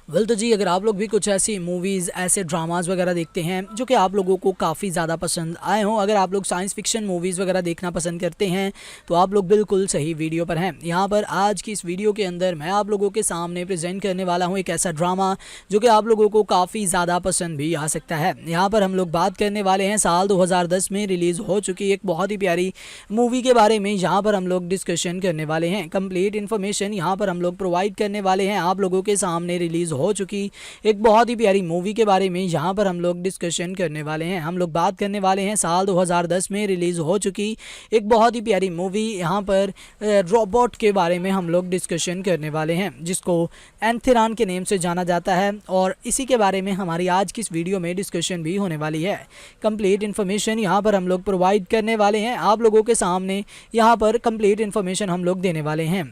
तो जी, अगर आप लोग भी कुछ ऐसी मूवीज़, ऐसे ड्रामास वगैरह देखते हैं जो कि आप लोगों को काफ़ी ज़्यादा पसंद आए हों, अगर आप लोग साइंस फिक्शन मूवीज़ वगैरह देखना पसंद करते हैं तो आप लोग बिल्कुल सही वीडियो पर हैं। यहाँ पर आज की इस वीडियो के अंदर मैं आप लोगों के सामने प्रेजेंट करने वाला हूँ एक ऐसा ड्रामा जो कि आप लोगों को काफ़ी ज़्यादा पसंद भी आ सकता है। यहाँ पर हम लोग बात करने वाले हैं साल 2010 में रिलीज़ हो चुकी एक बहुत ही प्यारी मूवी के बारे में। यहाँ पर हम लोग डिस्कशन करने वाले हैं, कंप्लीट इन्फॉर्मेशन यहाँ पर हम लोग प्रोवाइड करने वाले हैं आप लोगों के सामने। रिलीज़ हो चुकी एक बहुत ही प्यारी मूवी के बारे में यहाँ पर हम लोग डिस्कशन करने वाले हैं। हम लोग बात करने वाले हैं साल 2010 में रिलीज़ हो चुकी एक बहुत ही प्यारी मूवी, यहाँ पर रोबोट के बारे में हम लोग डिस्कशन करने वाले हैं, जिसको एंथिरान के नेम से जाना जाता है। और इसी के बारे में हमारी आज की इस वीडियो में डिस्कशन भी होने वाली है। कंप्लीट इन्फॉर्मेशन यहाँ पर हम लोग प्रोवाइड करने वाले हैं आप लोगों के सामने। यहाँ पर कंप्लीट इन्फॉर्मेशन हम लोग देने वाले हैं।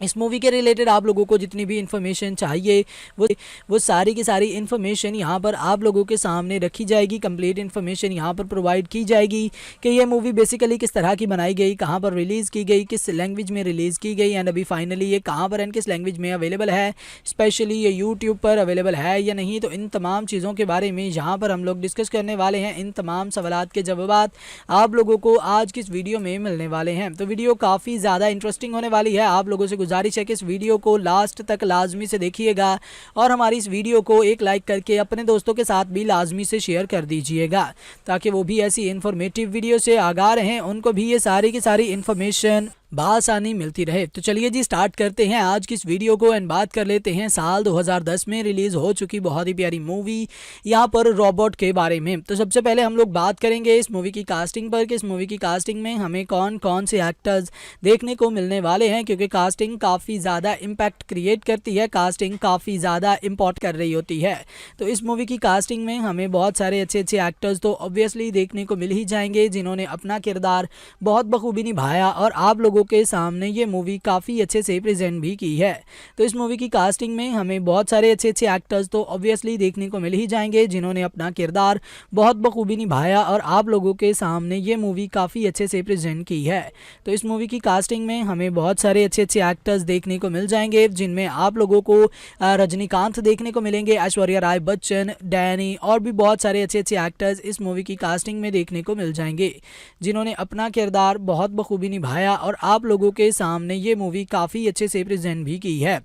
इस मूवी के रिलेटेड आप लोगों को जितनी भी इन्फॉर्मेशन चाहिए वो सारी की सारी इन्फॉर्मेशन यहाँ पर आप लोगों के सामने रखी जाएगी। कंप्लीट इन्फॉर्मेशन यहाँ पर प्रोवाइड की जाएगी कि ये मूवी बेसिकली किस तरह की बनाई गई, कहाँ पर रिलीज़ की गई, किस लैंग्वेज में रिलीज़ की गई, एंड अभी फाइनली ये कहाँ पर एंड किस लैंग्वेज में अवेलेबल है, स्पेशली ये यूट्यूब पर अवेलेबल है या नहीं। तो इन तमाम चीज़ों के बारे में यहाँ पर हम लोग डिस्कस करने वाले हैं। इन तमाम सवालात के जवाब आप लोगों को आज की इस वीडियो में मिलने वाले हैं। तो वीडियो काफ़ी ज़्यादा इंटरेस्टिंग होने वाली है। आप लोगों से गुजारिश है कि इस वीडियो को लास्ट तक लाजमी से देखिएगा और हमारी इस वीडियो को एक लाइक करके अपने दोस्तों के साथ भी लाजमी से शेयर कर दीजिएगा, ताकि वो भी ऐसी इन्फॉर्मेटिव वीडियो से आगाह रहें, उनको भी ये सारी की सारी इन्फॉर्मेशन बआसानी मिलती रहे। तो चलिए जी, स्टार्ट करते हैं आज की इस वीडियो को एंड बात कर लेते हैं साल 2010 में रिलीज़ हो चुकी बहुत ही प्यारी मूवी यहाँ पर रोबोट के बारे में। तो सबसे पहले हम लोग बात करेंगे इस मूवी की कास्टिंग पर कि इस मूवी की कास्टिंग में हमें कौन कौन से एक्टर्स देखने को मिलने वाले हैं, क्योंकि कास्टिंग काफ़ी ज़्यादा इम्पैक्ट क्रिएट करती है, कास्टिंग काफ़ी ज़्यादा इम्पोर्ट कर रही होती है। तो इस मूवी की कास्टिंग में हमें बहुत सारे अच्छे अच्छे एक्टर्स तो ऑब्वियसली देखने को मिल ही जाएंगे, जिन्होंने अपना किरदार बहुत बखूबी निभाया और आप लोगों के सामने ये मूवी काफ़ी अच्छे से प्रेजेंट भी की है। तो इस मूवी की कास्टिंग में हमें बहुत सारे अच्छे अच्छे एक्टर्स तो ऑब्वियसली देखने को मिल ही जाएंगे, जिन्होंने अपना किरदार बहुत बखूबी निभाया और आप लोगों के सामने ये मूवी काफ़ी अच्छे से प्रेजेंट की है। तो इस मूवी की कास्टिंग में हमें बहुत सारे अच्छे अच्छे एक्टर्स देखने को मिल जाएंगे, जिनमें आप लोगों को रजनीकांत देखने को मिलेंगे, ऐश्वर्या राय बच्चन, डैनी और भी बहुत सारे अच्छे अच्छे एक्टर्स इस मूवी की कास्टिंग में देखने को मिल जाएंगे, जिन्होंने अपना किरदार बहुत बखूबी निभाया और आप लोगों के सामने ये मूवी काफ़ी अच्छे से प्रेजेंट भी की है।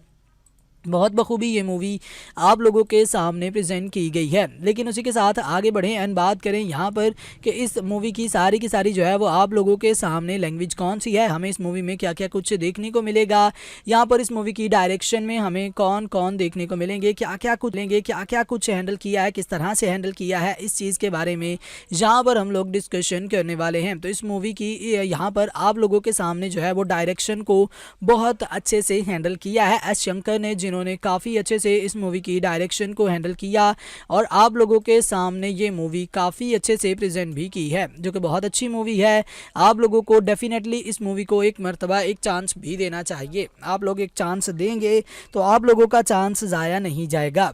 बहुत बखूबी ये मूवी आप लोगों के सामने प्रेजेंट की गई है। लेकिन उसी के साथ आगे बढ़ें एंड बात करें यहाँ पर कि इस मूवी की सारी जो है वो आप लोगों के सामने लैंग्वेज कौन सी है, हमें इस मूवी में क्या क्या कुछ देखने को मिलेगा, यहाँ पर इस मूवी की डायरेक्शन में हमें कौन कौन देखने को मिलेंगे, क्या क्या कुछ हैंडल किया है, किस तरह से हैंडल किया है, इस चीज़ के बारे में यहाँ पर हम लोग डिस्कशन करने वाले हैं। तो इस मूवी की यहाँ पर आप लोगों के सामने जो है वो डायरेक्शन को बहुत अच्छे से हैंडल किया है एस शंकर ने, जिन्होंने काफ़ी अच्छे से इस मूवी की डायरेक्शन को हैंडल किया और आप लोगों के सामने ये मूवी काफ़ी अच्छे से प्रेजेंट भी की है, जो कि बहुत अच्छी मूवी है। आप लोगों को डेफिनेटली इस मूवी को एक मर्तबा एक चांस भी देना चाहिए। आप लोग एक चांस देंगे तो आप लोगों का चांस ज़ाया नहीं जाएगा।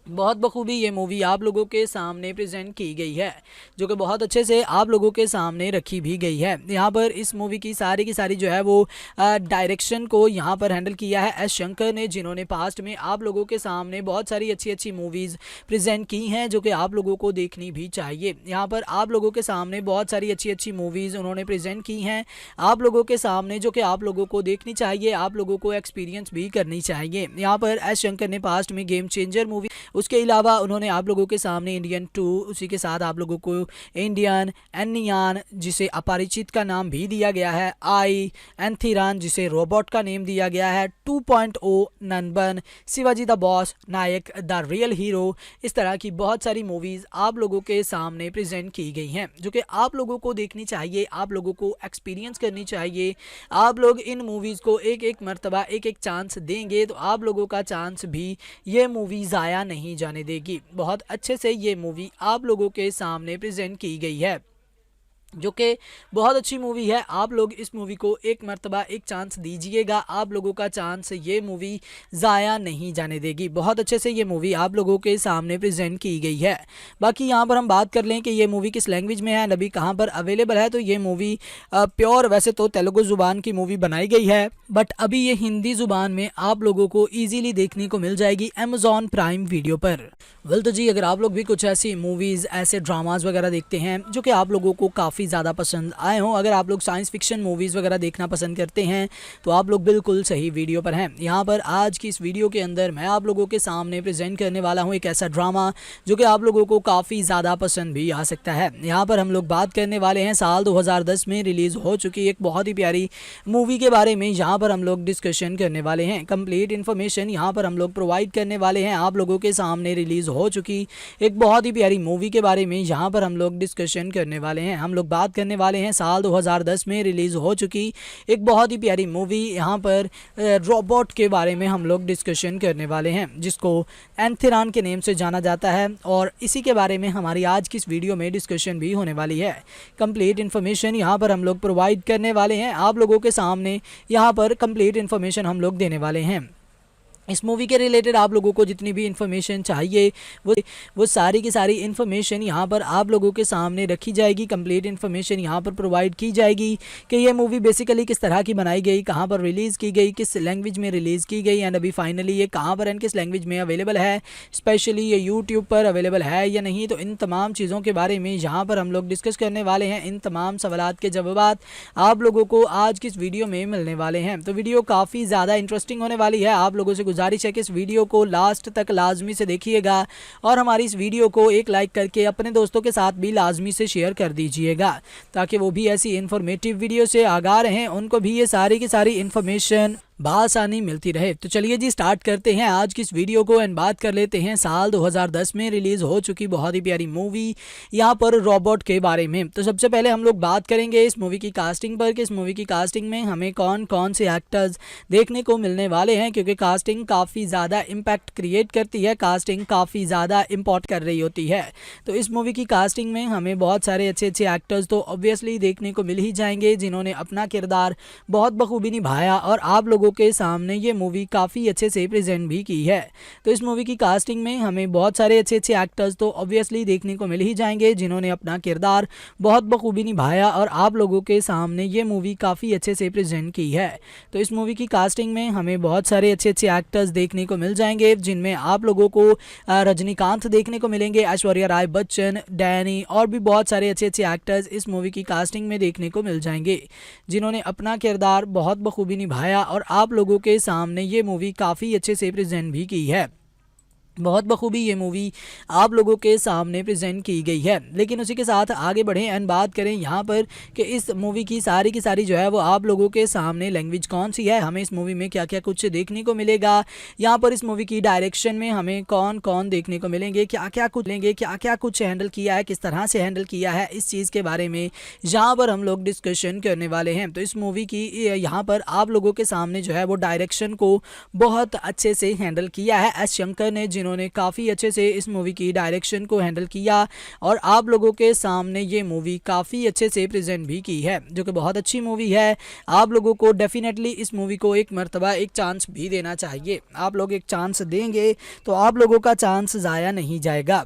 बहुत बखूबी ये मूवी आप लोगों के सामने प्रेजेंट की गई है, जो कि बहुत अच्छे से आप लोगों के सामने रखी भी गई है। यहाँ पर इस मूवी की सारी जो है वो डायरेक्शन को यहाँ पर हैंडल किया है एस शंकर ने, जिन्होंने पास्ट में आप लोगों के सामने बहुत सारी अच्छी अच्छी मूवीज़ प्रेजेंट की हैं, जो कि आप लोगों को देखनी भी चाहिए। यहाँ पर आप लोगों के सामने बहुत सारी अच्छी अच्छी मूवीज़ उन्होंने प्रेजेंट की हैं आप लोगों के सामने, जो कि आप लोगों को देखनी चाहिए, आप लोगों को एक्सपीरियंस भी करनी चाहिए। यहाँ पर एस शंकर ने पास्ट में गेम चेंजर मूवी, उसके अलावा उन्होंने आप लोगों के सामने इंडियन 2, उसी के साथ आप लोगों को इंडियन एनियान, जिसे अपरिचित का नाम भी दिया गया है, आई एंथिरान, जिसे रोबोट का नेम दिया गया है, 2.0 Nanban, Shivaji the boss, Nayak the real hero, इस तरह की बहुत सारी मूवीज़ आप लोगों के सामने प्रेजेंट की गई हैं, जो कि आप लोगों को देखनी चाहिए, आप लोगों को एक्सपीरियंस करनी चाहिए। आप लोग इन मूवीज़ को एक एक मर्तबा एक एक चांस देंगे तो आप लोगों का चांस भी ये मूवी ज़ाया नहीं जाने देगी। बहुत अच्छे से ये मूवी आप लोगों के सामने प्रेजेंट की गई है। जो कि बहुत अच्छी मूवी है। आप लोग इस मूवी को एक मर्तबा एक चांस दीजिएगा, आप लोगों का चांस ये मूवी ज़ाया नहीं जाने देगी। बहुत अच्छे से ये मूवी आप लोगों के सामने प्रेजेंट की गई है। बाकी यहाँ पर हम बात कर लें कि ये मूवी किस लैंग्वेज में है, अभी कहाँ पर अवेलेबल है, तो ये मूवी प्योर वैसे तो तेलुगु ज़ुबान की मूवी बनाई गई है, बट अभी ये हिंदी ज़ुबान में आप लोगों को ईजिली देखने को मिल जाएगी अमेज़ॉन प्राइम वीडियो पर। वेल तो जी, अगर आप लोग भी कुछ ऐसी मूवीज़, ऐसे ड्रामाज वगैरह देखते हैं जो कि आप लोगों को काफ़ी ज़्यादा पसंद आए हों, अगर आप लोग साइंस फिक्शन मूवीज़ वगैरह देखना पसंद करते हैं, तो आप लोग बिल्कुल सही वीडियो पर हैं। यहाँ पर आज की इस वीडियो के अंदर मैं आप लोगों के सामने प्रेजेंट करने वाला हूँ एक ऐसा ड्रामा जो कि आप लोगों को काफ़ी ज़्यादा पसंद भी आ सकता है। यहाँ पर हम लोग बात करने वाले हैं साल 2010 में रिलीज़ हो चुकी एक बहुत ही प्यारी मूवी के बारे में। यहाँ पर हम लोग डिस्कशन करने वाले हैं, कंप्लीट इन्फॉर्मेशन यहाँ पर हम लोग प्रोवाइड करने वाले हैं आप लोगों के सामने रिलीज़ हो चुकी एक बहुत ही प्यारी मूवी के बारे में। यहाँ पर हम लोग डिस्कशन करने वाले हैं, हम लोग बात करने वाले हैं साल 2010 में रिलीज़ हो चुकी एक बहुत ही प्यारी मूवी। यहाँ पर रोबोट के बारे में हम लोग डिस्कशन करने वाले हैं, जिसको एंथिरान के नेम से जाना जाता है, और इसी के बारे में हमारी आज की इस वीडियो में डिस्कशन भी होने वाली है। कंप्लीट इन्फॉर्मेशन यहाँ पर हम लोग प्रोवाइड करने वाले हैं आप लोगों के सामने, यहाँ पर कंप्लीट इन्फॉर्मेशन हम लोग देने वाले हैं। इस मूवी के रिलेटेड आप लोगों को जितनी भी इन्फॉर्मेशन चाहिए वो सारी की सारी इन्फॉर्मेशन यहाँ पर आप लोगों के सामने रखी जाएगी। कंप्लीट इन्फॉर्मेशन यहाँ पर प्रोवाइड की जाएगी कि ये मूवी बेसिकली किस तरह की बनाई गई, कहाँ पर रिलीज़ की गई, किस लैंग्वेज में रिलीज़ की गई, एंड अभी फाइनली ये कहाँ पर एंड किस लैंग्वेज में अवेलेबल है, स्पेशली ये यूट्यूब पर अवेलेबल है या नहीं। तो इन तमाम चीज़ों के बारे में यहाँ पर हम लोग डिस्कस करने वाले हैं। इन तमाम सवालात के जवाब आप लोगों को आज की इस वीडियो में मिलने वाले हैं। तो वीडियो काफ़ी ज़्यादा इंटरेस्टिंग होने वाली है। आप लोगों से गुजारिश है कि इस वीडियो को लास्ट तक लाजमी से देखिएगा, और हमारी इस वीडियो को एक लाइक करके अपने दोस्तों के साथ भी लाजमी से शेयर कर दीजिएगा, ताकि वो भी ऐसी इन्फॉर्मेटिव वीडियो से आगाह रहें, उनको भी ये सारी की सारी इन्फॉर्मेशन बआसानी मिलती रहे। तो चलिए जी, स्टार्ट करते हैं आज की इस वीडियो को एंड बात कर लेते हैं साल 2010 में रिलीज़ हो चुकी बहुत ही प्यारी मूवी यहाँ पर रोबोट के बारे में। तो सबसे पहले हम लोग बात करेंगे इस मूवी की कास्टिंग पर, कि इस मूवी की कास्टिंग में हमें कौन कौन से एक्टर्स देखने को मिलने वाले हैं, क्योंकि कास्टिंग काफ़ी ज़्यादा इम्पैक्ट क्रिएट करती है, कास्टिंग काफ़ी ज़्यादा इम्पोर्ट कर रही होती है। तो इस मूवी की कास्टिंग में हमें बहुत सारे अच्छे अच्छे एक्टर्स तो ऑब्वियसली देखने को मिल ही जाएंगे, जिन्होंने अपना किरदार बहुत बखूबी निभाया और आप लोगों के सामने ये मूवी काफ़ी अच्छे से प्रेजेंट भी की है। तो इस मूवी की कास्टिंग में हमें बहुत सारे अच्छे अच्छे एक्टर्स तो ऑब्वियसली देखने को मिल ही जाएंगे, जिन्होंने अपना किरदार बहुत बखूबी निभाया और आप लोगों के सामने ये मूवी काफ़ी अच्छे से प्रेजेंट की है। तो इस मूवी की कास्टिंग में हमें बहुत सारे अच्छे अच्छे एक्टर्स देखने को मिल जाएंगे, जिनमें आप लोगों को रजनीकांत देखने को मिलेंगे, ऐश्वर्या राय बच्चन, डैनी, और भी बहुत सारे अच्छे अच्छे एक्टर्स इस मूवी की कास्टिंग में देखने को मिल जाएंगे, जिन्होंने अपना किरदार बहुत बखूबी निभाया और आप लोगों के सामने ये मूवी काफ़ी अच्छे से प्रेजेंट भी की है। बहुत बखूबी ये मूवी आप लोगों के सामने प्रेजेंट की गई है। लेकिन उसी के साथ आगे बढ़ें एंड बात करें यहाँ पर कि इस मूवी की सारी जो है वो आप लोगों के सामने लैंग्वेज कौन सी है, हमें इस मूवी में क्या क्या कुछ देखने को मिलेगा, यहाँ पर इस मूवी की डायरेक्शन में हमें कौन कौन देखने को मिलेंगे, क्या क्या कुछ हैंडल किया है, किस तरह से हैंडल किया है, इस चीज़ के बारे में यहाँ पर हम लोग डिस्कशन करने वाले हैं। तो इस मूवी की यहाँ पर आप लोगों के सामने जो है वो डायरेक्शन को बहुत अच्छे से हैंडल किया है एस शंकर ने, जिन्होंने काफ़ी अच्छे से इस मूवी की डायरेक्शन को हैंडल किया और आप लोगों के सामने ये मूवी काफ़ी अच्छे से प्रेजेंट भी की है, जो कि बहुत अच्छी मूवी है। आप लोगों को डेफिनेटली इस मूवी को एक मर्तबा एक चांस भी देना चाहिए। आप लोग एक चांस देंगे तो आप लोगों का चांस ज़ाया नहीं जाएगा।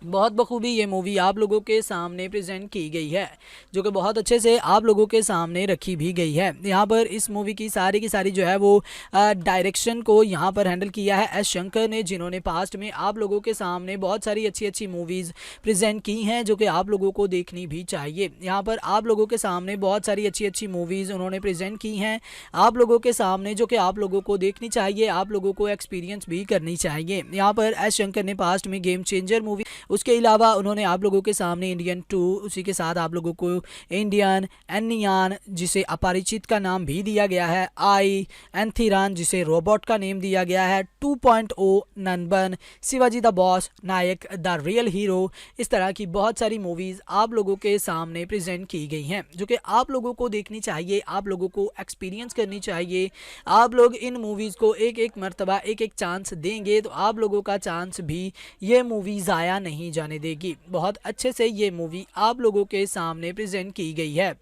बहुत बखूबी ये मूवी आप लोगों के सामने प्रेजेंट की गई है, जो कि बहुत अच्छे से आप लोगों के सामने रखी भी गई है। यहाँ पर इस मूवी की सारी जो है वो डायरेक्शन को यहाँ पर हैंडल किया है एस शंकर ने, जिन्होंने पास्ट में आप लोगों के सामने बहुत सारी अच्छी अच्छी मूवीज़ प्रेजेंट की हैं, जो कि आप लोगों को देखनी भी चाहिए। यहाँ पर आप लोगों के सामने बहुत सारी अच्छी अच्छी मूवीज़ उन्होंने प्रेजेंट की हैं आप लोगों के सामने, जो कि आप लोगों को देखनी चाहिए, आप लोगों को एक्सपीरियंस भी करनी चाहिए। यहाँ पर एस शंकर ने पास्ट में गेम चेंजर मूवी, उसके अलावा उन्होंने आप लोगों के सामने इंडियन 2, उसी के साथ आप लोगों को इंडियन एनियान, जिसे अपरिचित का नाम भी दिया गया है, आई एंथिरान, जिसे रोबोट का नेम दिया गया है, 2.0, Nanban, Shivaji the boss, Nayak the real hero, इस तरह की बहुत सारी मूवीज़ आप लोगों के सामने प्रेजेंट की गई हैं, जो कि आप लोगों को देखनी चाहिए, आप लोगों को एक्सपीरियंस करनी चाहिए। आप लोग इन मूवीज़ को एक एक मर्तबा एक एक चांस देंगे तो आप लोगों का चांस भी ये मूवी ज़ाया नहीं नहीं जाने देगी। बहुत अच्छे से ये मूवी आप लोगों के सामने प्रेजेंट की गई है,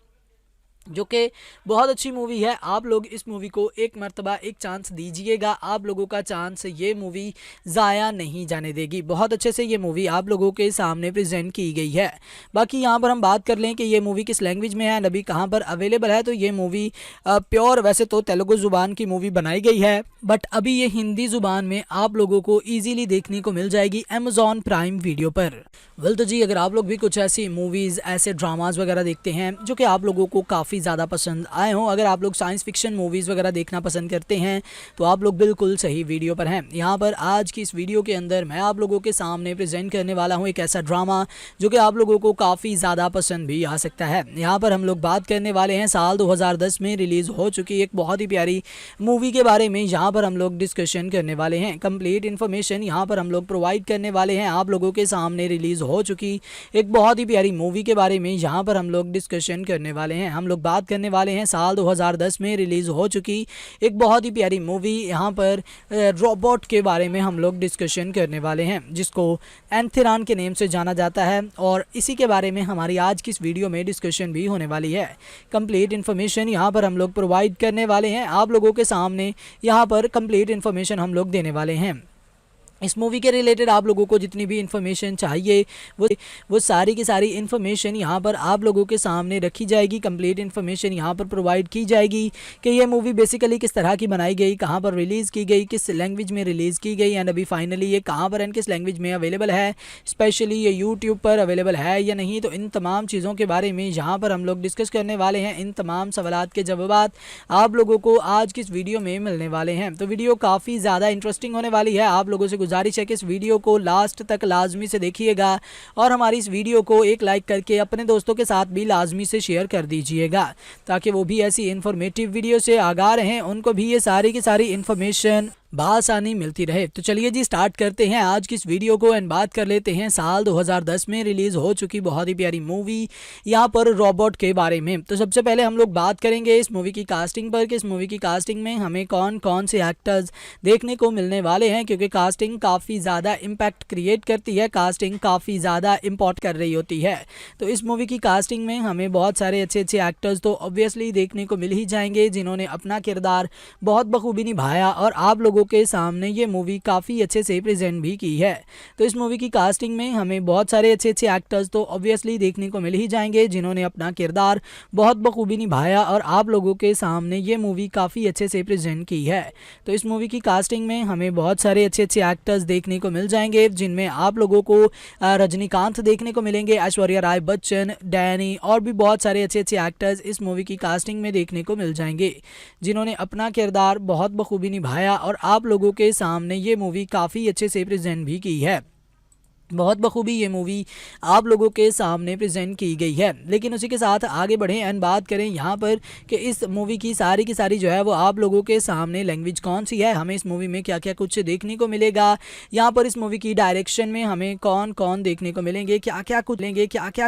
जो कि बहुत अच्छी मूवी है। आप लोग इस मूवी को एक मर्तबा एक चांस दीजिएगा, आप लोगों का चांस ये मूवी ज़ाया नहीं जाने देगी। बहुत अच्छे से ये मूवी आप लोगों के सामने प्रेजेंट की गई है। बाकी यहाँ पर हम बात कर लें कि ये मूवी किस लैंग्वेज में है, अभी कहाँ पर अवेलेबल है, तो ये मूवी प्योर वैसे तो तेलुगु ज़ुबान की मूवी बनाई गई है, बट अभी ये हिंदी ज़ुबान में आप लोगों को ईजिली देखने को मिल जाएगी अमेज़ॉन प्राइम वीडियो पर। वेल तो जी, अगर आप लोग भी कुछ ऐसी मूवीज़, ऐसे ड्रामाज वगैरह देखते हैं जो कि आप लोगों को काफ़ी ज़्यादा पसंद आए हों, अगर आप लोग साइंस फिक्शन मूवीज़ वगैरह देखना पसंद करते हैं, तो आप लोग बिल्कुल सही वीडियो पर हैं। यहाँ पर आज की इस वीडियो के अंदर मैं आप लोगों के सामने प्रेजेंट करने वाला हूँ एक ऐसा ड्रामा जो कि आप लोगों को काफ़ी ज़्यादा पसंद भी आ सकता है। यहाँ पर हम लोग बात करने वाले हैं साल 2010 में रिलीज़ हो चुकी एक बहुत ही प्यारी मूवी के बारे में। यहाँ पर हम लोग डिस्कशन करने वाले हैं, कंप्लीट इन्फॉर्मेशन यहाँ पर हम लोग प्रोवाइड करने वाले हैं आप लोगों के सामने। रिलीज़ हो चुकी एक बहुत ही प्यारी मूवी के बारे में यहाँ पर हम लोग डिस्कशन करने वाले हैं। हम लोग बात करने वाले हैं साल 2010 में रिलीज़ हो चुकी एक बहुत ही प्यारी मूवी, यहाँ पर रोबोट के बारे में हम लोग डिस्कशन करने वाले हैं, जिसको एंथिरान के नेम से जाना जाता है, और इसी के बारे में हमारी आज की इस वीडियो में डिस्कशन भी होने वाली है। कंप्लीट इन्फॉर्मेशन यहाँ पर हम लोग प्रोवाइड करने वाले हैं आप लोगों के सामने। यहाँ पर कंप्लीट इन्फॉर्मेशन हम लोग देने वाले हैं। इस मूवी के रिलेटेड आप लोगों को जितनी भी इन्फॉर्मेशन चाहिए वो सारी की सारी इन्फॉर्मेशन यहाँ पर आप लोगों के सामने रखी जाएगी। कंप्लीट इन्फॉर्मेशन यहाँ पर प्रोवाइड की जाएगी कि ये मूवी बेसिकली किस तरह की बनाई गई, कहाँ पर रिलीज़ की गई, किस लैंग्वेज में रिलीज़ की गई, एंड अभी फाइनली ये कहाँ पर एंड किस लैंग्वेज में अवेलेबल है, स्पेशली ये यूट्यूब पर अवेलेबल है या नहीं। तो इन तमाम चीज़ों के बारे में यहाँ पर हम लोग डिस्कस करने वाले हैं। इन तमाम सवालात के जवाब आप लोगों को आज की इस वीडियो में मिलने वाले हैं। तो वीडियो काफ़ी ज़्यादा इंटरेस्टिंग होने वाली है। आप लोगों से गुजारिश है कि इस वीडियो को लास्ट तक लाजमी से देखिएगा और हमारी इस वीडियो को एक लाइक करके अपने दोस्तों के साथ भी लाजमी से शेयर कर दीजिएगा, ताकि वो भी ऐसी इन्फॉर्मेटिव वीडियो से आगाह रहें, उनको भी ये सारी की सारी इन्फॉर्मेशन बआसानी मिलती रहे। तो चलिए जी, स्टार्ट करते हैं आज की इस वीडियो को एंड बात कर लेते हैं साल 2010 में रिलीज़ हो चुकी बहुत ही प्यारी मूवी यहाँ पर रोबोट के बारे में। तो सबसे पहले हम लोग बात करेंगे इस मूवी की कास्टिंग पर कि इस मूवी की कास्टिंग में हमें कौन कौन से एक्टर्स देखने को मिलने वाले हैं, क्योंकि कास्टिंग काफ़ी ज़्यादा इम्पैक्ट क्रिएट करती है, कास्टिंग काफ़ी ज़्यादा इम्पोर्ट कर रही होती है। तो इस मूवी की कास्टिंग में हमें बहुत सारे अच्छे अच्छे एक्टर्स तो ऑब्वियसली देखने को मिल ही जाएंगे, जिन्होंने अपना किरदार बहुत बखूबी निभाया और आप लोगों के सामने ये मूवी काफ़ी अच्छे से प्रेजेंट भी की है। तो इस मूवी की कास्टिंग में हमें बहुत सारे अच्छे अच्छे एक्टर्स तो ऑब्वियसली देखने को मिल ही जाएंगे, जिन्होंने अपना किरदार बहुत बखूबी निभाया और आप लोगों के सामने ये मूवी काफ़ी अच्छे से प्रेजेंट की है। तो इस मूवी की कास्टिंग में हमें बहुत सारे अच्छे अच्छे एक्टर्स देखने को मिल जाएंगे, जिनमें आप लोगों को रजनीकांत देखने को मिलेंगे, ऐश्वर्या राय बच्चन, डैनी और भी बहुत सारे अच्छे अच्छे एक्टर्स इस मूवी की कास्टिंग में देखने को मिल जाएंगे, जिन्होंने अपना किरदार बहुत बखूबी निभाया और आप लोगों के सामने ये मूवी काफ़ी अच्छे से प्रेजेंट भी की है। बहुत बखूबी ये मूवी आप लोगों के सामने प्रेजेंट की गई है। लेकिन उसी के साथ आगे बढ़ें एंड बात करें यहाँ पर कि इस मूवी की सारी जो है वो आप लोगों के सामने लैंग्वेज कौन सी है, हमें इस मूवी में क्या क्या कुछ देखने को मिलेगा, यहाँ पर इस मूवी की डायरेक्शन में हमें कौन कौन देखने को मिलेंगे, क्या क्या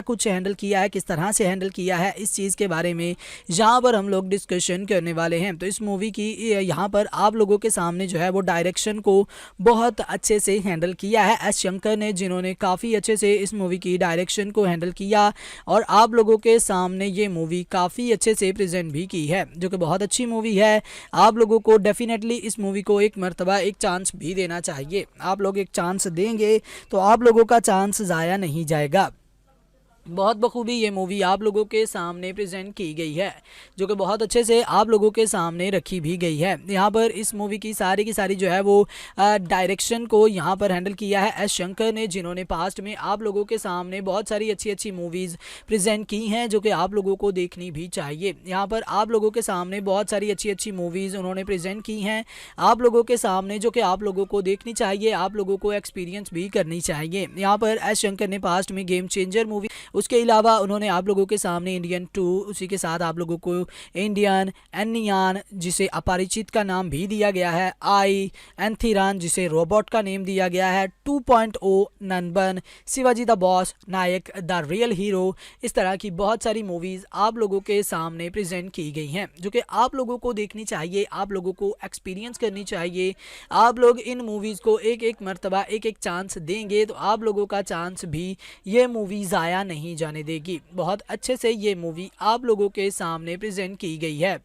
कुछ हैंडल किया है, किस तरह से हैंडल किया है, इस चीज़ के बारे में यहाँ पर हम लोग डिस्कशन करने वाले हैं। तो इस मूवी की यहाँ पर आप लोगों के सामने जो है वो डायरेक्शन को बहुत अच्छे से हैंडल किया है एस शंकर ने, जिन्होंने काफ़ी अच्छे से इस मूवी की डायरेक्शन को हैंडल किया और आप लोगों के सामने ये मूवी काफ़ी अच्छे से प्रेजेंट भी की है, जो कि बहुत अच्छी मूवी है। आप लोगों को डेफिनेटली इस मूवी को एक मर्तबा एक चांस भी देना चाहिए। आप लोग एक चांस देंगे तो आप लोगों का चांस ज़ाया नहीं जाएगा। बहुत बखूबी ये मूवी आप लोगों के सामने प्रेजेंट की गई है, जो कि बहुत अच्छे से आप लोगों के सामने रखी भी गई है। यहाँ पर इस मूवी की सारी जो है वो डायरेक्शन को यहाँ पर हैंडल किया है एस शंकर ने, जिन्होंने पास्ट में आप लोगों के सामने बहुत सारी अच्छी मूवीज़ प्रेजेंट की हैं, जो कि आप लोगों को देखनी भी चाहिए। यहाँ पर आप लोगों के सामने बहुत सारी अच्छी मूवीज़ उन्होंने प्रेजेंट की हैं आप लोगों के सामने, जो कि आप लोगों को देखनी चाहिए, आप लोगों को एक्सपीरियंस भी करनी चाहिए। यहाँ पर एस शंकर ने पास्ट में गेम चेंजर मूवी उसके अलावा उन्होंने आप लोगों के सामने इंडियन 2, उसी के साथ आप लोगों को इंडियन एनियान जिसे अपरिचित का नाम भी दिया गया है, आई एंथिरान जिसे रोबोट का नेम दिया गया है, 2.0 Nanban, Shivaji the boss, Nayak the real hero, इस तरह की बहुत सारी मूवीज़ आप लोगों के सामने प्रेजेंट की गई हैं जो कि आप लोगों को देखनी चाहिए, आप लोगों को एक्सपीरियंस करनी चाहिए। आप लोग इन मूवीज़ को एक एक मर्तबा एक एक चांस देंगे तो आप लोगों का चांस भी ये मूवी ज़ाया नहीं जाने देगी। बहुत अच्छे से ये मूवी आप लोगों के सामने प्रेजेंट की गई है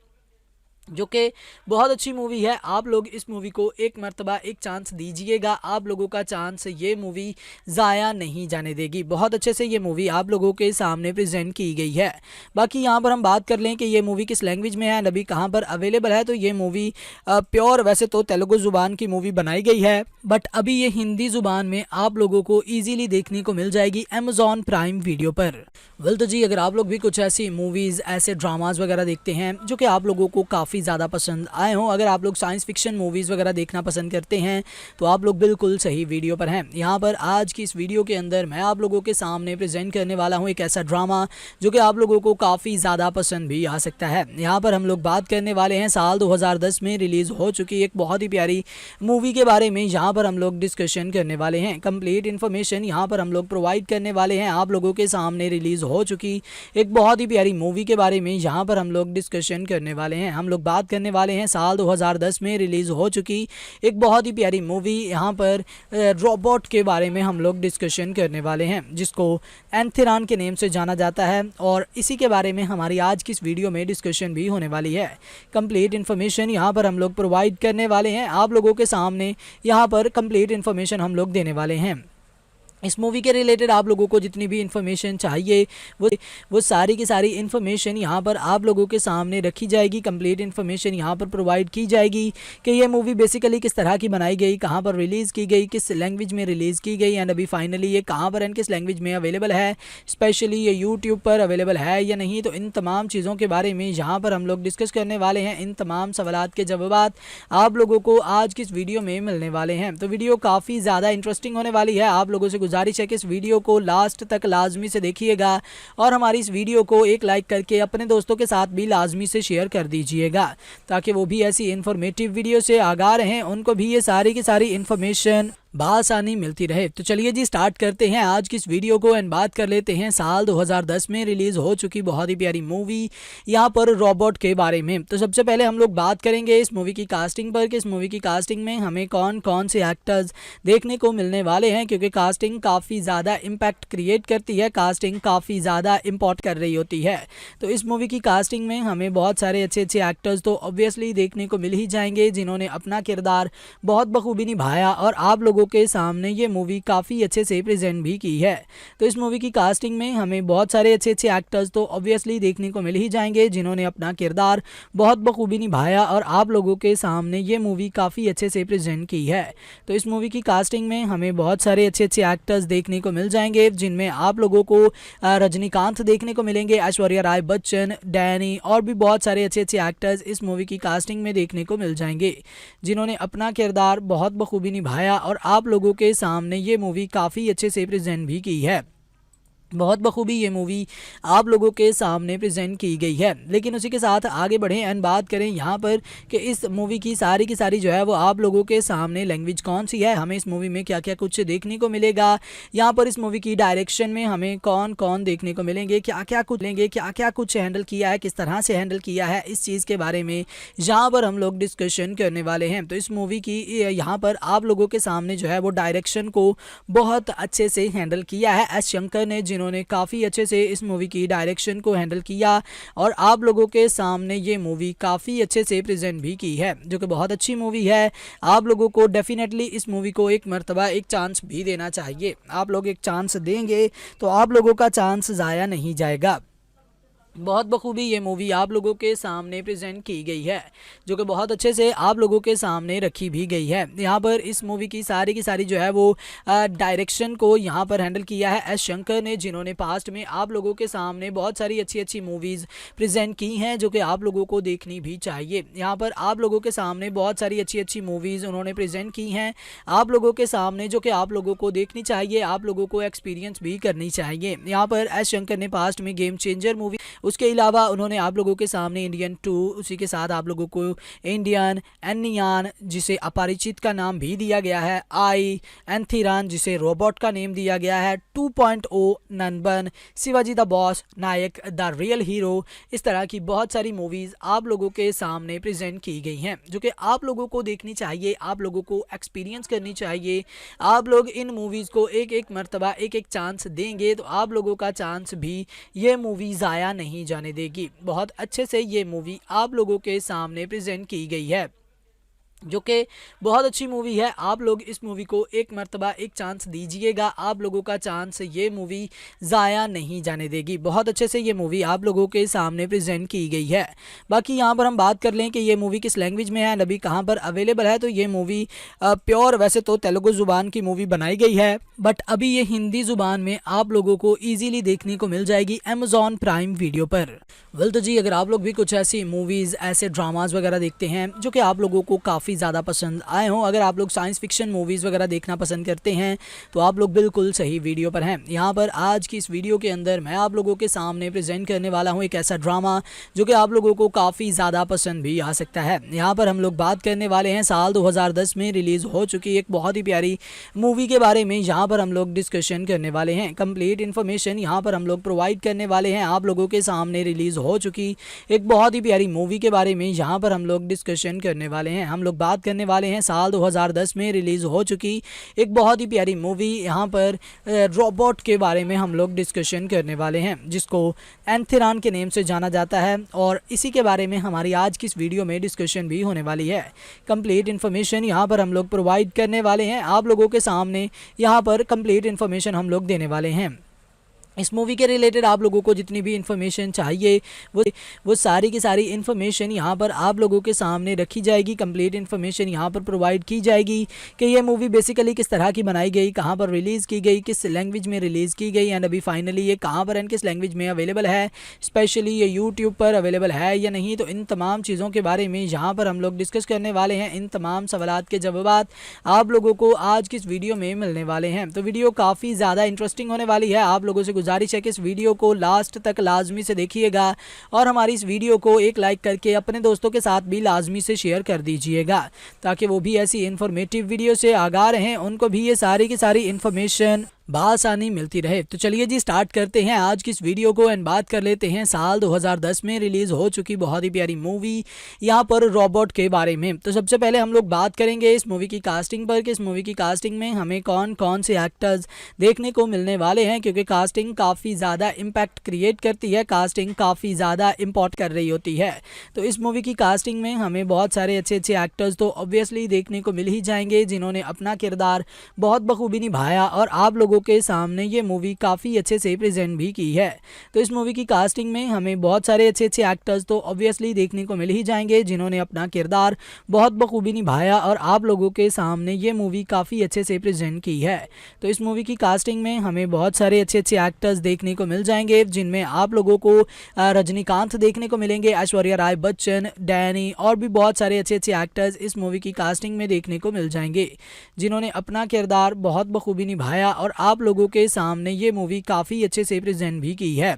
जो कि बहुत अच्छी मूवी है। आप लोग इस मूवी को एक मर्तबा एक चांस दीजिएगा, आप लोगों का चांस ये मूवी ज़ाया नहीं जाने देगी। बहुत अच्छे से ये मूवी आप लोगों के सामने प्रेजेंट की गई है। बाकी यहाँ पर हम बात कर लें कि ये मूवी किस लैंग्वेज में है, अभी कहाँ पर अवेलेबल है, तो ये मूवी प्योर वैसे तो तेलुगु ज़ुबान की मूवी बनाई गई है, बट अभी ये हिंदी ज़ुबान में आप लोगों को ईजीली देखने को मिल जाएगी अमेज़ॉन प्राइम वीडियो पर। वेल तो जी, अगर आप लोग भी कुछ ऐसी मूवीज़, ऐसे ड्रामाज वगैरह देखते हैं जो कि आप लोगों को काफ़ी ज़्यादा पसंद आए हों, अगर आप लोग साइंस फिक्शन मूवीज़ वगैरह देखना पसंद करते हैं तो आप लोग बिल्कुल सही वीडियो पर हैं। यहाँ पर आज की इस वीडियो के अंदर मैं आप लोगों के सामने प्रेजेंट करने वाला हूँ एक ऐसा ड्रामा जो कि आप लोगों को काफ़ी ज़्यादा पसंद भी आ सकता है। यहाँ पर हम लोग बात करने वाले हैं साल 2010 में रिलीज़ हो चुकी एक बहुत ही प्यारी मूवी के बारे में। यहाँ पर हम लोग डिस्कशन करने वाले हैं, कंप्लीट इन्फॉर्मेशन यहाँ पर हम लोग प्रोवाइड करने वाले हैं आप लोगों के सामने रिलीज़ हो चुकी एक बहुत ही प्यारी मूवी के बारे में। यहाँ पर हम लोग डिस्कशन करने वाले हैं, हम लोग बात करने वाले हैं साल 2010 में रिलीज़ हो चुकी एक बहुत ही प्यारी मूवी। यहाँ पर रोबोट के बारे में हम लोग डिस्कशन करने वाले हैं जिसको एंथिरान के नेम से जाना जाता है, और इसी के बारे में हमारी आज की इस वीडियो में डिस्कशन भी होने वाली है। कंप्लीट इन्फॉर्मेशन यहाँ पर हम लोग प्रोवाइड करने वाले हैं आप लोगों के सामने, यहाँ पर कंप्लीट इन्फॉर्मेशन हम लोग देने वाले हैं। इस मूवी के रिलेटेड आप लोगों को जितनी भी इन्फॉर्मेशन चाहिए वो सारी की सारी इन्फॉर्मेशन यहाँ पर आप लोगों के सामने रखी जाएगी। कंप्लीट इन्फॉर्मेशन यहाँ पर प्रोवाइड की जाएगी कि ये मूवी बेसिकली किस तरह की बनाई गई, कहाँ पर रिलीज़ की गई, किस लैंग्वेज में रिलीज़ की गई, एंड अभी फाइनली ये कहाँ पर एंड किस लैंग्वेज में अवेलेबल है, स्पेशली ये यूट्यूब पर अवेलेबल है या नहीं। तो इन तमाम चीज़ों के बारे में यहाँ पर हम लोग डिस्कस करने वाले हैं। इन तमाम सवालात के जवाब आप लोगों को आज की इस वीडियो में मिलने वाले हैं। तो वीडियो काफ़ी ज़्यादा इंटरेस्टिंग होने वाली है। आप लोगों से गुजारिश है कि इस वीडियो को लास्ट तक लाजमी से देखिएगा और हमारी इस वीडियो को एक लाइक करके अपने दोस्तों के साथ भी लाजमी से शेयर कर दीजिएगा ताकि वो भी ऐसी इंफॉर्मेटिव वीडियो से आगाह रहें, उनको भी ये सारी की सारी इंफॉर्मेशन बआसानी मिलती रहे। तो चलिए जी स्टार्ट करते हैं आज की इस वीडियो को एंड बात कर लेते हैं साल 2010 में रिलीज़ हो चुकी बहुत ही प्यारी मूवी यहाँ पर रोबोट के बारे में। तो सबसे पहले हम लोग बात करेंगे इस मूवी की कास्टिंग पर कि इस मूवी की कास्टिंग में हमें कौन कौन से एक्टर्स देखने को मिलने वाले हैं, क्योंकि कास्टिंग काफ़ी ज़्यादा इम्पैक्ट क्रिएट करती है, कास्टिंग काफ़ी ज़्यादा इम्पोर्ट कर रही होती है। तो इस मूवी की कास्टिंग में हमें बहुत सारे अच्छे अच्छे एक्टर्स तो ऑब्वियसली देखने को मिल ही जाएंगे जिन्होंने अपना किरदार बहुत बखूबी निभाया और आप लोगों के सामने ये मूवी काफ़ी अच्छे से प्रेजेंट भी की है। तो इस मूवी की कास्टिंग में हमें बहुत सारे अच्छे अच्छे एक्टर्स तो ऑब्वियसली देखने को मिल ही जाएंगे जिन्होंने अपना किरदार बहुत बखूबी निभाया और आप लोगों के सामने ये मूवी काफ़ी अच्छे से प्रेजेंट की है। तो इस मूवी की कास्टिंग में हमें बहुत सारे अच्छे अच्छे एक्टर्स देखने को मिल जाएंगे जिनमें आप लोगों को रजनीकांत देखने को मिलेंगे, ऐश्वर्या राय बच्चन, डैनी और भी बहुत सारे अच्छे अच्छे एक्टर्स इस मूवी की कास्टिंग में देखने को मिल जाएंगे जिन्होंने अपना किरदार बहुत बखूबी निभाया और आप लोगों के सामने ये मूवी काफ़ी अच्छे से प्रेजेंट भी की है। बहुत बखूबी ये मूवी आप लोगों के सामने प्रेजेंट की गई है। लेकिन उसी के साथ आगे बढ़ें एंड बात करें यहाँ पर कि इस मूवी की सारी जो है वो आप लोगों के सामने लैंग्वेज कौन सी है, हमें इस मूवी में क्या क्या कुछ देखने को मिलेगा, यहाँ पर इस मूवी की डायरेक्शन में हमें कौन कौन देखने को मिलेंगे, क्या क्या कुछ हैंडल किया है, किस तरह से हैंडल किया है, इस चीज़ के बारे में यहाँ पर हम लोग डिस्कशन करने वाले हैं। तो इस मूवी की यहाँ पर आप लोगों के सामने जो है वो डायरेक्शन को बहुत अच्छे से हैंडल किया है एस शंकर ने, जिन्होंने काफ़ी अच्छे से इस मूवी की डायरेक्शन को हैंडल किया और आप लोगों के सामने ये मूवी काफ़ी अच्छे से प्रेजेंट भी की है, जो कि बहुत अच्छी मूवी है। आप लोगों को डेफिनेटली इस मूवी को एक मर्तबा एक चांस भी देना चाहिए। आप लोग एक चांस देंगे तो आप लोगों का चांस ज़ाया नहीं जाएगा। बहुत बखूबी ये मूवी आप लोगों के सामने प्रेजेंट की गई है, जो कि बहुत अच्छे से आप लोगों के सामने रखी भी गई है। यहाँ पर इस मूवी की सारी जो है वो डायरेक्शन को यहाँ पर हैंडल किया है एस शंकर ने, जिन्होंने पास्ट में आप लोगों के सामने बहुत सारी अच्छी अच्छी मूवीज़ प्रेजेंट की हैं, जो कि आप लोगों को देखनी भी चाहिए। यहाँ पर आप लोगों के सामने बहुत सारी अच्छी अच्छी मूवीज़ उन्होंने प्रेजेंट की हैं आप लोगों के सामने, जो कि आप लोगों को देखनी चाहिए, आप लोगों को एक्सपीरियंस भी करनी चाहिए। यहाँ पर एस शंकर ने पास्ट में गेम चेंजर मूवी, उसके अलावा उन्होंने आप लोगों के सामने इंडियन 2, उसी के साथ आप लोगों को इंडियन एनियान, जिसे अपरिचित का नाम भी दिया गया है, आई एंथिरान, जिसे रोबोट का नेम दिया गया है, 2.0 Nanban, Shivaji the boss, Nayak the real hero, इस तरह की बहुत सारी मूवीज़ आप लोगों के सामने प्रेजेंट की गई हैं, जो कि आप लोगों को देखनी चाहिए, आप लोगों को एक्सपीरियंस करनी चाहिए। आप लोग इन मूवीज़ को एक एक मर्तबा एक एक चांस देंगे तो आप लोगों का चांस भी ये मूवी ज़ाया नहीं जाने देगी। बहुत अच्छे से ये मूवी आप लोगों के सामने प्रेजेंट की गई है, जो कि बहुत अच्छी मूवी है। आप लोग इस मूवी को एक मर्तबा एक चांस दीजिएगा, आप लोगों का चांस ये मूवी ज़ाया नहीं जाने देगी। बहुत अच्छे से ये मूवी आप लोगों के सामने प्रेजेंट की गई है। बाकी यहाँ पर हम बात कर लें कि ये मूवी किस लैंग्वेज में है, अभी कहाँ पर अवेलेबल है, तो ये मूवी प्योर वैसे तो तेलुगु ज़ुबान की मूवी बनाई गई है, बट अभी ये हिंदी ज़ुबान में आप लोगों को ईजिली देखने को मिल जाएगी अमेज़ॉन प्राइम वीडियो पर। वेल तो जी, अगर आप लोग भी कुछ ऐसी मूवीज़, ऐसे ड्रामाज़ वगैरह देखते हैं जो कि आप लोगों को काफ़ी ज़्यादा पसंद आए हों, अगर आप लोग साइंस फिक्शन मूवीज़ वगैरह देखना पसंद करते हैं तो आप लोग बिल्कुल सही वीडियो पर हैं। यहाँ पर आज की इस वीडियो के अंदर मैं आप लोगों के सामने प्रेजेंट करने वाला हूँ एक ऐसा ड्रामा जो कि आप लोगों को काफ़ी ज़्यादा पसंद भी आ सकता है। यहाँ पर हम लोग बात करने वाले हैं साल 2010 में रिलीज़ हो चुकी एक बहुत ही प्यारी मूवी के बारे में। यहाँ पर हम लोग डिस्कशन करने वाले हैं, कंप्लीट इन्फॉर्मेशन यहाँ पर हम लोग प्रोवाइड करने वाले हैं आप लोगों के सामने रिलीज़ हो चुकी एक बहुत ही प्यारी मूवी के बारे में। यहाँ पर हम लोग डिस्कशन करने वाले हैं, हम लोग बात करने वाले हैं साल 2010 में रिलीज़ हो चुकी एक बहुत ही प्यारी मूवी। यहाँ पर रोबोट के बारे में हम लोग डिस्कशन करने वाले हैं, जिसको एंथिरान के नेम से जाना जाता है, और इसी के बारे में हमारी आज की इस वीडियो में डिस्कशन भी होने वाली है। कंप्लीट इन्फॉर्मेशन यहाँ पर हम लोग प्रोवाइड करने वाले हैं आप लोगों के सामने, यहाँ पर कंप्लीट इन्फॉर्मेशन हम लोग देने वाले हैं। इस मूवी के रिलेटेड आप लोगों को जितनी भी इन्फॉर्मेशन चाहिए वो सारी की सारी इन्फॉर्मेशन यहाँ पर आप लोगों के सामने रखी जाएगी। कंप्लीट इन्फॉर्मेशन यहाँ पर प्रोवाइड की जाएगी कि ये मूवी बेसिकली किस तरह की बनाई गई, कहाँ पर रिलीज़ की गई, किस लैंग्वेज में रिलीज़ की गई, एंड अभी फाइनली ये कहाँ पर एंड किस लैंग्वेज में अवेलेबल है, स्पेशली ये यूट्यूब पर अवेलेबल है या नहीं। तो इन तमाम चीज़ों के बारे में यहाँ पर हम लोग डिस्कस करने वाले हैं। इन तमाम सवालात के जवाब आप लोगों को आज की इस वीडियो में मिलने वाले हैं। तो वीडियो काफ़ी ज़्यादा इंटरेस्टिंग होने वाली है। आप लोगों से गुजारिश है कि इस वीडियो को लास्ट तक लाजमी से देखिएगा और हमारी इस वीडियो को एक लाइक करके अपने दोस्तों के साथ भी लाजमी से शेयर कर दीजिएगा, ताकि वो भी ऐसी इन्फॉर्मेटिव वीडियो से आगाह रहें, उनको भी ये सारी की सारी इन्फॉर्मेशन बआसानी मिलती रहे। तो चलिए जी स्टार्ट करते हैं आज की इस वीडियो को एंड बात कर लेते हैं साल 2010 में रिलीज़ हो चुकी बहुत ही प्यारी मूवी यहाँ पर रोबोट के बारे में। तो सबसे पहले हम लोग बात करेंगे इस मूवी की कास्टिंग पर कि इस मूवी की कास्टिंग में हमें कौन कौन से एक्टर्स देखने को मिलने वाले हैं, क्योंकि कास्टिंग काफ़ी ज़्यादा इम्पैक्ट क्रिएट करती है, कास्टिंग काफ़ी ज़्यादा इम्पोर्ट कर रही होती है। तो इस मूवी की कास्टिंग में हमें बहुत सारे अच्छे अच्छे एक्टर्स तो ऑब्वियसली देखने को मिल ही जाएंगे, जिन्होंने अपना किरदार बहुत बखूबी निभाया और आप लोगों के सामने ये मूवी काफ़ी अच्छे से प्रेजेंट भी की है। तो इस मूवी की कास्टिंग में हमें बहुत सारे अच्छे अच्छे एक्टर्स तो ऑब्वियसली देखने को मिल ही जाएंगे, जिन्होंने अपना किरदार बहुत बखूबी निभाया और आप लोगों के सामने ये मूवी काफ़ी अच्छे से प्रेजेंट की है। तो इस मूवी की कास्टिंग में हमें बहुत सारे अच्छे अच्छे एक्टर्स देखने को मिल जाएंगे, जिनमें आप लोगों को रजनीकांत देखने को मिलेंगे, ऐश्वर्या राय बच्चन, डैनी और भी बहुत सारे अच्छे अच्छे एक्टर्स इस मूवी की कास्टिंग में देखने को मिल जाएंगे, जिन्होंने अपना किरदार बहुत बखूबी निभाया और आप लोगों के सामने ये मूवी काफ़ी अच्छे से प्रेजेंट भी की है।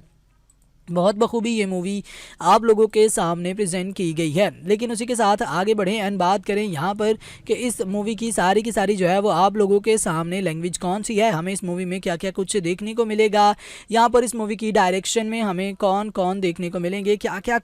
बहुत बखूबी ये मूवी आप लोगों के सामने प्रेजेंट की गई है। लेकिन उसी के साथ आगे बढ़ें एंड बात करें यहाँ पर कि इस मूवी की सारी जो है वो आप लोगों के सामने लैंग्वेज कौन सी है, हमें इस मूवी में क्या क्या कुछ देखने को मिलेगा, यहाँ पर इस मूवी की डायरेक्शन में हमें कौन कौन देखने को मिलेंगे, क्या क्या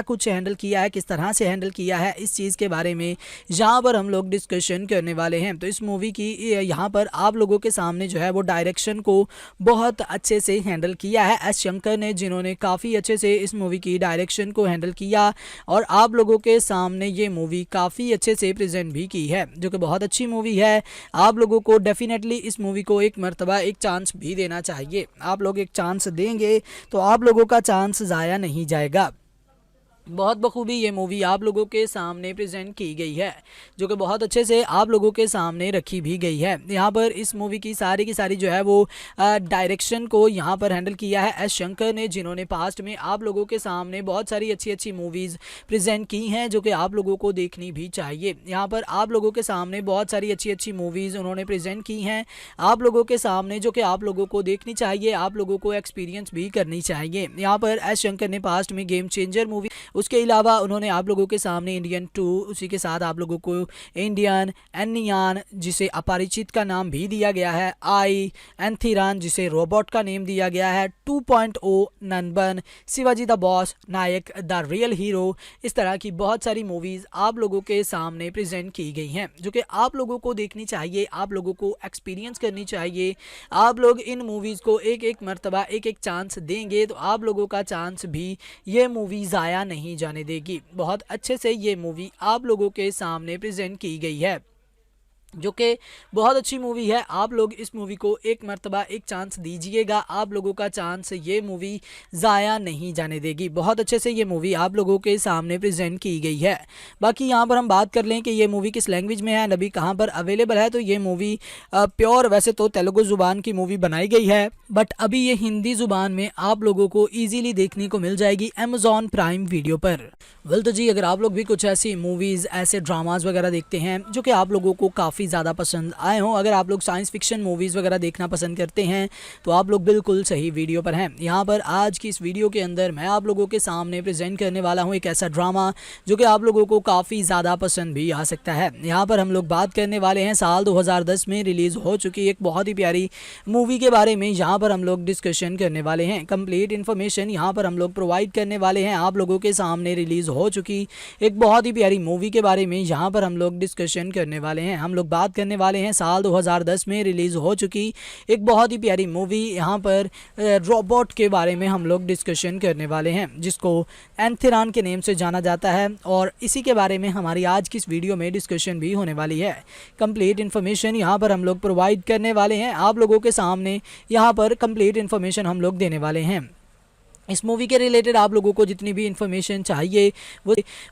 कुछ हैंडल किया है, किस तरह से हैंडल किया है, इस चीज़ के बारे में यहाँ पर हम लोग डिस्कशन करने वाले हैं। तो इस मूवी की यहाँ पर आप लोगों के सामने जो है वो डायरेक्शन को बहुत अच्छे से हैंडल किया है एस शंकर ने, जिन्होंने काफ़ी अच्छे से इस मूवी की डायरेक्शन को हैंडल किया और आप लोगों के सामने ये मूवी काफ़ी अच्छे से प्रेजेंट भी की है, जो कि बहुत अच्छी मूवी है। आप लोगों को डेफिनेटली इस मूवी को एक मर्तबा एक चांस भी देना चाहिए। आप लोग एक चांस देंगे तो आप लोगों का चांस ज़ाया नहीं जाएगा। बहुत बखूबी ये मूवी आप लोगों के सामने प्रेजेंट की गई है, जो कि बहुत अच्छे से आप लोगों के सामने रखी भी गई है। यहाँ पर इस मूवी की सारी जो है वो डायरेक्शन को यहाँ पर हैंडल किया है एस शंकर ने, जिन्होंने पास्ट में आप लोगों के सामने बहुत सारी अच्छी मूवीज़ प्रेजेंट की हैं, जो कि आप लोगों को देखनी भी चाहिए। यहाँ पर आप लोगों के सामने बहुत सारी अच्छी मूवीज़ उन्होंने प्रेजेंट की हैं आप लोगों के सामने, जो कि आप लोगों को देखनी चाहिए, आप लोगों को एक्सपीरियंस भी करनी चाहिए। यहाँ पर एस शंकर ने पास्ट में गेम चेंजर मूवी, उसके अलावा उन्होंने आप लोगों के सामने इंडियन 2, उसी के साथ आप लोगों को इंडियन एनियान, जिसे अपरिचित का नाम भी दिया गया है, आई एंथिरान, जिसे रोबोट का नेम दिया गया है, 2.0 Nanban, Shivaji the boss, Nayak the real hero, इस तरह की बहुत सारी मूवीज़ आप लोगों के सामने प्रेजेंट की गई हैं, जो कि आप लोगों को देखनी चाहिए, आप लोगों को एक्सपीरियंस करनी चाहिए। आप लोग इन मूवीज़ को एक मर्तबा एक चांस देंगे तो आप लोगों का चांस भी ये मूवी ज़ाया नहीं जाने देगी। बहुत अच्छे से ये मूवी आप लोगों के सामने प्रेजेंट की गई है, जो कि बहुत अच्छी मूवी है। आप लोग इस मूवी को एक मर्तबा एक चांस दीजिएगा, आप लोगों का चांस ये मूवी ज़ाया नहीं जाने देगी। बहुत अच्छे से ये मूवी आप लोगों के सामने प्रेजेंट की गई है। बाकी यहाँ पर हम बात कर लें कि ये मूवी किस लैंग्वेज में है, अभी कहाँ पर अवेलेबल है, तो ये मूवी प्योर वैसे तो तेलुगु ज़ुबान की मूवी बनाई गई है, बट अभी ये हिंदी ज़ुबान में आप लोगों को ईजिली देखने को मिल जाएगी अमेज़ॉन प्राइम वीडियो पर। वेल तो जी, अगर आप लोग भी कुछ ऐसी मूवीज़, ऐसे ड्रामाज वगैरह देखते हैं जो कि आप लोगों को काफ़ी ज़्यादा पसंद आए हों, अगर आप लोग साइंस फिक्शन मूवीज़ वगैरह देखना पसंद करते हैं तो आप लोग बिल्कुल सही वीडियो पर हैं। यहाँ पर आज की इस वीडियो के अंदर मैं आप लोगों के सामने प्रेजेंट करने वाला हूँ एक ऐसा ड्रामा जो कि आप लोगों को काफ़ी ज़्यादा पसंद भी आ सकता है। यहाँ पर हम लोग बात करने वाले हैं साल 2010 में रिलीज़ हो चुकी एक बहुत ही प्यारी मूवी के बारे में। यहाँ पर हम लोग डिस्कशन करने वाले हैं, कंप्लीट इन्फॉर्मेशन यहाँ पर हम लोग प्रोवाइड करने वाले हैं आप लोगों के सामने रिलीज़ हो चुकी एक बहुत ही प्यारी मूवी के बारे में। यहाँ पर हम लोग डिस्कशन करने वाले हैं, हम लोग बात करने वाले हैं साल 2010 में रिलीज़ हो चुकी एक बहुत ही प्यारी मूवी। यहाँ पर रोबोट के बारे में हम लोग डिस्कशन करने वाले हैं, जिसको एंथिरान के नेम से जाना जाता है, और इसी के बारे में हमारी आज की इस वीडियो में डिस्कशन भी होने वाली है। कंप्लीट इन्फॉर्मेशन यहाँ पर हम लोग प्रोवाइड करने वाले हैं आप लोगों के सामने, यहाँ पर कंप्लीट इन्फॉर्मेशन हम लोग देने वाले हैं। इस मूवी के रिलेटेड आप लोगों को जितनी भी इन्फॉर्मेशन चाहिए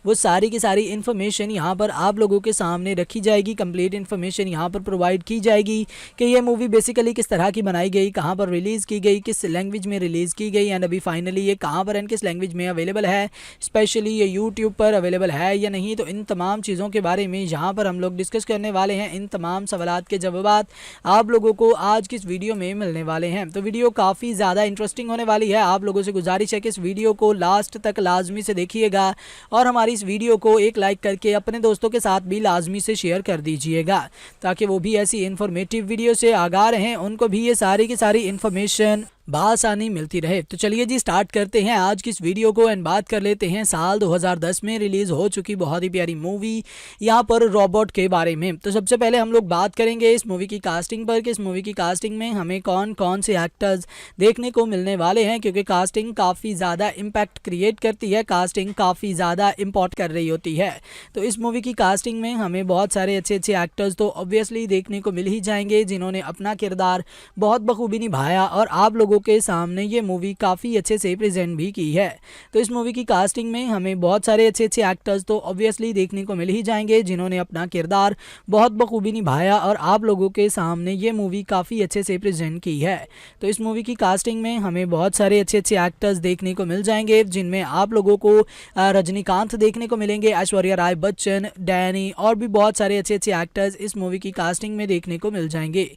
वो सारी की सारी इन्फॉर्मेशन यहाँ पर आप लोगों के सामने रखी जाएगी। कंप्लीट इन्फॉर्मेशन यहाँ पर प्रोवाइड की जाएगी कि ये मूवी बेसिकली किस तरह की बनाई गई, कहाँ पर रिलीज़ की गई, किस लैंग्वेज में रिलीज़ की गई, एंड अभी फाइनली ये कहाँ पर एंड किस लैंग्वेज में अवेलेबल है, स्पेशली ये यूट्यूब पर अवेलेबल है या नहीं। तो इन तमाम चीज़ों के बारे में यहाँ पर हम लोग डिस्कस करने वाले हैं। इन तमाम सवालात के जवाब आप लोगों को आज की इस वीडियो में मिलने वाले हैं। तो वीडियो काफ़ी ज़्यादा इंटरेस्टिंग होने वाली है। आप लोगों से गुजारिश है कि इस वीडियो को लास्ट तक लाजमी से देखिएगा और हमारी इस वीडियो को एक लाइक करके अपने दोस्तों के साथ भी लाजमी से शेयर कर दीजिएगा, ताकि वो भी ऐसी इन्फॉर्मेटिव वीडियो से आगाह रहें, उनको भी ये सारी की सारी इन्फॉर्मेशन बआसानी मिलती रहे। तो चलिए जी स्टार्ट करते हैं आज की इस वीडियो को एंड बात कर लेते हैं साल 2010 में रिलीज़ हो चुकी बहुत ही प्यारी मूवी यहाँ पर रोबोट के बारे में। तो सबसे पहले हम लोग बात करेंगे इस मूवी की कास्टिंग पर कि इस मूवी की कास्टिंग में हमें कौन कौन से एक्टर्स देखने को मिलने वाले हैं, क्योंकि कास्टिंग काफ़ी ज़्यादा इम्पैक्ट क्रिएट करती है, कास्टिंग काफ़ी ज़्यादा इम्पोर्ट कर रही होती है। तो इस मूवी की कास्टिंग में हमें बहुत सारे अच्छे एक्टर्स तो ऑब्वियसली देखने को मिल ही जाएंगे, जिन्होंने अपना किरदार बहुत बखूबी निभाया और आप लोगों के सामने ये मूवी काफ़ी अच्छे से प्रेजेंट भी की है। तो इस मूवी की कास्टिंग में हमें बहुत सारे अच्छे एक्टर्स तो ऑब्वियसली देखने को मिल ही जाएंगे, जिन्होंने अपना किरदार बहुत बखूबी निभाया और आप लोगों के सामने ये मूवी काफ़ी अच्छे से प्रेजेंट की है। तो इस मूवी की कास्टिंग में हमें बहुत सारे अच्छे एक्टर्स देखने को मिल जाएंगे, जिनमें आप लोगों को रजनीकांत देखने को मिलेंगे, ऐश्वर्या राय बच्चन, डैनी और भी बहुत सारे अच्छे एक्टर्स इस मूवी की कास्टिंग में देखने को मिल जाएंगे,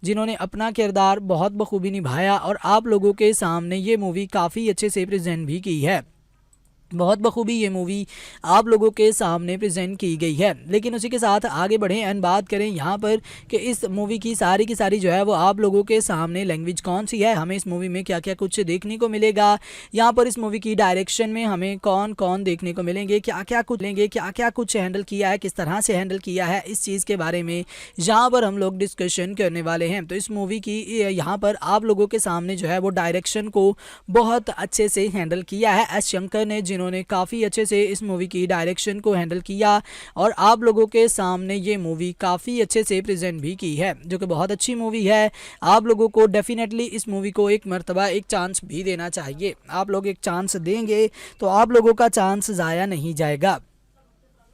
जिन्होंने अपना किरदार बहुत बखूबी निभाया और आप लोगों के सामने ये मूवी काफ़ी अच्छे से प्रेजेंट भी की है। बहुत बखूबी ये मूवी आप लोगों के सामने प्रेजेंट की गई है। लेकिन उसी के साथ आगे बढ़ें एंड बात करें यहाँ पर कि इस मूवी की सारी जो है वो आप लोगों के सामने लैंग्वेज कौन सी है, हमें इस मूवी में क्या क्या कुछ देखने को मिलेगा, यहाँ पर इस मूवी की डायरेक्शन में हमें कौन कौन देखने को मिलेंगे, क्या क्या कुछ हैंडल किया है, किस तरह से हैंडल किया है, इस चीज़ के बारे में यहाँ पर हम लोग डिस्कशन करने वाले हैं। तो इस मूवी की यहाँ पर आप लोगों के सामने जो है वो डायरेक्शन को बहुत अच्छे से हैंडल किया है एस शंकर ने, जिन्होंने काफ़ी अच्छे से इस मूवी की डायरेक्शन को हैंडल किया और आप लोगों के सामने ये मूवी काफ़ी अच्छे से प्रेजेंट भी की है, जो कि बहुत अच्छी मूवी है। आप लोगों को डेफिनेटली इस मूवी को एक मर्तबा एक चांस भी देना चाहिए। आप लोग एक चांस देंगे तो आप लोगों का चांस ज़ाया नहीं जाएगा।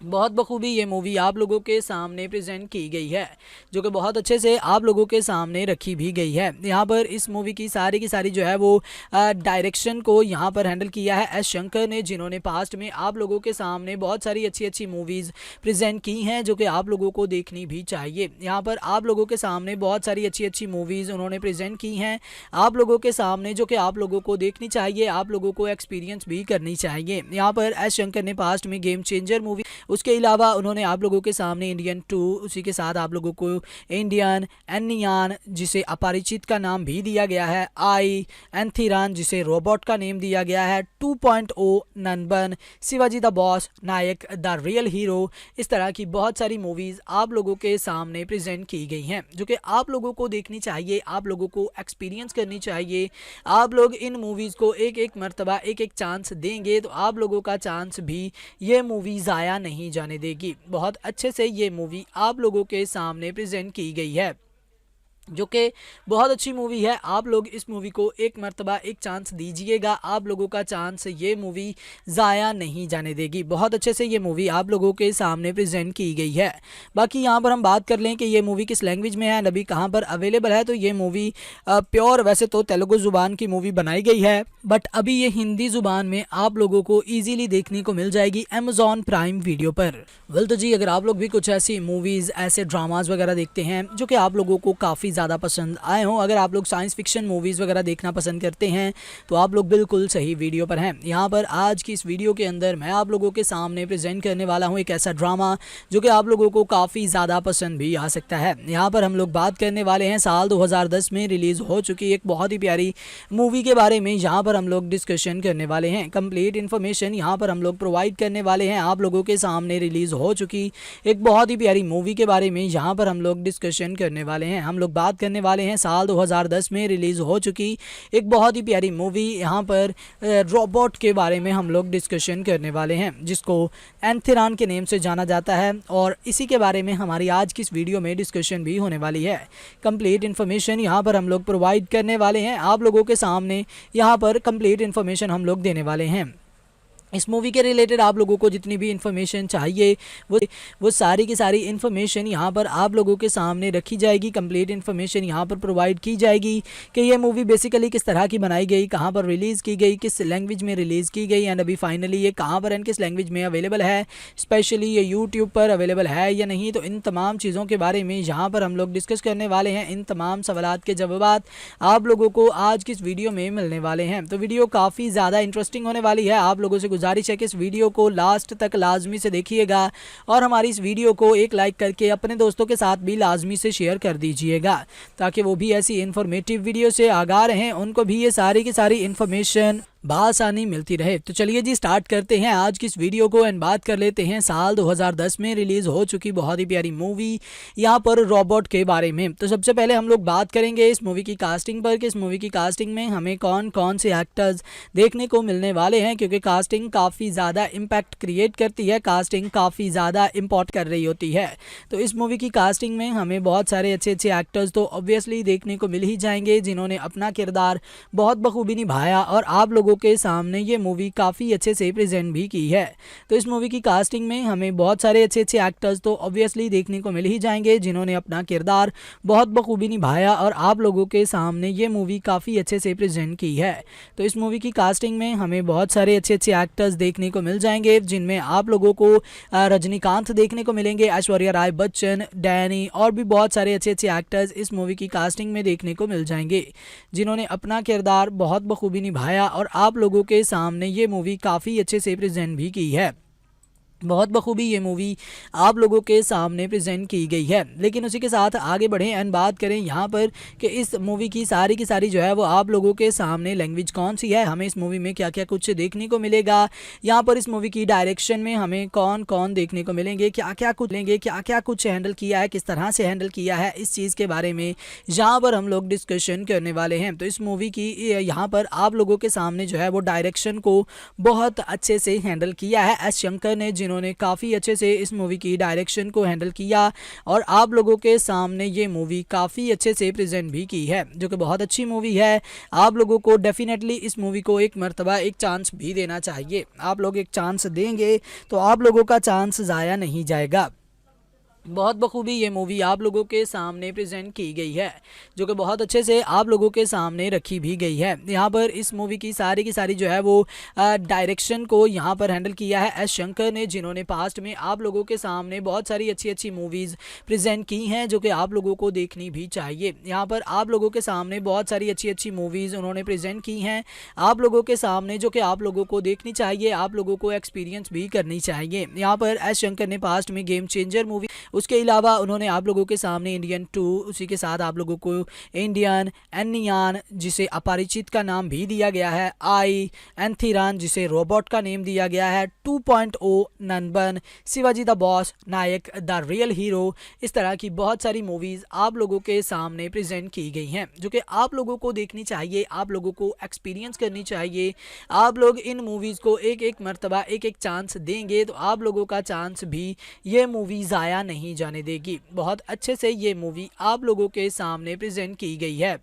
बहुत बखूबी ये मूवी आप लोगों के सामने प्रेजेंट की गई है, जो कि बहुत अच्छे से आप लोगों के सामने रखी भी गई है। यहाँ पर इस मूवी की सारी जो है वो डायरेक्शन को यहाँ पर हैंडल किया है एस शंकर ने, जिन्होंने पास्ट में आप लोगों के सामने बहुत सारी अच्छी मूवीज़ प्रेजेंट की हैं, जो कि आप लोगों को देखनी भी चाहिए। यहाँ पर आप लोगों के सामने बहुत सारी अच्छी मूवीज़ उन्होंने प्रेजेंट की हैं आप लोगों के सामने, जो कि आप लोगों को देखनी चाहिए, आप लोगों को एक्सपीरियंस भी करनी चाहिए। यहाँ पर एस शंकर ने पास्ट में गेम चेंजर मूवी, उसके अलावा उन्होंने आप लोगों के सामने इंडियन 2, उसी के साथ आप लोगों को इंडियन एनियान, जिसे अपरिचित का नाम भी दिया गया है, आई एंथिरान, जिसे रोबोट का नेम दिया गया है, 2.0 Nanban, Shivaji the boss, Nayak the real hero, इस तरह की बहुत सारी मूवीज़ आप लोगों के सामने प्रेजेंट की गई हैं, जो कि आप लोगों को देखनी चाहिए, आप लोगों को एक्सपीरियंस करनी चाहिए। आप लोग इन मूवीज़ को एक एक मरतबा एक एक चांस देंगे तो आप लोगों का चांस भी ये मूवी ज़ाया नहीं जाने देगी। बहुत अच्छे से ये मूवी आप लोगों के सामने प्रेजेंट की गई है, जो कि बहुत अच्छी मूवी है। आप लोग इस मूवी को एक मर्तबा एक चांस दीजिएगा, आप लोगों का चांस ये मूवी ज़ाया नहीं जाने देगी। बहुत अच्छे से ये मूवी आप लोगों के सामने प्रेजेंट की गई है। बाकी यहाँ पर हम बात कर लें कि ये मूवी किस लैंग्वेज में है, अभी कहाँ पर अवेलेबल है, तो ये मूवी प्योर वैसे तो तेलुगु ज़ुबान की मूवी बनाई गई है, बट अभी ये हिंदी ज़ुबान में आप लोगों को ईजीली देखने को मिल जाएगी अमेज़ॉन प्राइम वीडियो पर। वेल तो जी, अगर आप लोग भी कुछ ऐसी मूवीज़, ऐसे ड्रामाज वगैरह देखते हैं जो कि आप लोगों को काफ़ी ज़्यादा पसंद आए हों, अगर आप लोग साइंस फिक्शन मूवीज़ वगैरह देखना पसंद करते हैं तो आप लोग बिल्कुल सही वीडियो पर हैं। यहाँ पर आज की इस वीडियो के अंदर मैं आप लोगों के सामने प्रेजेंट करने वाला हूँ एक ऐसा ड्रामा जो कि आप लोगों को काफ़ी ज़्यादा पसंद भी आ सकता है। यहाँ पर हम लोग बात करने वाले हैं साल 2010 में रिलीज़ हो चुकी एक बहुत ही प्यारी मूवी के बारे में। यहाँ पर हम लोग डिस्कशन करने वाले हैं, कंप्लीट इन्फॉर्मेशन यहाँ पर हम लोग प्रोवाइड करने वाले हैं आप लोगों के सामने रिलीज़ हो चुकी एक बहुत ही प्यारी मूवी के बारे में। यहाँ पर हम लोग डिस्कशन करने वाले हैं, हम लोग बात करने वाले हैं साल 2010 में रिलीज़ हो चुकी एक बहुत ही प्यारी मूवी, यहाँ पर रोबोट के बारे में हम लोग डिस्कशन करने वाले हैं, जिसको एंथिरान के नेम से जाना जाता है, और इसी के बारे में हमारी आज की इस वीडियो में डिस्कशन भी होने वाली है। कंप्लीट इन्फॉर्मेशन यहाँ पर हम लोग प्रोवाइड करने वाले हैं आप लोगों के सामने, यहाँ पर कंप्लीट इन्फॉर्मेशन हम लोग देने वाले हैं। इस मूवी के रिलेटेड आप लोगों को जितनी भी इन्फॉर्मेशन चाहिए वो सारी की सारी इन्फॉर्मेशन यहाँ पर आप लोगों के सामने रखी जाएगी। कंप्लीट इन्फॉर्मेशन यहाँ पर प्रोवाइड की जाएगी कि ये मूवी बेसिकली किस तरह की बनाई गई, कहाँ पर रिलीज़ की गई, किस लैंग्वेज में रिलीज़ की गई, एंड अभी फाइनली ये कहाँ पर एंड किस लैंग्वेज में अवेलेबल है, स्पेशली ये यूट्यूब पर अवेलेबल है या नहीं। तो इन तमाम चीज़ों के बारे में यहाँ पर हम लोग डिस्कस करने वाले हैं। इन तमाम सवालात के जवाब आप लोगों को आज की इस वीडियो में मिलने वाले हैं। तो वीडियो काफ़ी ज़्यादा इंटरेस्टिंग होने वाली है। आप लोगों से गुजारिश है कि इस वीडियो को लास्ट तक लाजमी से देखिएगा और हमारी इस वीडियो को एक लाइक करके अपने दोस्तों के साथ भी लाजमी से शेयर कर दीजिएगा, ताकि वो भी ऐसी इन्फॉर्मेटिव वीडियो से आगाह रहें, उनको भी ये सारी की सारी इन्फॉर्मेशन बआसानी मिलती रहे। तो चलिए जी स्टार्ट करते हैं आज की इस वीडियो को एंड बात कर लेते हैं साल 2010 में रिलीज़ हो चुकी बहुत ही प्यारी मूवी यहाँ पर रोबोट के बारे में। तो सबसे पहले हम लोग बात करेंगे इस मूवी की कास्टिंग पर कि इस मूवी की कास्टिंग में हमें कौन कौन से एक्टर्स देखने को मिलने वाले हैं, क्योंकि कास्टिंग काफ़ी ज़्यादा इम्पैक्ट क्रिएट करती है, कास्टिंग काफ़ी ज़्यादा इम्पोर्ट कर रही होती है। तो इस मूवी की कास्टिंग में हमें बहुत सारे अच्छे एक्टर्स तो ऑब्वियसली देखने को मिल ही जाएंगे, जिन्होंने अपना किरदार बहुत बखूबी निभाया और आप लोगों के सामने ये मूवी काफ़ी अच्छे से प्रेजेंट भी की है। तो इस मूवी की कास्टिंग में हमें बहुत सारे अच्छे एक्टर्स तो ऑब्वियसली देखने को मिल ही जाएंगे, जिन्होंने अपना किरदार बहुत बखूबी निभाया और आप लोगों के सामने ये मूवी काफ़ी अच्छे से प्रेजेंट की है। तो इस मूवी की कास्टिंग में हमें बहुत सारे अच्छे एक्टर्स देखने को मिल जाएंगे, जिनमें आप लोगों को रजनीकांत देखने को मिलेंगे, ऐश्वर्या राय बच्चन, डैनी और भी बहुत सारे अच्छे एक्टर्स इस मूवी की कास्टिंग में देखने को मिल जाएंगे, जिन्होंने अपना किरदार बहुत बखूबी निभाया और आप लोगों के सामने ये मूवी काफ़ी अच्छे से प्रेजेंट भी की है। बहुत बखूबी ये मूवी आप लोगों के सामने प्रेजेंट की गई है। लेकिन उसी के साथ आगे बढ़ें एंड बात करें यहाँ पर कि इस मूवी की सारी जो है वो आप लोगों के सामने लैंग्वेज कौन सी है, हमें इस मूवी में क्या क्या कुछ देखने को मिलेगा, यहाँ पर इस मूवी की डायरेक्शन में हमें कौन कौन देखने को मिलेंगे, क्या क्या कुछ हैंडल किया है, किस तरह से हैंडल किया है, इस चीज़ के बारे में यहाँ पर हम लोग डिस्कशन करने वाले हैं। तो इस मूवी की यहाँ पर आप लोगों के सामने जो है वो डायरेक्शन को बहुत अच्छे से हैंडल किया है एस शंकर ने, जिन्होंने काफ़ी अच्छे से इस मूवी की डायरेक्शन को हैंडल किया और आप लोगों के सामने ये मूवी काफ़ी अच्छे से प्रेजेंट भी की है, जो कि बहुत अच्छी मूवी है। आप लोगों को डेफिनेटली इस मूवी को एक मर्तबा एक चांस भी देना चाहिए। आप लोग एक चांस देंगे तो आप लोगों का चांस ज़ाया नहीं जाएगा। बहुत बखूबी ये मूवी आप लोगों के सामने प्रेजेंट की गई है, जो कि बहुत अच्छे से आप लोगों के सामने रखी भी गई है। यहाँ पर इस मूवी की सारी जो है वो डायरेक्शन को यहाँ पर हैंडल किया है एस शंकर ने, जिन्होंने पास्ट में आप लोगों के सामने बहुत सारी अच्छी मूवीज़ प्रेजेंट की हैं, जो कि आप लोगों को देखनी भी चाहिए। यहाँ पर आप लोगों के सामने बहुत सारी अच्छी मूवीज़ उन्होंने प्रेजेंट की हैं आप लोगों के सामने, जो कि आप लोगों को देखनी चाहिए, आप लोगों को एक्सपीरियंस भी करनी चाहिए। यहाँ पर एस शंकर ने पास्ट में गेम चेंजर मूवी, उसके अलावा उन्होंने आप लोगों के सामने इंडियन 2, उसी के साथ आप लोगों को इंडियन एनियान जिसे अपरिचित का नाम भी दिया गया है, आई एंथिरान जिसे रोबोट का नेम दिया गया है, 2.0 Nanban, Shivaji the boss, Nayak the real hero, इस तरह की बहुत सारी मूवीज़ आप लोगों के सामने प्रेजेंट की गई हैं, जो कि आप लोगों को देखनी चाहिए, आप लोगों को एक्सपीरियंस करनी चाहिए। आप लोग इन मूवीज़ को एक मर्तबा एक चांस देंगे तो आप लोगों का चांस भी ये मूवी ज़ाया नहीं जाने देगी। बहुत अच्छे से ये मूवी आप लोगों के सामने प्रेजेंट की गई है,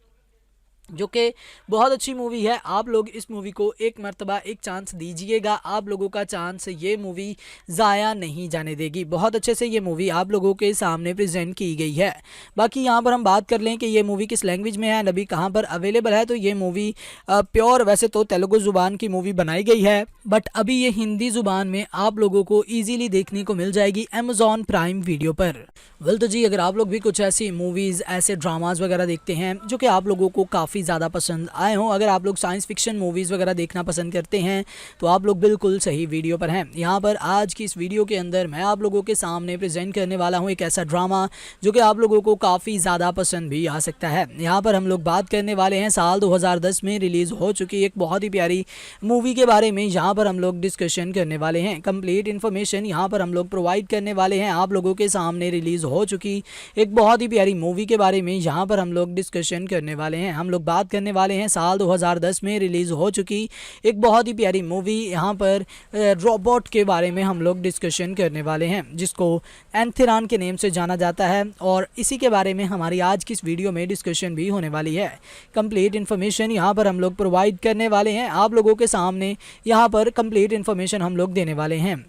जो कि बहुत अच्छी मूवी है। आप लोग इस मूवी को एक मर्तबा एक चांस दीजिएगा, आप लोगों का चांस ये मूवी ज़ाया नहीं जाने देगी। बहुत अच्छे से ये मूवी आप लोगों के सामने प्रेजेंट की गई है। बाकी यहाँ पर हम बात कर लें कि ये मूवी किस लैंग्वेज में है, अभी कहाँ पर अवेलेबल है, तो ये मूवी प्योर वैसे तो तेलुगु ज़ुबान की मूवी बनाई गई है, बट अभी ये हिंदी ज़ुबान में आप लोगों को ईजिली देखने को मिल जाएगी अमेज़ॉन प्राइम वीडियो पर। वेल तो जी, अगर आप लोग भी कुछ ऐसी मूवीज़, ऐसे ड्रामाज वगैरह देखते हैं जो कि आप लोगों को काफ़ी ज़्यादा पसंद आए हों, अगर आप लोग साइंस फिक्शन मूवीज़ वगैरह देखना पसंद करते हैं तो आप लोग बिल्कुल सही वीडियो पर हैं। यहाँ पर आज की इस वीडियो के अंदर मैं आप लोगों के सामने प्रेजेंट करने वाला हूँ एक ऐसा ड्रामा जो कि आप लोगों को काफ़ी ज़्यादा पसंद भी आ सकता है। यहाँ पर हम लोग बात करने वाले हैं साल 2010 में रिलीज़ हो चुकी एक बहुत ही प्यारी मूवी के बारे में। यहाँ पर हम लोग डिस्कशन करने वाले हैं, कंप्लीट इन्फॉर्मेशन यहाँ पर हम लोग प्रोवाइड करने वाले हैं आप लोगों के सामने। रिलीज़ हो चुकी एक बहुत ही प्यारी मूवी के बारे में यहाँ पर हम लोग डिस्कशन करने वाले हैं। हम लोग बात करने वाले हैं साल 2010 में रिलीज़ हो चुकी एक बहुत ही प्यारी मूवी, यहाँ पर रोबोट के बारे में हम लोग डिस्कशन करने वाले हैं, जिसको एंथिरान के नेम से जाना जाता है, और इसी के बारे में हमारी आज की इस वीडियो में डिस्कशन भी होने वाली है। कंप्लीट इन्फॉर्मेशन यहाँ पर हम लोग प्रोवाइड करने वाले हैं आप लोगों के सामने, यहाँ पर कंप्लीट इन्फॉर्मेशन हम लोग देने वाले हैं।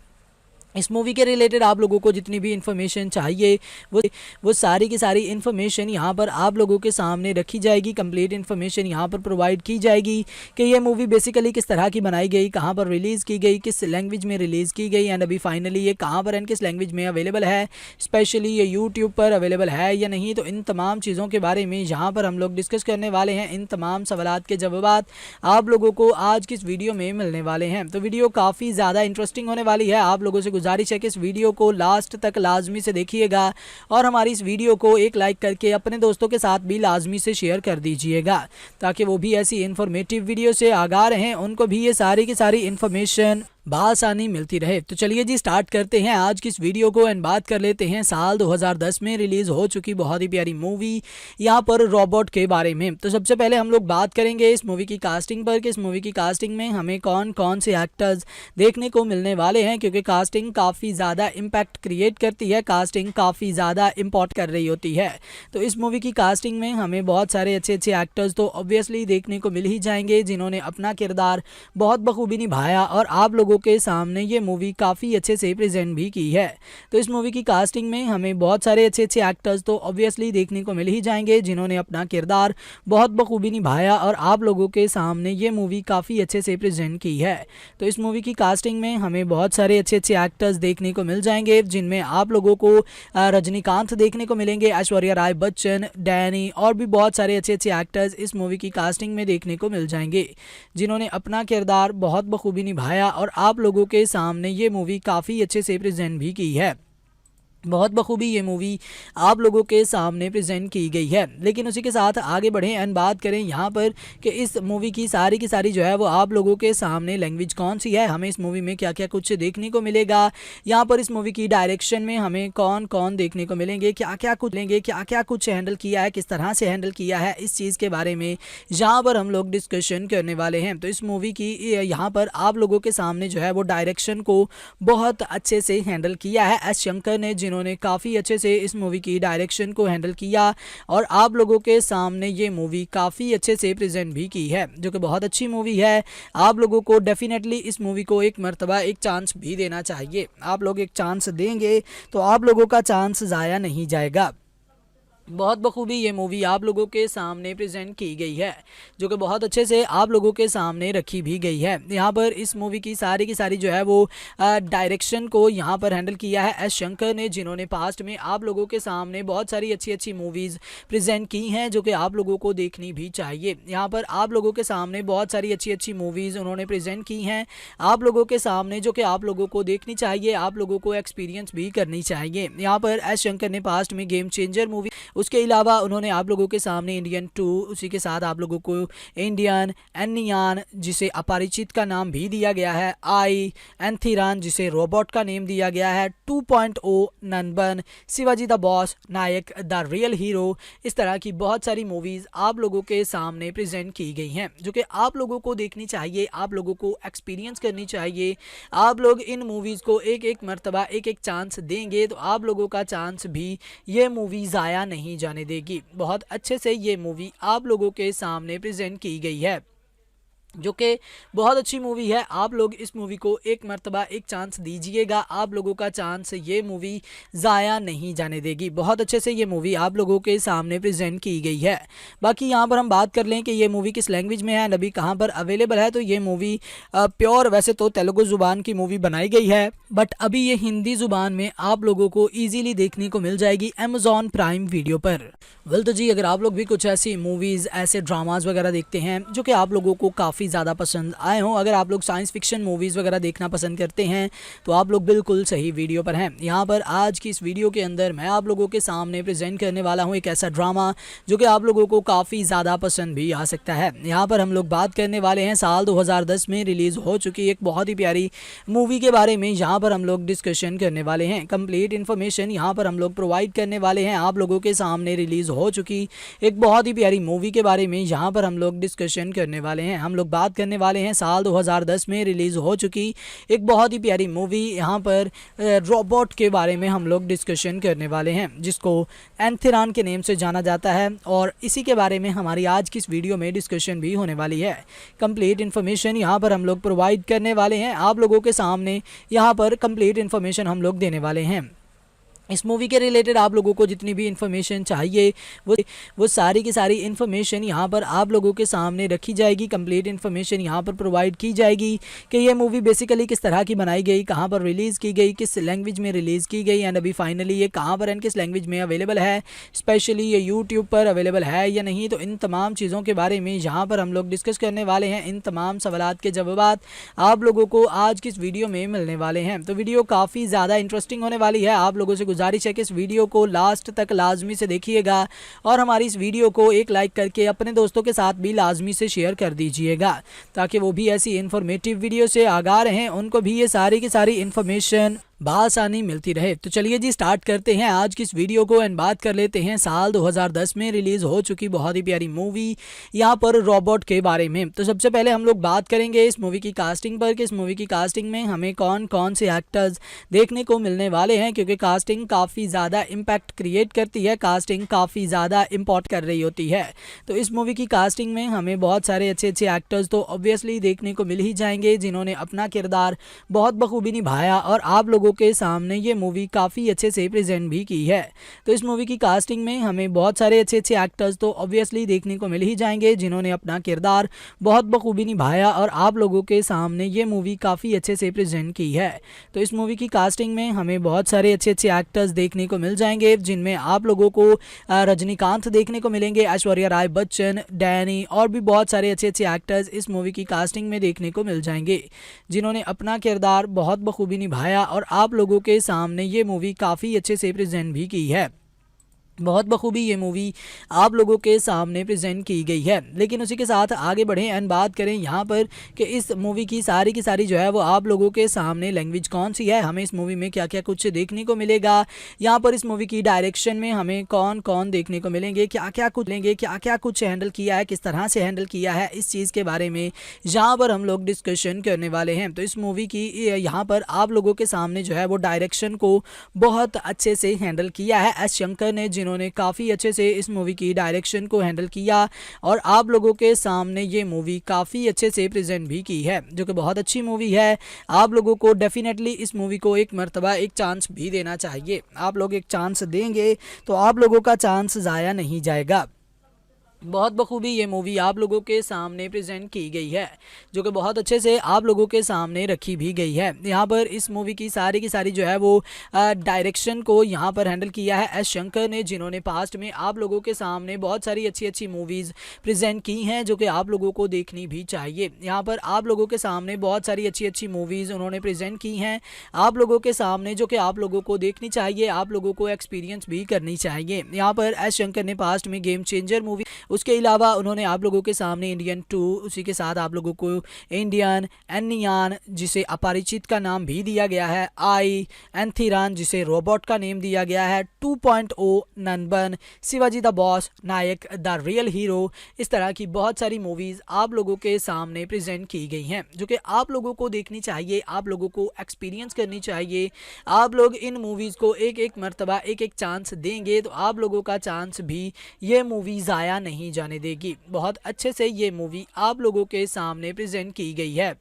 इस मूवी के रिलेटेड आप लोगों को जितनी भी इन्फॉर्मेशन चाहिए वो सारी की सारी इन्फॉर्मेशन यहाँ पर आप लोगों के सामने रखी जाएगी। कंप्लीट इन्फॉर्मेशन यहाँ पर प्रोवाइड की जाएगी कि ये मूवी बेसिकली किस तरह की बनाई गई, कहाँ पर रिलीज़ की गई, किस लैंग्वेज में रिलीज़ की गई, एंड अभी फाइनली ये कहाँ पर एंड किस लैंग्वेज में अवेलेबल है, स्पेशली ये यूट्यूब पर अवेलेबल है या नहीं। तो इन तमाम चीज़ों के बारे में यहाँ पर हम लोग डिस्कस करने वाले हैं। इन तमाम सवालात के जवाब आप लोगों को आज की इस वीडियो में मिलने वाले हैं। तो वीडियो काफ़ी ज़्यादा इंटरेस्टिंग होने वाली है। आप लोगों से गुजारिश है कि इस वीडियो को लास्ट तक लाजमी से देखिएगा और हमारी इस वीडियो को एक लाइक करके अपने दोस्तों के साथ भी लाजमी से शेयर कर दीजिएगा, ताकि वो भी ऐसी इन्फॉर्मेटिव वीडियो से आगाह रहें, उनको भी ये सारी की सारी इन्फॉर्मेशन बआसानी मिलती रहे। तो चलिए जी स्टार्ट करते हैं आज की इस वीडियो को एंड बात कर लेते हैं साल 2010 में रिलीज़ हो चुकी बहुत ही प्यारी मूवी यहाँ पर रोबोट के बारे में। तो सबसे पहले हम लोग बात करेंगे इस मूवी की कास्टिंग पर कि इस मूवी की कास्टिंग में हमें कौन कौन से एक्टर्स देखने को मिलने वाले हैं, क्योंकि कास्टिंग काफ़ी ज़्यादा इम्पैक्ट क्रिएट करती है, कास्टिंग काफ़ी ज़्यादा इम्पोर्ट कर रही होती है। तो इस मूवी की कास्टिंग में हमें बहुत सारे अच्छे एक्टर्स तो ऑब्वियसली देखने को मिल ही जाएंगे, जिन्होंने अपना किरदार बहुत बखूबी निभाया और आप लोगों लोगों के सामने ये मूवी काफ़ी अच्छे से प्रेजेंट भी की है। तो इस मूवी की कास्टिंग में हमें बहुत सारे अच्छे अच्छे एक्टर्स तो ऑब्वियसली देखने को मिल ही जाएंगे, जिन्होंने अपना किरदार बहुत बखूबी निभाया और आप लोगों के सामने ये मूवी काफ़ी अच्छे से प्रेजेंट की है। तो इस मूवी की कास्टिंग में हमें बहुत सारे अच्छे अच्छे एक्टर्स देखने को मिल जाएंगे, जिनमें आप लोगों को रजनीकांत देखने को मिलेंगे, ऐश्वर्या राय बच्चन, डैनी और भी बहुत सारे अच्छे अच्छे एक्टर्स इस मूवी की कास्टिंग में देखने को मिल जाएंगे, जिन्होंने अपना किरदार बहुत बखूबी निभाया और आप लोगों के सामने ये मूवी काफ़ी अच्छे से प्रेजेंट भी की है। बहुत बखूबी ये मूवी आप लोगों के सामने प्रेजेंट की गई है। लेकिन उसी के साथ आगे बढ़ें एंड बात करें यहाँ पर कि इस मूवी की सारी जो है वो आप लोगों के सामने लैंग्वेज कौन सी है, हमें इस मूवी में क्या क्या कुछ देखने को मिलेगा, यहाँ पर इस मूवी की डायरेक्शन में हमें कौन कौन देखने को मिलेंगे, क्या क्या कुछ हैंडल किया है, किस तरह से हैंडल किया है, इस चीज़ के बारे में यहाँ पर हम लोग डिस्कशन करने वाले हैं। तो इस मूवी की यहाँ पर आप लोगों के सामने जो है वो डायरेक्शन को बहुत अच्छे से हैंडल किया है एस शंकर ने, जिन्होंने काफ़ी अच्छे से इस मूवी की डायरेक्शन को हैंडल किया और आप लोगों के सामने ये मूवी काफ़ी अच्छे से प्रेजेंट भी की है, जो कि बहुत अच्छी मूवी है। आप लोगों को डेफिनेटली इस मूवी को एक मर्तबा एक चांस भी देना चाहिए। आप लोग एक चांस देंगे तो आप लोगों का चांस ज़ाया नहीं जाएगा। बहुत बखूबी ये मूवी आप लोगों के सामने प्रेजेंट की गई है, जो कि बहुत अच्छे से आप लोगों के सामने रखी भी गई है। यहाँ पर इस मूवी की सारी जो है वो डायरेक्शन को यहाँ पर हैंडल किया है एस शंकर ने, जिन्होंने पास्ट में आप लोगों के सामने बहुत सारी अच्छी मूवीज़ प्रेजेंट की हैं, जो कि आप लोगों को देखनी भी चाहिए। यहाँ पर आप लोगों के सामने बहुत सारी अच्छी मूवीज़ उन्होंने प्रेजेंट की हैं आप लोगों के सामने, जो कि आप लोगों को देखनी चाहिए, आप लोगों को एक्सपीरियंस भी करनी चाहिए। यहाँ पर एस शंकर ने पास्ट में गेम चेंजर मूवी, उसके अलावा उन्होंने आप लोगों के सामने इंडियन 2, उसी के साथ आप लोगों को इंडियन एनियान, जिसे अपरिचित का नाम भी दिया गया है, आई एंथिरान, जिसे रोबोट का नेम दिया गया है, 2.0 Nanban, Shivaji the boss, Nayak the real hero, इस तरह की बहुत सारी मूवीज़ आप लोगों के सामने प्रेजेंट की गई हैं, जो कि आप लोगों को देखनी चाहिए, आप लोगों को एक्सपीरियंस करनी चाहिए। आप लोग इन मूवीज़ को एक एक मर्तबा एक एक चांस देंगे तो आप लोगों का चांस भी ये मूवी ज़ाया नहीं जाने देगी। बहुत अच्छे से ये मूवी आप लोगों के सामने प्रेजेंट की गई है, जो कि बहुत अच्छी मूवी है। आप लोग इस मूवी को एक मर्तबा एक चांस दीजिएगा, आप लोगों का चांस ये मूवी ज़ाया नहीं जाने देगी। बहुत अच्छे से ये मूवी आप लोगों के सामने प्रेजेंट की गई है। बाकी यहाँ पर हम बात कर लें कि ये मूवी किस लैंग्वेज में है, अभी कहाँ पर अवेलेबल है, तो ये मूवी प्योर वैसे तो तेलुगु ज़ुबान की मूवी बनाई गई है, बट अभी ये हिंदी ज़ुबान में आप लोगों को ईजिली देखने को मिल जाएगी अमेज़ॉन प्राइम वीडियो पर। वेल तो जी, अगर आप लोग भी कुछ ऐसी मूवीज़, ऐसे ड्रामाज वगैरह देखते हैं जो कि आप लोगों को काफ़ी ज़्यादा पसंद आए हों, अगर आप लोग साइंस फिक्शन मूवीज़ वगैरह देखना पसंद करते हैं तो आप लोग बिल्कुल सही वीडियो पर हैं। यहाँ पर आज की इस वीडियो के अंदर मैं आप लोगों के सामने प्रेजेंट करने वाला हूँ एक ऐसा ड्रामा जो कि आप लोगों को काफ़ी ज़्यादा पसंद भी आ सकता है। यहाँ पर हम लोग बात करने वाले हैं साल 2010 में रिलीज़ हो चुकी एक बहुत ही प्यारी मूवी के बारे में। यहाँ पर हम लोग डिस्कशन करने वाले हैं, कंप्लीट इन्फॉर्मेशन यहाँ पर हम लोग प्रोवाइड करने वाले हैं आप लोगों के सामने रिलीज़ हो चुकी एक बहुत ही प्यारी मूवी के बारे में। यहाँ पर हम लोग डिस्कशन करने वाले हैं, हम लोग बात करने वाले हैं साल 2010 में रिलीज़ हो चुकी एक बहुत ही प्यारी मूवी। यहाँ पर रोबोट के बारे में हम लोग डिस्कशन करने वाले हैं, जिसको एंथिरान के नेम से जाना जाता है, और इसी के बारे में हमारी आज की इस वीडियो में डिस्कशन भी होने वाली है। कंप्लीट इन्फॉर्मेशन यहाँ पर हम लोग प्रोवाइड करने वाले हैं आप लोगों के सामने, यहाँ पर कंप्लीट इन्फॉर्मेशन हम लोग देने वाले हैं। इस मूवी के रिलेटेड आप लोगों को जितनी भी इन्फॉर्मेशन चाहिए वो सारी की सारी इन्फॉर्मेशन यहाँ पर आप लोगों के सामने रखी जाएगी। कंप्लीट इन्फॉर्मेशन यहाँ पर प्रोवाइड की जाएगी कि ये मूवी बेसिकली किस तरह की बनाई गई, कहाँ पर रिलीज़ की गई, किस लैंग्वेज में रिलीज़ की गई, एंड अभी फाइनली ये कहाँ पर एंड किस लैंग्वेज में अवेलेबल है, स्पेशली ये यूट्यूब पर अवेलेबल है या नहीं। तो इन तमाम चीज़ों के बारे में यहाँ पर हम लोग डिस्कस करने वाले हैं। इन तमाम सवालात के जवाब आप लोगों को आज की इस वीडियो में मिलने वाले हैं। तो वीडियो काफ़ी ज़्यादा इंटरेस्टिंग होने वाली है। आप लोगों से गुजारिश है कि इस वीडियो को लास्ट तक लाजमी से देखिएगा और हमारी इस वीडियो को एक लाइक करके अपने दोस्तों के साथ भी लाजमी से शेयर कर दीजिएगा, ताकि वो भी ऐसी इन्फॉर्मेटिव वीडियो से आगाह रहें, उनको भी ये सारी की सारी इन्फॉर्मेशन बआसानी मिलती रहे। तो चलिए जी स्टार्ट करते हैं आज की इस वीडियो को एंड बात कर लेते हैं साल 2010 में रिलीज हो चुकी बहुत ही प्यारी मूवी यहाँ पर रोबोट के बारे में। तो सबसे पहले हम लोग बात करेंगे इस मूवी की कास्टिंग पर कि इस मूवी की कास्टिंग में हमें कौन कौन से एक्टर्स देखने को मिलने वाले हैं, क्योंकि कास्टिंग काफ़ी ज़्यादा इम्पैक्ट क्रिएट करती है, कास्टिंग काफ़ी ज़्यादा इम्पोर्ट कर रही होती है। तो इस मूवी की कास्टिंग में हमें बहुत सारे अच्छे अच्छे एक्टर्स तो ऑब्वियसली देखने को मिल ही जाएंगे जिन्होंने अपना किरदार बहुत बखूबी निभाया और आप लोगों के सामने ये मूवी काफ़ी अच्छे से प्रेजेंट भी की है। तो इस मूवी की कास्टिंग में हमें बहुत सारे अच्छे अच्छे एक्टर्स तो ऑब्वियसली देखने को मिल ही जाएंगे जिन्होंने अपना किरदार बहुत बखूबी निभाया और आप लोगों के सामने ये मूवी काफ़ी अच्छे से प्रेजेंट की है। तो इस मूवी की कास्टिंग में हमें बहुत सारे अच्छे अच्छे एक्टर्स देखने को मिल जाएंगे जिनमें आप लोगों को रजनीकांत देखने को मिलेंगे, ऐश्वर्या राय बच्चन, डैनी और भी बहुत सारे अच्छे अच्छे एक्टर्स इस मूवी की कास्टिंग में देखने को मिल जाएंगे जिन्होंने अपना किरदार बहुत बखूबी निभाया और आप लोगों के सामने ये मूवी काफ़ी अच्छे से प्रेजेंट भी की है। बहुत बखूबी ये मूवी आप लोगों के सामने प्रेजेंट की गई है। लेकिन उसी के साथ आगे बढ़ें एंड बात करें यहाँ पर कि इस मूवी की सारी जो है वो आप लोगों के सामने लैंग्वेज कौन सी है, हमें इस मूवी में क्या क्या कुछ देखने को मिलेगा, यहाँ पर इस मूवी की डायरेक्शन में हमें कौन कौन देखने को मिलेंगे, क्या क्या कुछ हैंडल किया है, किस तरह से हैंडल किया है, इस चीज़ के बारे में यहाँ पर हम लोग डिस्कशन करने वाले हैं। तो इस मूवी की यहाँ पर आप लोगों के सामने जो है वो डायरेक्शन को बहुत अच्छे से हैंडल किया है एस शंकर ने, जिन्होंने काफ़ी अच्छे से इस मूवी की डायरेक्शन को हैंडल किया और आप लोगों के सामने ये मूवी काफ़ी अच्छे से प्रेजेंट भी की है, जो कि बहुत अच्छी मूवी है। आप लोगों को डेफिनेटली इस मूवी को एक मर्तबा एक चांस भी देना चाहिए। आप लोग एक चांस देंगे तो आप लोगों का चांस ज़ाया नहीं जाएगा। बहुत बखूबी ये मूवी आप लोगों के सामने प्रेजेंट की गई है, जो कि बहुत अच्छे से आप लोगों के सामने रखी भी गई है। यहाँ पर इस मूवी की सारी जो है वो डायरेक्शन को यहाँ पर हैंडल किया है एस शंकर ने, जिन्होंने पास्ट में आप लोगों के सामने बहुत सारी अच्छी अच्छी मूवीज़ प्रेजेंट की हैं जो कि आप लोगों को देखनी भी चाहिए। यहाँ पर आप लोगों के सामने बहुत सारी अच्छी अच्छी मूवीज़ उन्होंने प्रेजेंट की हैं आप लोगों के सामने, जो कि आप लोगों को देखनी चाहिए, आप लोगों को एक्सपीरियंस भी करनी चाहिए। यहाँ पर एस शंकर ने पास्ट में गेम चेंजर मूवी, उसके अलावा उन्होंने आप लोगों के सामने इंडियन 2, उसी के साथ आप लोगों को इंडियन एनियान जिसे अपरिचित का नाम भी दिया गया है, आई एंथिरान जिसे रोबोट का नेम दिया गया है, 2.0 Nanban, Shivaji the boss, Nayak the real hero, इस तरह की बहुत सारी मूवीज़ आप लोगों के सामने प्रेजेंट की गई हैं जो कि आप लोगों को देखनी चाहिए, आप लोगों को एक्सपीरियंस करनी चाहिए। आप लोग इन मूवीज़ को एक एक मरतबा एक एक चांस देंगे तो आप लोगों का चांस भी ये मूवी ज़ाया नहीं जाने देगी। बहुत अच्छे से ये मूवी आप लोगों के सामने प्रेजेंट की गई है,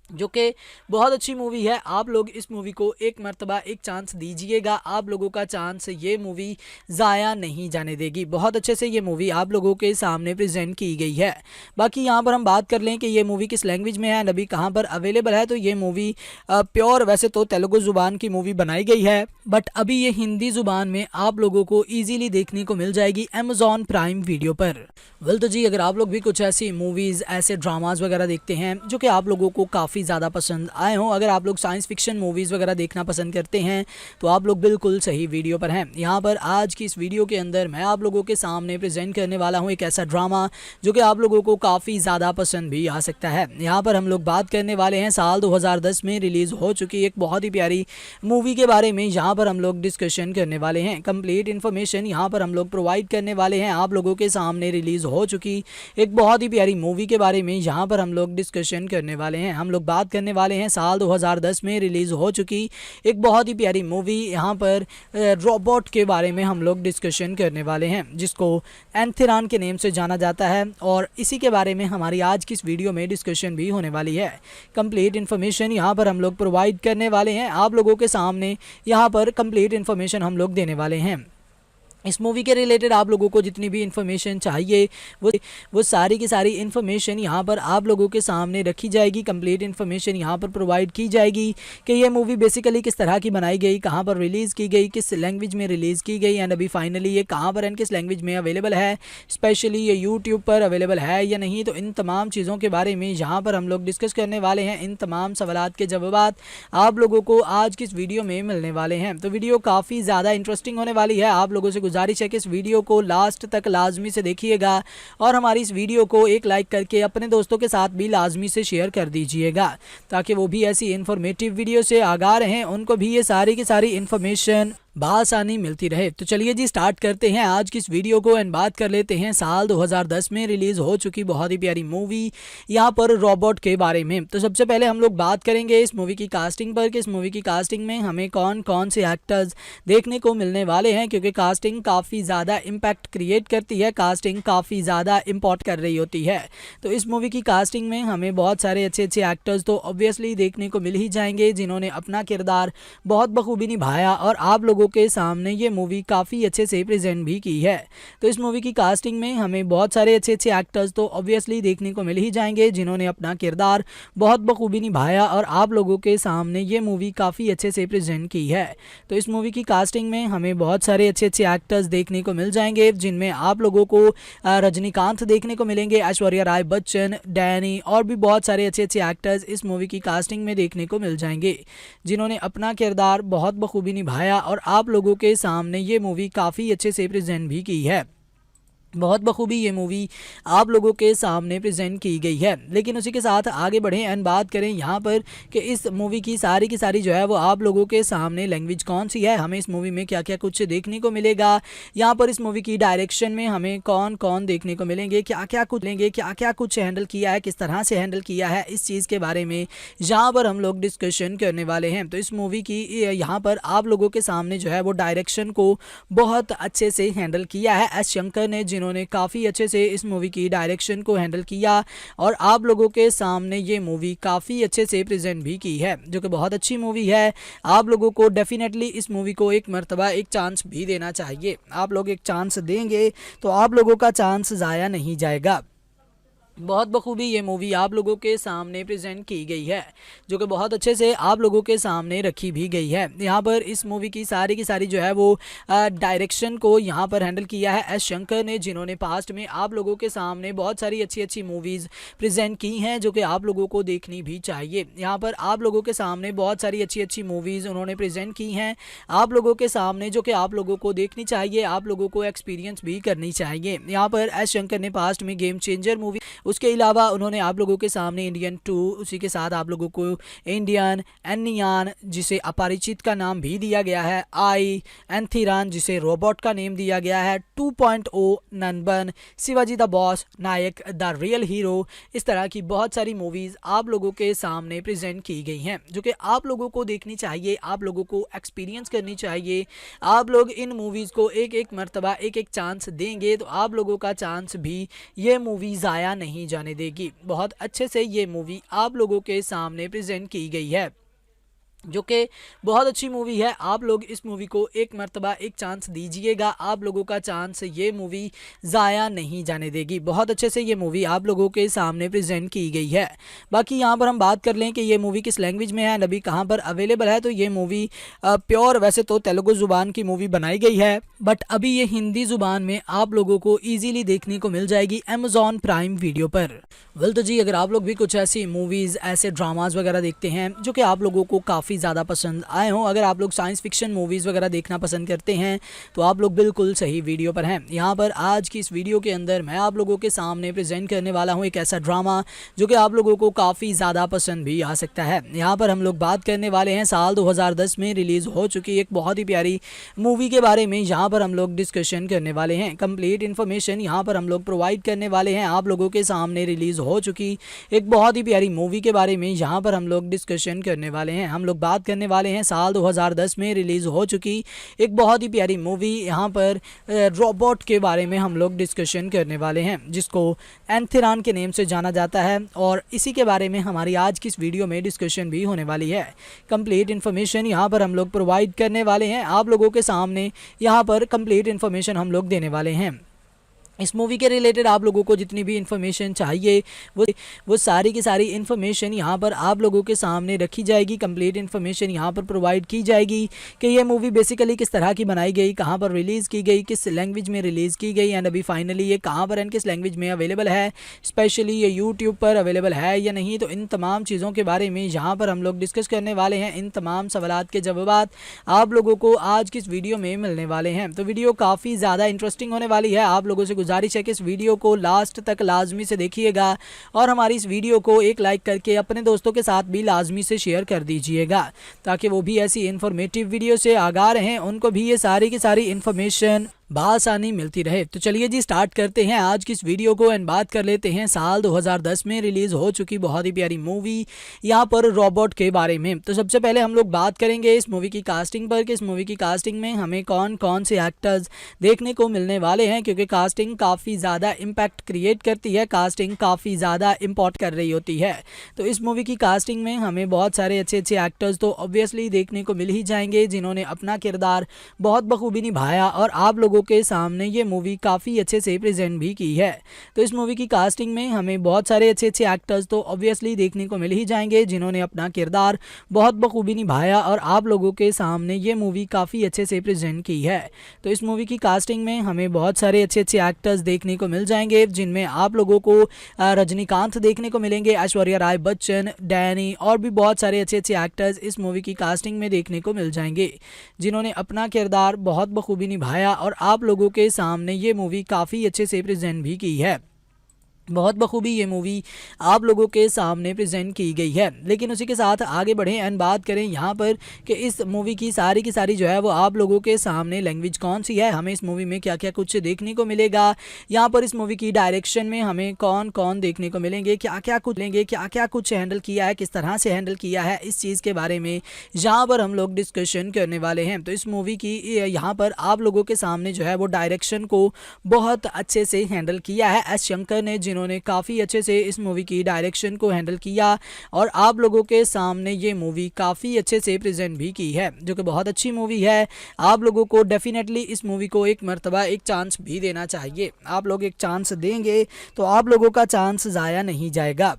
जो कि बहुत अच्छी मूवी है। आप लोग इस मूवी को एक मर्तबा एक चांस दीजिएगा, आप लोगों का चांस ये मूवी ज़ाया नहीं जाने देगी। बहुत अच्छे से ये मूवी आप लोगों के सामने प्रेजेंट की गई है। बाकी यहाँ पर हम बात कर लें कि ये मूवी किस लैंग्वेज में है, अभी कहाँ पर अवेलेबल है, तो ये मूवी प्योर वैसे तो तेलुगु ज़ुबान की मूवी बनाई गई है, बट अभी ये हिंदी ज़ुबान में आप लोगों को ईजिली देखने को मिल जाएगी अमेज़ॉन प्राइम वीडियो पर। वेल तो जी अगर आप लोग भी कुछ ऐसी मूवीज़, ऐसे ड्रामाज वगैरह देखते हैं जो कि आप लोगों को काफ़ी ज़्यादा पसंद आए हों, अगर आप लोग साइंस फिक्शन मूवीज़ वगैरह देखना पसंद करते हैं तो आप लोग बिल्कुल सही वीडियो पर हैं। यहाँ पर आज की इस वीडियो के अंदर मैं आप लोगों के सामने प्रेजेंट करने वाला हूँ एक ऐसा ड्रामा जो कि आप लोगों को काफ़ी ज़्यादा पसंद भी आ सकता है। यहाँ पर हम लोग बात करने वाले हैं साल 2010 में रिलीज़ हो चुकी एक बहुत ही प्यारी मूवी के बारे में। यहाँ पर हम लोग डिस्कशन करने वाले हैं, कंप्लीट इन्फॉर्मेशन यहाँ पर हम लोग प्रोवाइड करने वाले हैं आप लोगों के सामने। रिलीज़ हो चुकी एक बहुत ही प्यारी मूवी के बारे में यहाँ पर हम लोग डिस्कशन करने वाले हैं। हम लोग बात करने वाले हैं साल 2010 में रिलीज़ हो चुकी एक बहुत ही प्यारी मूवी, यहाँ पर रोबोट के बारे में हम लोग डिस्कशन करने वाले हैं, जिसको एंथिरान के नेम से जाना जाता है, और इसी के बारे में हमारी आज की इस वीडियो में डिस्कशन भी होने वाली है। कंप्लीट इन्फॉर्मेशन यहाँ पर हम लोग प्रोवाइड करने वाले हैं आप लोगों के सामने, यहाँ पर कंप्लीट इन्फॉर्मेशन हम लोग देने वाले हैं। इस मूवी के रिलेटेड आप लोगों को जितनी भी इन्फॉर्मेशन चाहिए वो सारी की सारी इन्फॉर्मेशन यहाँ पर आप लोगों के सामने रखी जाएगी। कंप्लीट इन्फॉर्मेशन यहाँ पर प्रोवाइड की जाएगी कि ये मूवी बेसिकली किस तरह की बनाई गई, कहाँ पर रिलीज़ की गई, किस लैंग्वेज में रिलीज़ की गई, एंड अभी फाइनली ये कहाँ पर एंड किस लैंग्वेज में अवेलेबल है, स्पेशली ये यूट्यूब पर अवेलेबल है या नहीं। तो इन तमाम चीज़ों के बारे में यहाँ पर हम लोग डिस्कस करने वाले हैं। इन तमाम सवालात के जवाब आप लोगों को आज की इस वीडियो में मिलने वाले हैं। तो वीडियो काफ़ी ज़्यादा इंटरेस्टिंग होने वाली है। आप लोगों से गुजारिश है कि इस वीडियो को लास्ट तक लाजमी से देखिएगा और हमारी इस वीडियो को एक लाइक करके अपने दोस्तों के साथ भी लाजमी से शेयर कर दीजिएगा, ताकि वो भी ऐसी इन्फॉर्मेटिव वीडियो से आगाह रहें, उनको भी ये सारी की सारी इन्फॉर्मेशन बआसानी मिलती रहे। तो चलिए जी स्टार्ट करते हैं आज की इस वीडियो को एंड बात कर लेते हैं साल 2010 में रिलीज हो चुकी बहुत ही प्यारी मूवी यहाँ पर रोबोट के बारे में। तो सबसे पहले हम लोग बात करेंगे इस मूवी की कास्टिंग पर कि इस मूवी की कास्टिंग में हमें कौन कौन से एक्टर्स देखने को मिलने वाले हैं, क्योंकि कास्टिंग काफ़ी ज़्यादा इम्पैक्ट क्रिएट करती है, कास्टिंग काफ़ी ज़्यादा इम्पोर्ट कर रही होती है। तो इस मूवी की कास्टिंग में हमें बहुत सारे अच्छे अच्छे एक्टर्स तो ऑब्वियसली देखने को मिल ही जाएंगे, जिन्होंने अपना किरदार बहुत बखूबी निभाया और आप लोगों के सामने ये मूवी काफ़ी अच्छे से प्रेजेंट भी की है। तो इस मूवी की कास्टिंग में हमें बहुत सारे अच्छे अच्छे एक्टर्स तो ऑब्वियसली देखने को मिल ही जाएंगे, जिन्होंने अपना किरदार बहुत बखूबी निभाया और आप लोगों के सामने ये मूवी काफ़ी अच्छे से प्रेजेंट की है। तो इस मूवी की कास्टिंग में हमें बहुत सारे अच्छे अच्छे एक्टर्स देखने को मिल जाएंगे, जिनमें आप लोगों को रजनीकांत देखने को मिलेंगे, ऐश्वर्या राय बच्चन, डैनी और भी बहुत सारे अच्छे अच्छे एक्टर्स इस मूवी की कास्टिंग में देखने को मिल जाएंगे, जिन्होंने अपना किरदार बहुत बखूबी निभाया और आप लोगों के सामने ये मूवी काफ़ी अच्छे से प्रेजेंट भी की है। बहुत बखूबी ये मूवी आप लोगों के सामने प्रेजेंट की गई है। लेकिन उसी के साथ आगे बढ़ें एंड बात करें यहाँ पर कि इस मूवी की सारी जो है वो आप लोगों के सामने लैंग्वेज कौन सी है, हमें इस मूवी में क्या क्या कुछ देखने को मिलेगा, यहाँ पर इस मूवी की डायरेक्शन में हमें कौन कौन देखने को मिलेंगे, क्या क्या कुछ हैंडल किया है, किस तरह से हैंडल किया है, इस चीज़ के बारे में यहाँ पर हम लोग डिस्कशन करने वाले हैं। तो इस मूवी की यहाँ पर आप लोगों के सामने जो है वो डायरेक्शन को बहुत अच्छे से हैंडल किया है एस शंकर ने, जिन्होंने काफ़ी अच्छे से इस मूवी की डायरेक्शन को हैंडल किया और आप लोगों के सामने ये मूवी काफ़ी अच्छे से प्रेजेंट भी की है, जो कि बहुत अच्छी मूवी है। आप लोगों को डेफिनेटली इस मूवी को एक मर्तबा एक चांस भी देना चाहिए। आप लोग एक चांस देंगे तो आप लोगों का चांस ज़ाया नहीं जाएगा। बहुत बखूबी ये मूवी आप लोगों के सामने प्रेजेंट की गई है, जो कि बहुत अच्छे से आप लोगों के सामने रखी भी गई है। यहाँ पर इस मूवी की सारी जो है वो डायरेक्शन को यहाँ पर हैंडल किया है एस शंकर ने, जिन्होंने पास्ट में आप लोगों के सामने बहुत सारी अच्छी अच्छी मूवीज़ प्रेजेंट की हैं, जो कि आप लोगों को देखनी भी चाहिए। यहाँ पर आप लोगों के सामने बहुत सारी अच्छी अच्छी मूवीज़ उन्होंने प्रेजेंट की हैं आप लोगों के सामने, जो कि आप लोगों को देखनी चाहिए, आप लोगों को एक्सपीरियंस भी करनी चाहिए। यहाँ पर एस शंकर ने पास्ट में गेम चेंजर मूवी, उसके अलावा उन्होंने आप लोगों के सामने इंडियन 2, उसी के साथ आप लोगों को इंडियन एनियान, जिसे अपरिचित का नाम भी दिया गया है, आई एंथिरान, जिसे रोबोट का नेम दिया गया है, 2.0 Nanban, Shivaji the boss, Nayak the real hero, इस तरह की बहुत सारी मूवीज़ आप लोगों के सामने प्रेजेंट की गई हैं, जो कि आप लोगों को देखनी चाहिए, आप लोगों को एक्सपीरियंस करनी चाहिए। आप लोग इन मूवीज़ को एक एक मर्तबा एक एक चांस देंगे तो आप लोगों का चांस भी ये मूवी ज़ाया नहीं जाने देगी। बहुत अच्छे से ये मूवी आप लोगों के सामने प्रेजेंट की गई है, जो कि बहुत अच्छी मूवी है। आप लोग इस मूवी को एक मर्तबा एक चांस दीजिएगा, आप लोगों का चांस ये मूवी ज़ाया नहीं जाने देगी। बहुत अच्छे से ये मूवी आप लोगों के सामने प्रेजेंट की गई है। बाकी यहाँ पर हम बात कर लें कि ये मूवी किस लैंग्वेज में है, अभी कहाँ पर अवेलेबल है, तो ये मूवी प्योर वैसे तो तेलुगु ज़ुबान की मूवी बनाई गई है, बट अभी ये हिंदी ज़ुबान में आप लोगों को ईजीली देखने को मिल जाएगी अमेज़ॉन प्राइम वीडियो पर। वेल तो जी, अगर आप लोग भी कुछ ऐसी मूवीज़, ऐसे ड्रामाज वगैरह देखते हैं जो कि आप लोगों को काफ़ी ज़्यादा पसंद आए हों, अगर आप लोग साइंस फिक्शन मूवीज़ वगैरह देखना पसंद करते हैं तो आप लोग बिल्कुल सही वीडियो पर हैं। यहाँ पर आज की इस वीडियो के अंदर मैं आप लोगों के सामने प्रेजेंट करने वाला हूँ एक ऐसा ड्रामा जो कि आप लोगों को काफ़ी ज़्यादा पसंद भी आ सकता है। यहाँ पर हम लोग बात करने वाले हैं साल 2010 में रिलीज़ हो चुकी एक बहुत ही प्यारी मूवी के बारे में। यहाँ पर हम लोग डिस्कशन करने वाले हैं, कंप्लीट इन्फॉर्मेशन यहाँ पर हम लोग प्रोवाइड करने वाले हैं आप लोगों के सामने रिलीज़ हो चुकी एक बहुत ही प्यारी मूवी के बारे में। यहाँ पर हम लोग डिस्कशन करने वाले हैं, हम लोग बात करने वाले हैं साल 2010 में रिलीज़ हो चुकी एक बहुत ही प्यारी मूवी, यहाँ पर रोबोट के बारे में हम लोग डिस्कशन करने वाले हैं, जिसको एंथिरान के नेम से जाना जाता है, और इसी के बारे में हमारी आज की इस वीडियो में डिस्कशन भी होने वाली है। कंप्लीट इन्फॉर्मेशन यहाँ पर हम लोग प्रोवाइड करने वाले हैं आप लोगों के सामने, यहाँ पर कंप्लीट इन्फॉर्मेशन हम लोग देने वाले हैं। इस मूवी के रिलेटेड आप लोगों को जितनी भी इन्फॉर्मेशन चाहिए वो सारी की सारी इन्फॉर्मेशन यहाँ पर आप लोगों के सामने रखी जाएगी। कंप्लीट इन्फॉर्मेशन यहाँ पर प्रोवाइड की जाएगी कि ये मूवी बेसिकली किस तरह की बनाई गई, कहाँ पर रिलीज़ की गई, किस लैंग्वेज में रिलीज़ की गई एंड अभी फाइनली ये कहाँ पर एंड किस लैंग्वेज में अवेलेबल है, स्पेशली ये यूट्यूब पर अवेलेबल है या नहीं। तो इन तमाम चीज़ों के बारे में यहाँ पर हम लोग डिस्कस करने वाले हैं। इन तमाम सवालात के जवाब आप लोगों को आज की इस वीडियो में मिलने वाले हैं। तो वीडियो काफ़ी ज़्यादा इंटरेस्टिंग होने वाली है। आप लोगों से गुजारिश है कि इस वीडियो को लास्ट तक लाजमी से देखिएगा और हमारी इस वीडियो को एक लाइक करके अपने दोस्तों के साथ भी लाजमी से शेयर कर दीजिएगा ताकि वो भी ऐसी इन्फॉर्मेटिव वीडियो से आगाह रहें, उनको भी ये सारी की सारी इन्फॉर्मेशन बआसानी मिलती रहे। तो चलिए जी स्टार्ट करते हैं आज की इस वीडियो को एंड बात कर लेते हैं साल 2010 में रिलीज़ हो चुकी बहुत ही प्यारी मूवी यहाँ पर रोबोट के बारे में। तो सबसे पहले हम लोग बात करेंगे इस मूवी की कास्टिंग पर कि इस मूवी की कास्टिंग में हमें कौन कौन से एक्टर्स देखने को मिलने वाले हैं, क्योंकि कास्टिंग काफ़ी ज़्यादा इम्पैक्ट क्रिएट करती है, कास्टिंग काफ़ी ज़्यादा इम्पोर्ट कर रही होती है। तो इस मूवी की कास्टिंग में हमें बहुत सारे अच्छे अच्छे एक्टर्स तो ऑब्वियसली देखने को मिल ही जाएंगे जिन्होंने अपना किरदार बहुत बखूबी निभाया और आप लोगों के सामने ये मूवी काफ़ी अच्छे से प्रेजेंट भी की है। तो इस मूवी की कास्टिंग में हमें बहुत सारे अच्छे अच्छे एक्टर्स तो ऑब्वियसली देखने को मिल ही जाएंगे जिन्होंने अपना किरदार बहुत बखूबी निभाया और आप लोगों के सामने ये मूवी काफ़ी अच्छे से प्रेजेंट की है। तो इस मूवी की कास्टिंग में हमें बहुत सारे अच्छे अच्छे एक्टर्स देखने को मिल जाएंगे जिनमें आप लोगों को रजनीकांत देखने को मिलेंगे, ऐश्वर्या राय बच्चन, डैनी और भी बहुत सारे अच्छे अच्छे एक्टर्स इस मूवी की कास्टिंग में देखने को मिल जाएंगे जिन्होंने अपना किरदार बहुत बखूबी निभाया और आप लोगों के सामने ये मूवी काफ़ी अच्छे से प्रेजेंट भी की है। बहुत बखूबी ये मूवी आप लोगों के सामने प्रेजेंट की गई है। लेकिन उसी के साथ आगे बढ़ें एंड बात करें यहाँ पर कि इस मूवी की सारी जो है वो आप लोगों के सामने लैंग्वेज कौन सी है, हमें इस मूवी में क्या क्या कुछ देखने को मिलेगा, यहाँ पर इस मूवी की डायरेक्शन में हमें कौन कौन देखने को मिलेंगे, क्या क्या कुछ हैंडल किया है, किस तरह से हैंडल किया है, इस चीज़ के बारे में यहाँ पर हम लोग डिस्कशन करने वाले हैं। तो इस मूवी की यहाँ पर आप लोगों के सामने जो है वो डायरेक्शन को बहुत अच्छे से हैंडल किया है एस शंकर ने, जिन्होंने काफ़ी अच्छे से इस मूवी की डायरेक्शन को हैंडल किया और आप लोगों के सामने ये मूवी काफ़ी अच्छे से प्रेजेंट भी की है, जो कि बहुत अच्छी मूवी है। आप लोगों को डेफिनेटली इस मूवी को एक मर्तबा एक चांस भी देना चाहिए। आप लोग एक चांस देंगे तो आप लोगों का चांस ज़ाया नहीं जाएगा।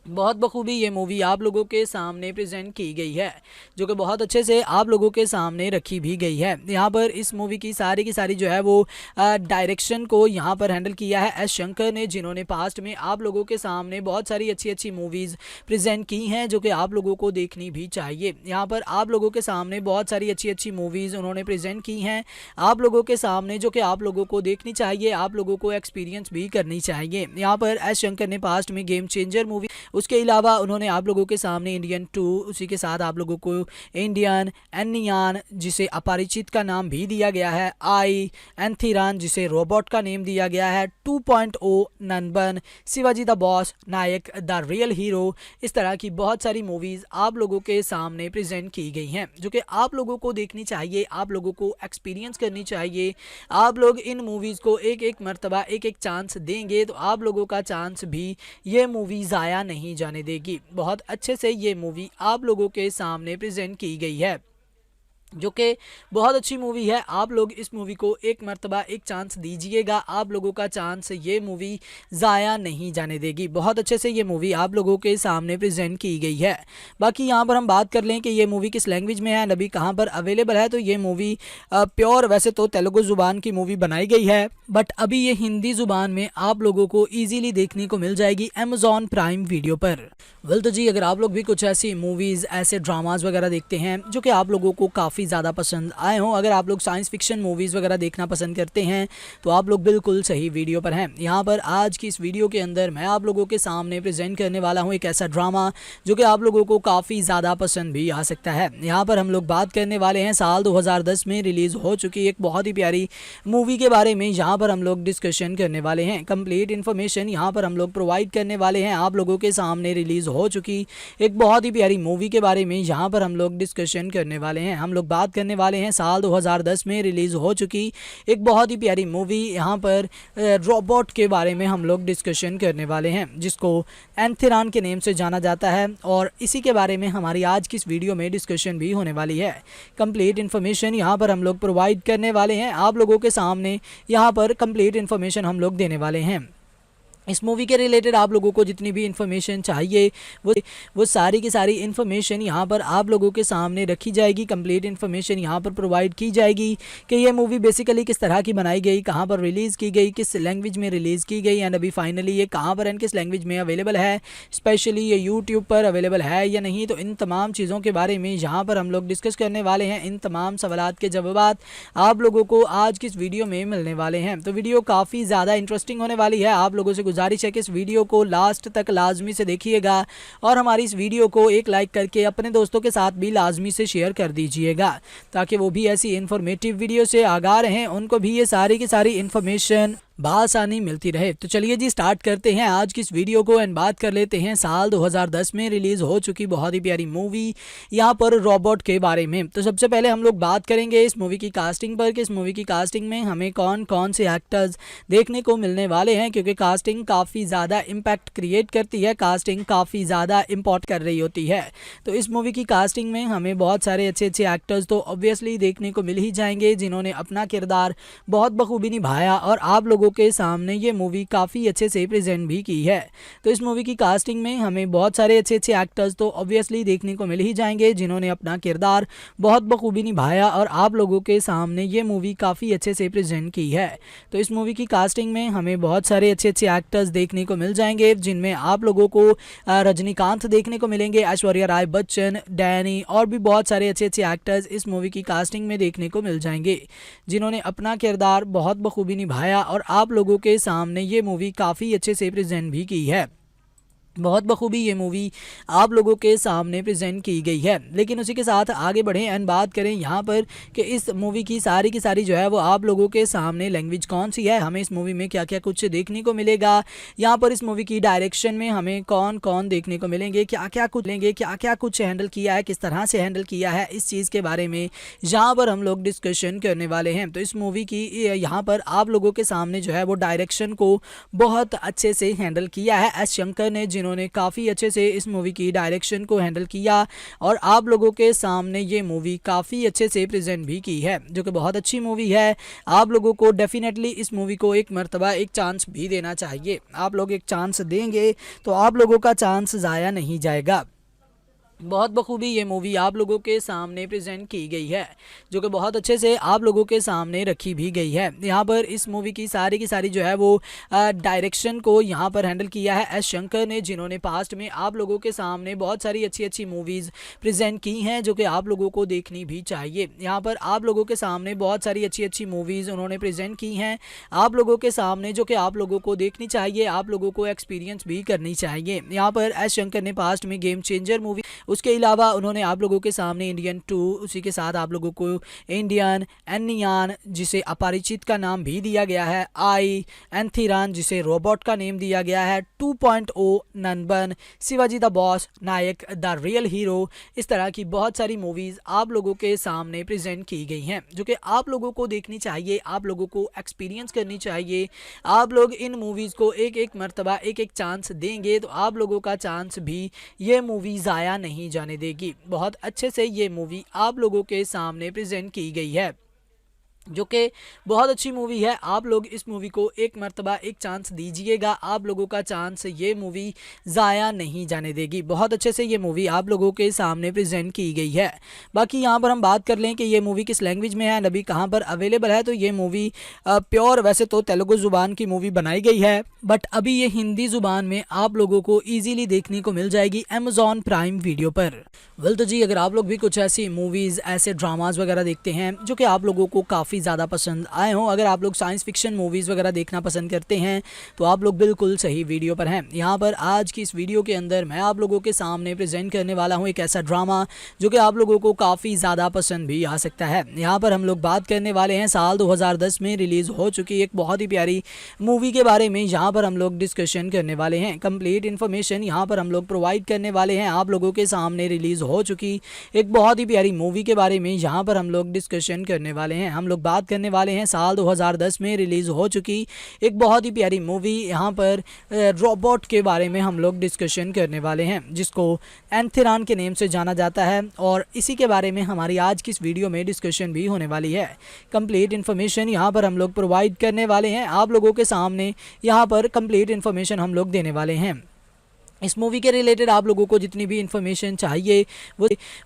बहुत बखूबी ये मूवी आप लोगों के सामने प्रेजेंट की गई है, जो कि बहुत अच्छे से आप लोगों के सामने रखी भी गई है। यहाँ पर इस मूवी की सारी जो है वो डायरेक्शन को यहाँ पर हैंडल किया है एस शंकर ने, जिन्होंने पास्ट में आप लोगों के सामने बहुत सारी अच्छी अच्छी मूवीज़ प्रेजेंट की हैं जो कि आप लोगों को देखनी भी चाहिए। यहाँ पर आप लोगों के सामने बहुत सारी अच्छी अच्छी मूवीज़ उन्होंने प्रेजेंट की हैं आप लोगों के सामने, जो कि आप लोगों को देखनी चाहिए, आप लोगों को एक्सपीरियंस भी करनी चाहिए। यहाँ पर एस शंकर ने पास्ट में गेम चेंजर मूवी, उसके अलावा उन्होंने आप लोगों के सामने इंडियन 2, उसी के साथ आप लोगों को इंडियन एनियान जिसे अपरिचित का नाम भी दिया गया है, आई एंथिरान जिसे रोबोट का नेम दिया गया है, 2.0 Nanban, Shivaji the boss, Nayak the real hero, इस तरह की बहुत सारी मूवीज़ आप लोगों के सामने प्रेजेंट की गई हैं जो कि आप लोगों को देखनी चाहिए, आप लोगों को एक्सपीरियंस करनी चाहिए। आप लोग इन मूवीज़ को एक एक मरतबा एक एक चांस देंगे तो आप लोगों का चांस भी ये मूवी ज़ाया नहीं जाने देगी। बहुत अच्छे से ये मूवी आप लोगों के सामने प्रेजेंट की गई है, जो कि बहुत अच्छी मूवी है। आप लोग इस मूवी को एक मर्तबा एक चांस दीजिएगा, आप लोगों का चांस ये मूवी ज़ाया नहीं जाने देगी। बहुत अच्छे से ये मूवी आप लोगों के सामने प्रेजेंट की गई है। बाकी यहाँ पर हम बात कर लें कि ये मूवी किस लैंग्वेज में है, अभी कहाँ पर अवेलेबल है। तो ये मूवी प्योर वैसे तो तेलुगु ज़ुबान की मूवी बनाई गई है, बट अभी ये हिंदी ज़ुबान में आप लोगों को ईजीली देखने को मिल जाएगी अमेज़ॉन प्राइम वीडियो पर। वेल तो जी, अगर आप लोग भी कुछ ऐसी मूवीज़, ऐसे ड्रामाज़ वगैरह देखते हैं जो कि आप लोगों को काफ़ी ज़्यादा पसंद आए हों, अगर आप लोग साइंस फिक्शन मूवीज़ वगैरह देखना पसंद करते हैं तो आप लोग बिल्कुल सही वीडियो पर हैं। यहाँ पर आज की इस वीडियो के अंदर मैं आप लोगों के सामने प्रेजेंट करने वाला हूँ एक ऐसा ड्रामा जो कि आप लोगों को काफ़ी ज़्यादा पसंद भी आ सकता है। यहाँ पर हम लोग बात करने वाले हैं साल 2010 में रिलीज़ हो चुकी एक बहुत ही प्यारी मूवी के बारे में। यहाँ पर हम लोग डिस्कशन करने वाले हैं, कंप्लीट इन्फॉर्मेशन यहाँ पर हम लोग प्रोवाइड करने वाले हैं आप लोगों के सामने रिलीज़ हो चुकी एक बहुत ही प्यारी मूवी के बारे में। यहाँ पर हम लोग डिस्कशन करने वाले हैं। हम लोग लोग बात करने वाले हैं साल 2010 में रिलीज़ हो चुकी एक बहुत ही प्यारी मूवी। यहाँ पर रोबोट के बारे में हम लोग डिस्कशन करने वाले हैं, जिसको एंथिरान के नेम से जाना जाता है, और इसी के बारे में हमारी आज की इस वीडियो में डिस्कशन भी होने वाली है। कंप्लीट इन्फॉर्मेशन यहाँ पर हम लोग प्रोवाइड करने वाले हैं आप लोगों के सामने। यहाँ पर कंप्लीट इन्फॉर्मेशन हम लोग देने वाले हैं। इस मूवी के रिलेटेड आप लोगों को जितनी भी इन्फॉर्मेशन चाहिए वो सारी की सारी इन्फॉर्मेशन यहाँ पर आप लोगों के सामने रखी जाएगी। कंप्लीट इन्फॉर्मेशन यहाँ पर प्रोवाइड की जाएगी कि ये मूवी बेसिकली किस तरह की बनाई गई, कहाँ पर रिलीज़ की गई, किस लैंग्वेज में रिलीज़ की गई, एंड अभी फाइनली ये कहाँ पर एंड किस लैंग्वेज में अवेलेबल है, स्पेशली ये यूट्यूब पर अवेलेबल है या नहीं। तो इन तमाम चीज़ों के बारे में यहाँ पर हम लोग डिस्कस करने वाले हैं। इन तमाम सवालात के जवाब आप लोगों को आज की इस वीडियो में मिलने वाले हैं। तो वीडियो काफ़ी ज़्यादा इंटरेस्टिंग होने वाली है। आप लोगों से गुजारिश है कि इस वीडियो को लास्ट तक लाजमी से देखिएगा और हमारी इस वीडियो को एक लाइक करके अपने दोस्तों के साथ भी लाजमी से शेयर कर दीजिएगा, ताकि वो भी ऐसी इन्फॉर्मेटिव वीडियो से आगाह रहें, उनको भी ये सारी की सारी इन्फॉर्मेशन बआसानी मिलती रहे। तो चलिए जी स्टार्ट करते हैं आज की इस वीडियो को एंड बात कर लेते हैं साल 2010 में रिलीज़ हो चुकी बहुत ही प्यारी मूवी यहाँ पर रोबोट के बारे में। तो सबसे पहले हम लोग बात करेंगे इस मूवी की कास्टिंग पर कि इस मूवी की कास्टिंग में हमें कौन कौन से एक्टर्स देखने को मिलने वाले हैं, क्योंकि कास्टिंग काफ़ी ज़्यादा इम्पैक्ट क्रिएट करती है, कास्टिंग काफ़ी ज़्यादा इम्पोर्ट कर रही होती है। तो इस मूवी की कास्टिंग में हमें बहुत सारे अच्छे अच्छे एक्टर्स तो ऑब्वियसली देखने को मिल ही जाएंगे, जिन्होंने अपना किरदार बहुत बखूबी निभाया और आप लोगों के सामने ये मूवी काफ़ी अच्छे से प्रेजेंट भी की है। तो इस मूवी की कास्टिंग में हमें बहुत सारे अच्छे अच्छे एक्टर्स तो ऑब्वियसली देखने को मिल ही जाएंगे, जिन्होंने अपना किरदार बहुत बखूबी निभाया और आप लोगों के सामने ये मूवी काफ़ी अच्छे से प्रेजेंट की है। तो इस मूवी की कास्टिंग में हमें बहुत सारे अच्छे अच्छे एक्टर्स देखने को मिल जाएंगे, जिनमें आप लोगों को रजनीकांत देखने को मिलेंगे, ऐश्वर्या राय बच्चन, डैनी और भी बहुत सारे अच्छे अच्छे एक्टर्स इस मूवी की कास्टिंग में देखने को मिल जाएंगे, जिन्होंने अपना किरदार बहुत बखूबी निभाया और आप लोगों के सामने ये मूवी काफ़ी अच्छे से प्रेजेंट भी की है। बहुत बखूबी ये मूवी आप लोगों के सामने प्रेजेंट की गई है। लेकिन उसी के साथ आगे बढ़ें एंड बात करें यहाँ पर कि इस मूवी की सारी जो है वो आप लोगों के सामने लैंग्वेज कौन सी है, हमें इस मूवी में क्या क्या कुछ देखने को मिलेगा, यहाँ पर इस मूवी की डायरेक्शन में हमें कौन कौन देखने को मिलेंगे, क्या क्या कुछ हैंडल किया है, किस तरह से हैंडल किया है, इस चीज़ के बारे में यहाँ पर हम लोग डिस्कशन करने वाले हैं। तो इस मूवी की यहाँ पर आप लोगों के सामने जो है वो डायरेक्शन को बहुत अच्छे से हैंडल किया है एस शंकर ने, जिन्होंने काफ़ी अच्छे से इस मूवी की डायरेक्शन को हैंडल किया और आप लोगों के सामने ये मूवी काफ़ी अच्छे से प्रेजेंट भी की है, जो कि बहुत अच्छी मूवी है। आप लोगों को डेफिनेटली इस मूवी को एक मर्तबा एक चांस भी देना चाहिए। आप लोग एक चांस देंगे तो आप लोगों का चांस ज़ाया नहीं जाएगा। बहुत बखूबी ये मूवी आप लोगों के सामने प्रेजेंट की गई है, जो कि बहुत अच्छे से आप लोगों के सामने रखी भी गई है। यहाँ पर इस मूवी की सारी जो है वो डायरेक्शन को यहाँ पर हैंडल किया है एस शंकर ने, जिन्होंने पास्ट में आप लोगों के सामने बहुत सारी अच्छी मूवीज़ प्रेजेंट की हैं, जो कि आप लोगों को देखनी भी चाहिए। यहाँ पर आप लोगों के सामने बहुत सारी अच्छी मूवीज़ उन्होंने प्रेजेंट की हैं आप लोगों के सामने, जो कि आप लोगों को देखनी चाहिए, आप लोगों को एक्सपीरियंस भी करनी चाहिए। यहाँ पर एस शंकर ने पास्ट में गेम चेंजर मूवी, उसके अलावा उन्होंने आप लोगों के सामने इंडियन 2, उसी के साथ आप लोगों को इंडियन एनियान, जिसे अपरिचित का नाम भी दिया गया है, आई एंथिरान, जिसे रोबोट का नेम दिया गया है, 2.0 Nanban, Shivaji the boss, Nayak the real hero, इस तरह की बहुत सारी मूवीज़ आप लोगों के सामने प्रेजेंट की गई हैं, जो कि आप लोगों को देखनी चाहिए, आप लोगों को एक्सपीरियंस करनी चाहिए। आप लोग इन मूवीज़ को एक एक मरतबा एक एक चांस देंगे तो आप लोगों का चांस भी ये मूवी ज़ाया नहीं जाने देगी। बहुत अच्छे से ये मूवी आप लोगों के सामने प्रेजेंट की गई है, जो कि बहुत अच्छी मूवी है। आप लोग इस मूवी को एक मर्तबा एक चांस दीजिएगा, आप लोगों का चांस ये मूवी ज़ाया नहीं जाने देगी। बहुत अच्छे से ये मूवी आप लोगों के सामने प्रेजेंट की गई है। बाकी यहाँ पर हम बात कर लें कि ये मूवी किस लैंग्वेज में है, अभी कहाँ पर अवेलेबल है, तो ये मूवी प्योर वैसे तो तेलुगु ज़ुबान की मूवी बनाई गई है, बट अभी ये हिंदी ज़ुबान में आप लोगों को ईजीली देखने को मिल जाएगी अमेज़ॉन प्राइम वीडियो पर। वेल तो जी, अगर आप लोग भी कुछ ऐसी मूवीज़, ऐसे ड्रामाज वगैरह देखते हैं जो कि आप लोगों को काफ़ी काफ़ी ज़्यादा पसंद आए हों। अगर आप लोग साइंस फिक्शन मूवीज़ वगैरह देखना पसंद करते हैं तो आप लोग बिल्कुल सही वीडियो पर हैं। यहाँ पर आज की इस वीडियो के अंदर मैं आप लोगों के सामने प्रेजेंट करने वाला हूँ एक ऐसा ड्रामा जो कि आप लोगों को काफ़ी ज़्यादा पसंद भी आ सकता है। यहाँ पर हम लोग बात करने वाले हैं साल 2010 में रिलीज़ हो चुकी एक बहुत ही प्यारी मूवी के बारे में। यहाँ पर हम लोग डिस्कशन करने वाले हैं, कंप्लीट इन्फॉर्मेशन यहाँ पर हम लोग प्रोवाइड करने वाले हैं आप लोगों के सामने रिलीज़ हो चुकी एक बहुत ही प्यारी मूवी के बारे में। यहाँ पर हम लोग डिस्कशन करने वाले हैं, हम लोग बात करने वाले हैं साल 2010 में रिलीज़ हो चुकी एक बहुत ही प्यारी मूवी। यहाँ पर रोबोट के बारे में हम लोग डिस्कशन करने वाले हैं जिसको एंथिरान के नेम से जाना जाता है, और इसी के बारे में हमारी आज की इस वीडियो में डिस्कशन भी होने वाली है। कंप्लीट इन्फॉर्मेशन यहाँ पर हम लोग प्रोवाइड करने वाले हैं आप लोगों के सामने, यहाँ पर कंप्लीट इन्फॉर्मेशन हम लोग देने वाले हैं। इस मूवी के रिलेटेड आप लोगों को जितनी भी इन्फॉर्मेशन चाहिए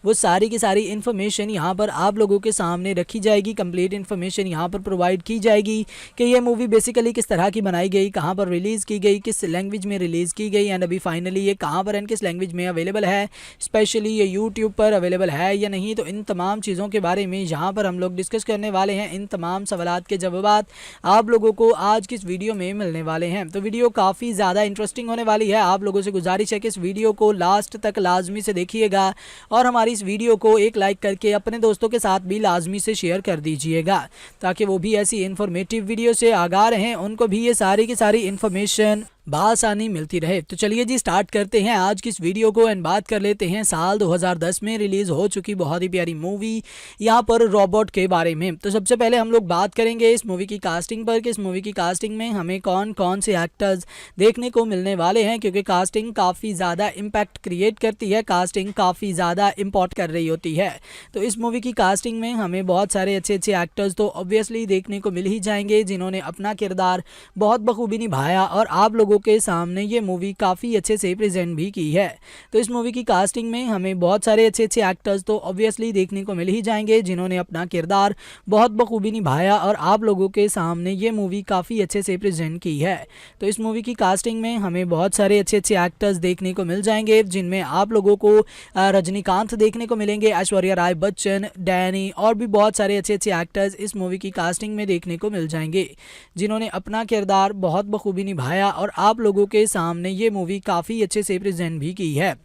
वो सारी की सारी इन्फॉर्मेशन यहाँ पर आप लोगों के सामने रखी जाएगी। कंप्लीट इन्फॉर्मेशन यहाँ पर प्रोवाइड की जाएगी कि ये मूवी बेसिकली किस तरह की बनाई गई, कहाँ पर रिलीज़ की गई, किस लैंग्वेज में रिलीज़ की गई, एंड अभी फाइनली ये कहाँ पर एंड किस लैंग्वेज में अवेलेबल है, स्पेशली ये यूट्यूब पर अवेलेबल है या नहीं। तो इन तमाम चीज़ों के बारे में यहाँ पर हम लोग डिस्कस करने वाले हैं। इन तमाम सवालात के जवाब आप लोगों को आज की इस वीडियो में मिलने वाले हैं। तो वीडियो काफ़ी ज़्यादा इंटरेस्टिंग होने वाली है। आप लोगों से गुजारिश है कि इस वीडियो को लास्ट तक लाजमी से देखिएगा और हमारी इस वीडियो को एक लाइक करके अपने दोस्तों के साथ भी लाजमी से शेयर कर दीजिएगा ताकि वो भी ऐसी इन्फॉर्मेटिव वीडियो से आगाह रहें, उनको भी ये सारी की सारी इन्फॉर्मेशन बआसानी मिलती रहे। तो चलिए जी स्टार्ट करते हैं आज की इस वीडियो को एंड बात कर लेते हैं साल 2010 में रिलीज़ हो चुकी बहुत ही प्यारी मूवी यहाँ पर रोबोट के बारे में। तो सबसे पहले हम लोग बात करेंगे इस मूवी की कास्टिंग पर कि इस मूवी की कास्टिंग में हमें कौन कौन से एक्टर्स देखने को मिलने वाले हैं, क्योंकि कास्टिंग काफ़ी ज़्यादा इम्पैक्ट क्रिएट करती है, कास्टिंग काफ़ी ज़्यादा इम्पोर्ट कर रही होती है। तो इस मूवी की कास्टिंग में हमें बहुत सारे अच्छे अच्छे एक्टर्स तो ऑब्वियसली देखने को मिल ही जाएंगे जिन्होंने अपना किरदार बहुत बखूबी निभाया और आप लोगों के सामने ये मूवी काफ़ी अच्छे से प्रेजेंट भी की है। तो इस मूवी की कास्टिंग में हमें बहुत सारे अच्छे अच्छे एक्टर्स तो ऑब्वियसली देखने को मिल ही जाएंगे जिन्होंने अपना किरदार बहुत बखूबी निभाया और आप लोगों के सामने ये मूवी काफ़ी अच्छे से प्रेजेंट की है। तो इस मूवी की कास्टिंग में हमें बहुत सारे अच्छे अच्छे एक्टर्स देखने को मिल जाएंगे जिनमें आप लोगों को रजनीकांत देखने को मिलेंगे, ऐश्वर्या राय बच्चन, डैनी और भी बहुत सारे अच्छे अच्छे एक्टर्स इस मूवी की कास्टिंग में देखने को मिल जाएंगे जिन्होंने अपना किरदार बहुत बखूबी निभाया और आप लोगों के सामने ये मूवी काफ़ी अच्छे से प्रेजेंट भी की है।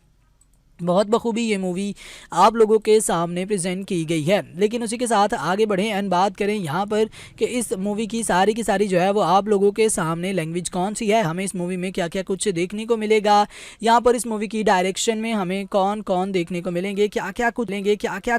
बहुत बखूबी ये मूवी आप लोगों के सामने प्रेजेंट की गई है। लेकिन उसी के साथ आगे बढ़ें एंड बात करें यहाँ पर कि इस मूवी की सारी जो है वो आप लोगों के सामने लैंग्वेज कौन सी है, हमें इस मूवी में क्या क्या कुछ देखने को मिलेगा, यहाँ पर इस मूवी की डायरेक्शन में हमें कौन कौन देखने को मिलेंगे, क्या क्या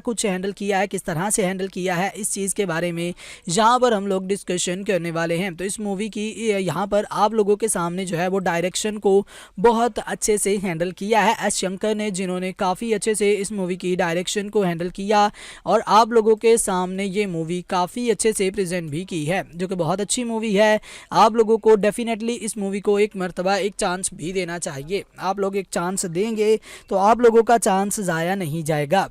कुछ हैंडल किया है, किस तरह से हैंडल किया है, इस चीज़ के बारे में यहाँ पर हम लोग डिस्कशन करने वाले हैं। तो इस मूवी की यहाँ पर आप लोगों के सामने जो है वो डायरेक्शन को बहुत अच्छे से हैंडल किया है एस शंकर ने, जिन्होंने काफ़ी अच्छे से इस मूवी की डायरेक्शन को हैंडल किया और आप लोगों के सामने ये मूवी काफ़ी अच्छे से प्रेजेंट भी की है, जो कि बहुत अच्छी मूवी है। आप लोगों को डेफिनेटली इस मूवी को एक मर्तबा एक चांस भी देना चाहिए। आप लोग एक चांस देंगे तो आप लोगों का चांस ज़ाया नहीं जाएगा।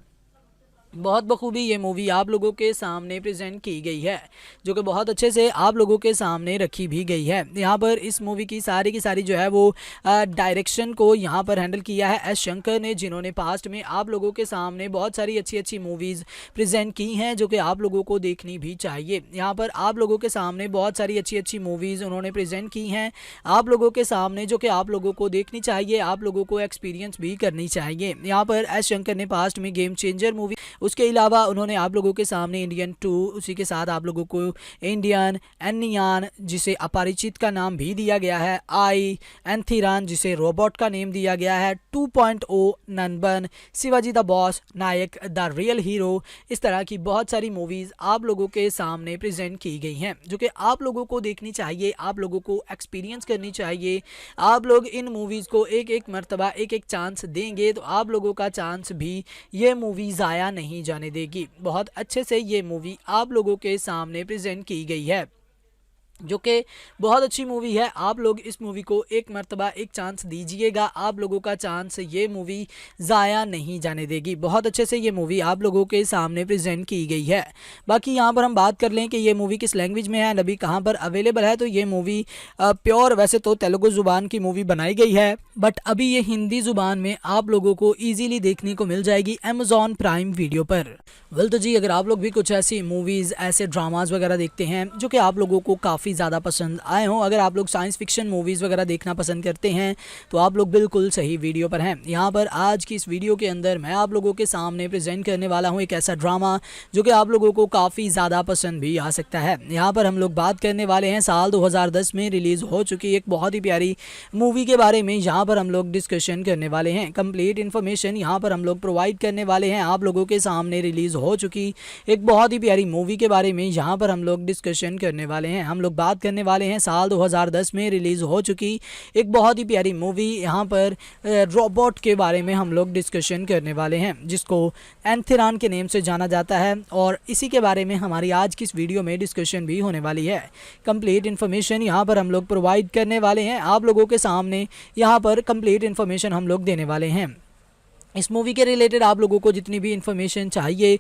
बहुत बखूबी ये मूवी आप लोगों के सामने प्रेजेंट की गई है, जो कि बहुत अच्छे से आप लोगों के सामने रखी भी गई है। यहाँ पर इस मूवी की सारी जो है वो डायरेक्शन को यहाँ पर हैंडल किया है एस शंकर ने, जिन्होंने पास्ट में आप लोगों के सामने बहुत सारी अच्छी मूवीज़ प्रेजेंट की हैं जो कि आप लोगों को देखनी भी चाहिए। यहाँ पर आप लोगों के सामने बहुत सारी अच्छी मूवीज़ उन्होंने प्रेजेंट की हैं आप लोगों के सामने, जो कि आप लोगों को देखनी चाहिए, आप लोगों को एक्सपीरियंस भी करनी चाहिए। यहाँ पर एस शंकर ने पास्ट में गेम चेंजर मूवी, उसके अलावा उन्होंने आप लोगों के सामने इंडियन 2, उसी के साथ आप लोगों को इंडियन, एनियान जिसे अपरिचित का नाम भी दिया गया है, आई, एंथिरान जिसे रोबोट का नेम दिया गया है, 2.0, Nanban, Shivaji the boss, Nayak the real hero, इस तरह की बहुत सारी मूवीज़ आप लोगों के सामने प्रेजेंट की गई हैं जो कि आप लोगों को देखनी चाहिए, आप लोगों को एक्सपीरियंस करनी चाहिए। आप लोग इन मूवीज़ को एक एक मरतबा एक चांस देंगे तो आप लोगों का चांस भी ये मूवी ज़ाया नहीं जाने देगी। बहुत अच्छे से ये मूवी आप लोगों के सामने प्रेजेंट की गई है। जो कि बहुत अच्छी मूवी है। आप लोग इस मूवी को एक मर्तबा एक चांस दीजिएगा, आप लोगों का चांस ये मूवी ज़ाया नहीं जाने देगी। बहुत अच्छे से ये मूवी आप लोगों के सामने प्रेजेंट की गई है। बाकी यहाँ पर हम बात कर लें कि ये मूवी किस लैंग्वेज में है, अभी कहाँ पर अवेलेबल है, तो ये मूवी प्योर वैसे तो तेलुगु ज़ुबान की मूवी बनाई गई है, बट अभी ये हिंदी ज़ुबान में आप लोगों को ईजिली देखने को मिल जाएगी अमेज़ॉन प्राइम वीडियो पर। वेल तो जी, अगर आप लोग भी कुछ ऐसी मूवीज़, ऐसे ड्रामास वगैरह देखते हैं जो कि आप लोगों को काफ़ी ज़्यादा पसंद आए हों, अगर आप लोग साइंस फिक्शन मूवीज़ वगैरह देखना पसंद करते हैं, तो आप लोग बिल्कुल सही वीडियो पर हैं। यहाँ पर आज की इस वीडियो के अंदर मैं आप लोगों के सामने प्रेजेंट करने वाला हूँ एक ऐसा ड्रामा जो कि आप लोगों को काफ़ी ज़्यादा पसंद भी आ सकता है। यहाँ पर हम लोग बात करने वाले हैं साल 2010 में रिलीज़ हो चुकी एक बहुत ही प्यारी मूवी के बारे में। यहाँ पर हम लोग डिस्कशन करने वाले हैं, कंप्लीट इन्फॉर्मेशन यहाँ पर हम लोग प्रोवाइड करने वाले हैं आप लोगों के सामने। रिलीज़ हो चुकी एक बहुत ही प्यारी मूवी के बारे में यहाँ पर हम लोग डिस्कशन करने वाले हैं। हम लोग बात करने वाले हैं साल 2010 में रिलीज़ हो चुकी एक बहुत ही प्यारी मूवी, यहाँ पर रोबोट के बारे में हम लोग डिस्कशन करने वाले हैं, जिसको एंथिरान के नेम से जाना जाता है, और इसी के बारे में हमारी आज की इस वीडियो में डिस्कशन भी होने वाली है। कंप्लीट इन्फॉर्मेशन यहाँ पर हम लोग प्रोवाइड करने वाले हैं आप लोगों के सामने, यहाँ पर कंप्लीट इन्फॉर्मेशन हम लोग देने वाले हैं। इस मूवी के रिलेटेड आप लोगों को जितनी भी इन्फॉर्मेशन चाहिए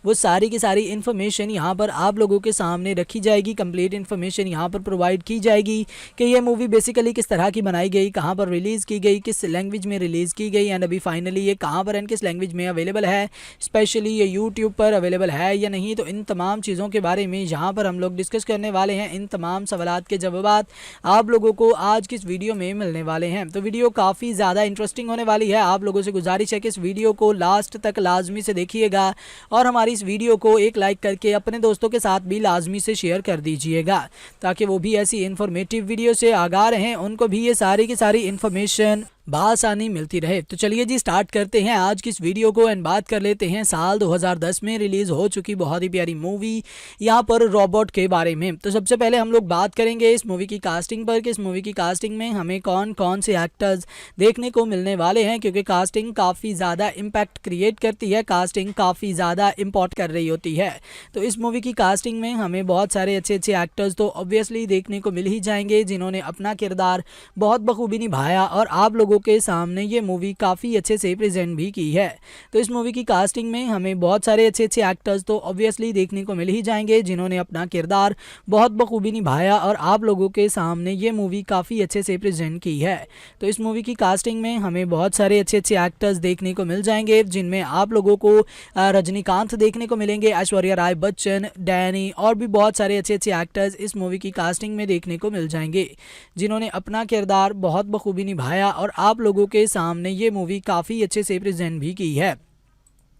वो सारी की सारी इन्फॉर्मेशन यहाँ पर आप लोगों के सामने रखी जाएगी। कंप्लीट इन्फॉर्मेशन यहाँ पर प्रोवाइड की जाएगी कि ये मूवी बेसिकली किस तरह की बनाई गई, कहाँ पर रिलीज़ की गई, किस लैंग्वेज में रिलीज़ की गई, एंड अभी फाइनली ये कहाँ पर एंड किस लैंग्वेज में अवेलेबल है, स्पेशली ये यूट्यूब पर अवेलेबल है या नहीं। तो इन तमाम चीज़ों के बारे में यहाँ पर हम लोग डिस्कस करने वाले हैं। इन तमाम सवालात के जवाब आप लोगों को आज की इस वीडियो में मिलने वाले हैं। तो वीडियो काफ़ी ज़्यादा इंटरेस्टिंग होने वाली है। आप लोगों से गुजारिश है कि इस वीडियो को लास्ट तक लाजमी से देखिएगा, और हमारी इस वीडियो को एक लाइक करके अपने दोस्तों के साथ भी लाजमी से शेयर कर दीजिएगा, ताकि वो भी ऐसी इन्फॉर्मेटिव वीडियो से आगाह रहें, उनको भी ये सारी की सारी इन्फॉर्मेशन बआसानी मिलती रहे। तो चलिए जी, स्टार्ट करते हैं आज की इस वीडियो को एंड बात कर लेते हैं साल 2010 में रिलीज़ हो चुकी बहुत ही प्यारी मूवी यहाँ पर रोबोट के बारे में। तो सबसे पहले हम लोग बात करेंगे इस मूवी की कास्टिंग पर कि इस मूवी की कास्टिंग में हमें कौन कौन से एक्टर्स देखने को मिलने वाले हैं, क्योंकि कास्टिंग काफ़ी ज़्यादा इम्पैक्ट क्रिएट करती है, कास्टिंग काफ़ी ज़्यादा इम्पोर्ट कर रही होती है। तो इस मूवी की कास्टिंग में हमें बहुत सारे अच्छे अच्छे एक्टर्स तो ऑब्वियसली देखने को मिल ही जाएंगे, जिन्होंने अपना किरदार बहुत बखूबी निभाया और आप लोगों के सामने ये मूवी काफ़ी अच्छे से प्रेजेंट भी की है। तो इस मूवी की कास्टिंग में हमें बहुत सारे अच्छे अच्छे एक्टर्स तो ऑब्वियसली देखने को मिल ही जाएंगे, जिन्होंने अपना किरदार बहुत बखूबी निभाया और आप लोगों के सामने ये मूवी काफ़ी अच्छे से प्रेजेंट की है। तो इस मूवी की कास्टिंग में हमें बहुत सारे अच्छे अच्छे एक्टर्स देखने को मिल जाएंगे, जिनमें आप लोगों को रजनीकांत देखने को मिलेंगे, ऐश्वर्या राय बच्चन, डैनी और भी बहुत सारे अच्छे अच्छे एक्टर्स इस मूवी की कास्टिंग में देखने को मिल जाएंगे, जिन्होंने अपना किरदार बहुत बखूबी निभाया और आप लोगों के सामने ये मूवी काफ़ी अच्छे से प्रेजेंट भी की है।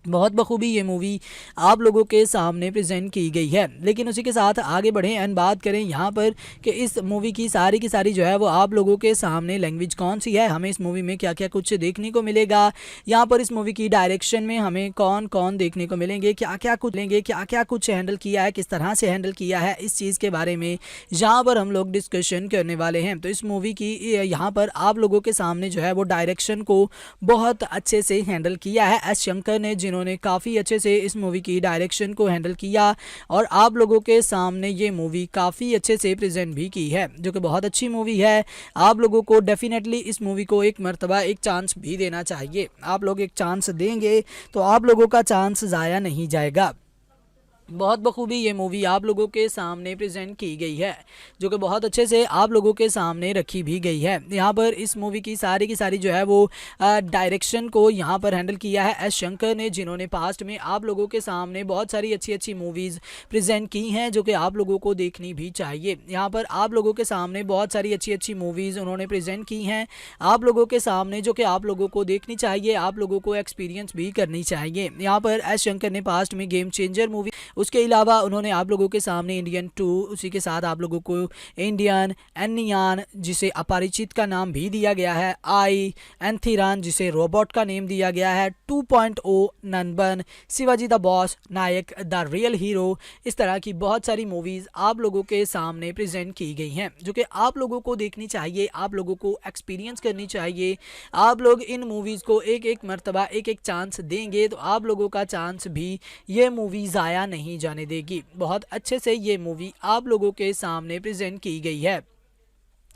बहुत बखूबी ये मूवी आप लोगों के सामने प्रेजेंट की गई है। लेकिन उसी के साथ आगे बढ़ें एंड बात करें यहाँ पर कि इस मूवी की सारी जो है वो आप लोगों के सामने लैंग्वेज कौन सी है, हमें इस मूवी में क्या क्या कुछ देखने को मिलेगा, यहाँ पर इस मूवी की डायरेक्शन में हमें कौन कौन देखने को मिलेंगे, क्या क्या कुछ हैंडल किया है, किस तरह से हैंडल किया है, इस चीज़ के बारे में यहाँ पर हम लोग डिस्कशन करने वाले हैं। तो इस मूवी की यहाँ पर आप लोगों के सामने जो है वो डायरेक्शन को बहुत अच्छे से हैंडल किया है एस शंकर ने, जिन्होंने काफ़ी अच्छे से इस मूवी की डायरेक्शन को हैंडल किया और आप लोगों के सामने ये मूवी काफ़ी अच्छे से प्रेजेंट भी की है, जो कि बहुत अच्छी मूवी है। आप लोगों को डेफिनेटली इस मूवी को एक मर्तबा एक चांस भी देना चाहिए। आप लोग एक चांस देंगे तो आप लोगों का चांस ज़ाया नहीं जाएगा। बहुत बखूबी ये मूवी आप लोगों के सामने प्रेजेंट की गई है, जो कि बहुत अच्छे से आप लोगों के सामने रखी भी गई है। यहाँ पर इस मूवी की सारी जो है वो डायरेक्शन को यहाँ पर हैंडल किया है एस शंकर ने, जिन्होंने पास्ट में आप लोगों के सामने बहुत सारी अच्छी मूवीज़ प्रेजेंट की हैं, जो कि आप लोगों को देखनी भी चाहिए। यहाँ पर आप लोगों के सामने बहुत सारी अच्छी मूवीज़ उन्होंने प्रेजेंट की हैं आप लोगों के सामने, जो कि आप लोगों को देखनी चाहिए, आप लोगों को एक्सपीरियंस भी करनी चाहिए। यहाँ पर एस शंकर ने पास्ट में गेम चेंजर मूवी, उसके अलावा उन्होंने आप लोगों के सामने इंडियन 2, उसी के साथ आप लोगों को इंडियन एनियान, जिसे अपरिचित का नाम भी दिया गया है, आई एंथिरान, जिसे रोबोट का नेम दिया गया है, 2.0 Nanban, Shivaji the boss, Nayak the real hero, इस तरह की बहुत सारी मूवीज़ आप लोगों के सामने प्रेजेंट की गई हैं, जो कि आप लोगों को देखनी चाहिए, आप लोगों को एक्सपीरियंस करनी चाहिए। आप लोग इन मूवीज़ को एक एक मरतबा एक एक चांस देंगे तो आप लोगों का चांस भी ये मूवी ज़ाया नहीं नहीं जाने देगी। बहुत अच्छे से ये मूवी आप लोगों के सामने प्रेजेंट की गई है,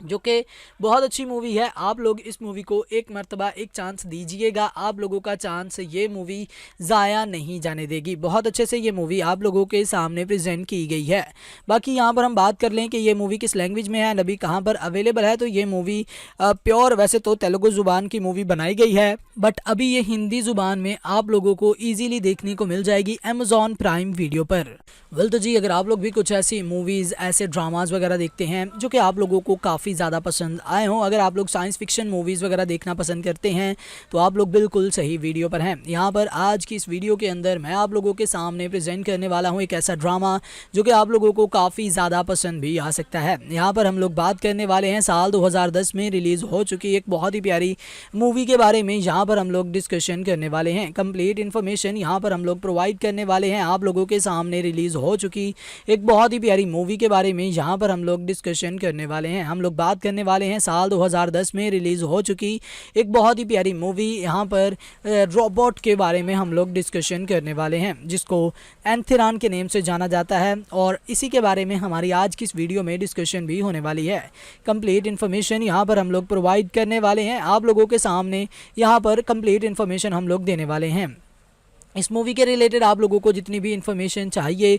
जो कि बहुत अच्छी मूवी है। आप लोग इस मूवी को एक मर्तबा एक चांस दीजिएगा, आप लोगों का चांस ये मूवी ज़ाया नहीं जाने देगी। बहुत अच्छे से ये मूवी आप लोगों के सामने प्रेजेंट की गई है। बाकी यहाँ पर हम बात कर लें कि ये मूवी किस लैंग्वेज में है, अभी कहाँ पर अवेलेबल है, तो ये मूवी प्योर वैसे तो तेलुगु ज़ुबान की मूवी बनाई गई है, बट अभी ये हिंदी ज़ुबान में आप लोगों को ईजिली देखने को मिल जाएगी अमेजॉन प्राइम वीडियो पर। वेल तो जी, अगर आप लोग भी कुछ ऐसी मूवीज़ ऐसे ड्रामाज वगैरह देखते हैं जो कि आप लोगों को काफ़ी ज़्यादा पसंद आए हों, अगर आप लोग साइंस फिक्शन मूवीज़ वगैरह देखना पसंद करते हैं तो आप लोग बिल्कुल सही वीडियो पर हैं। यहाँ पर आज की इस वीडियो के अंदर मैं आप लोगों के सामने प्रेजेंट करने वाला हूँ एक ऐसा ड्रामा जो कि आप लोगों को काफ़ी ज़्यादा पसंद भी आ सकता है। यहाँ पर हम लोग बात करने वाले हैं साल 2010 में रिलीज़ हो चुकी एक बहुत ही प्यारी मूवी के बारे में। यहाँ पर हम लोग डिस्कशन करने वाले हैं, कंप्लीट इन्फॉर्मेशन यहाँ पर हम लोग प्रोवाइड करने वाले हैं आप लोगों के सामने। रिलीज़ हो चुकी एक बहुत ही प्यारी मूवी के बारे में यहाँ पर हम लोग डिस्कशन करने वाले हैं। हम लोग बात करने वाले हैं साल 2010 में रिलीज़ हो चुकी एक बहुत ही प्यारी मूवी, यहाँ पर रोबोट के बारे में हम लोग डिस्कशन करने वाले हैं, जिसको एंथिरान के नेम से जाना जाता है, और इसी के बारे में हमारी आज की इस वीडियो में डिस्कशन भी होने वाली है। कंप्लीट इन्फॉर्मेशन यहाँ पर हम लोग प्रोवाइड करने वाले हैं आप लोगों के सामने, यहाँ पर कंप्लीट इन्फॉर्मेशन हम लोग देने वाले हैं। इस मूवी के रिलेटेड आप लोगों को जितनी भी इन्फॉर्मेशन चाहिए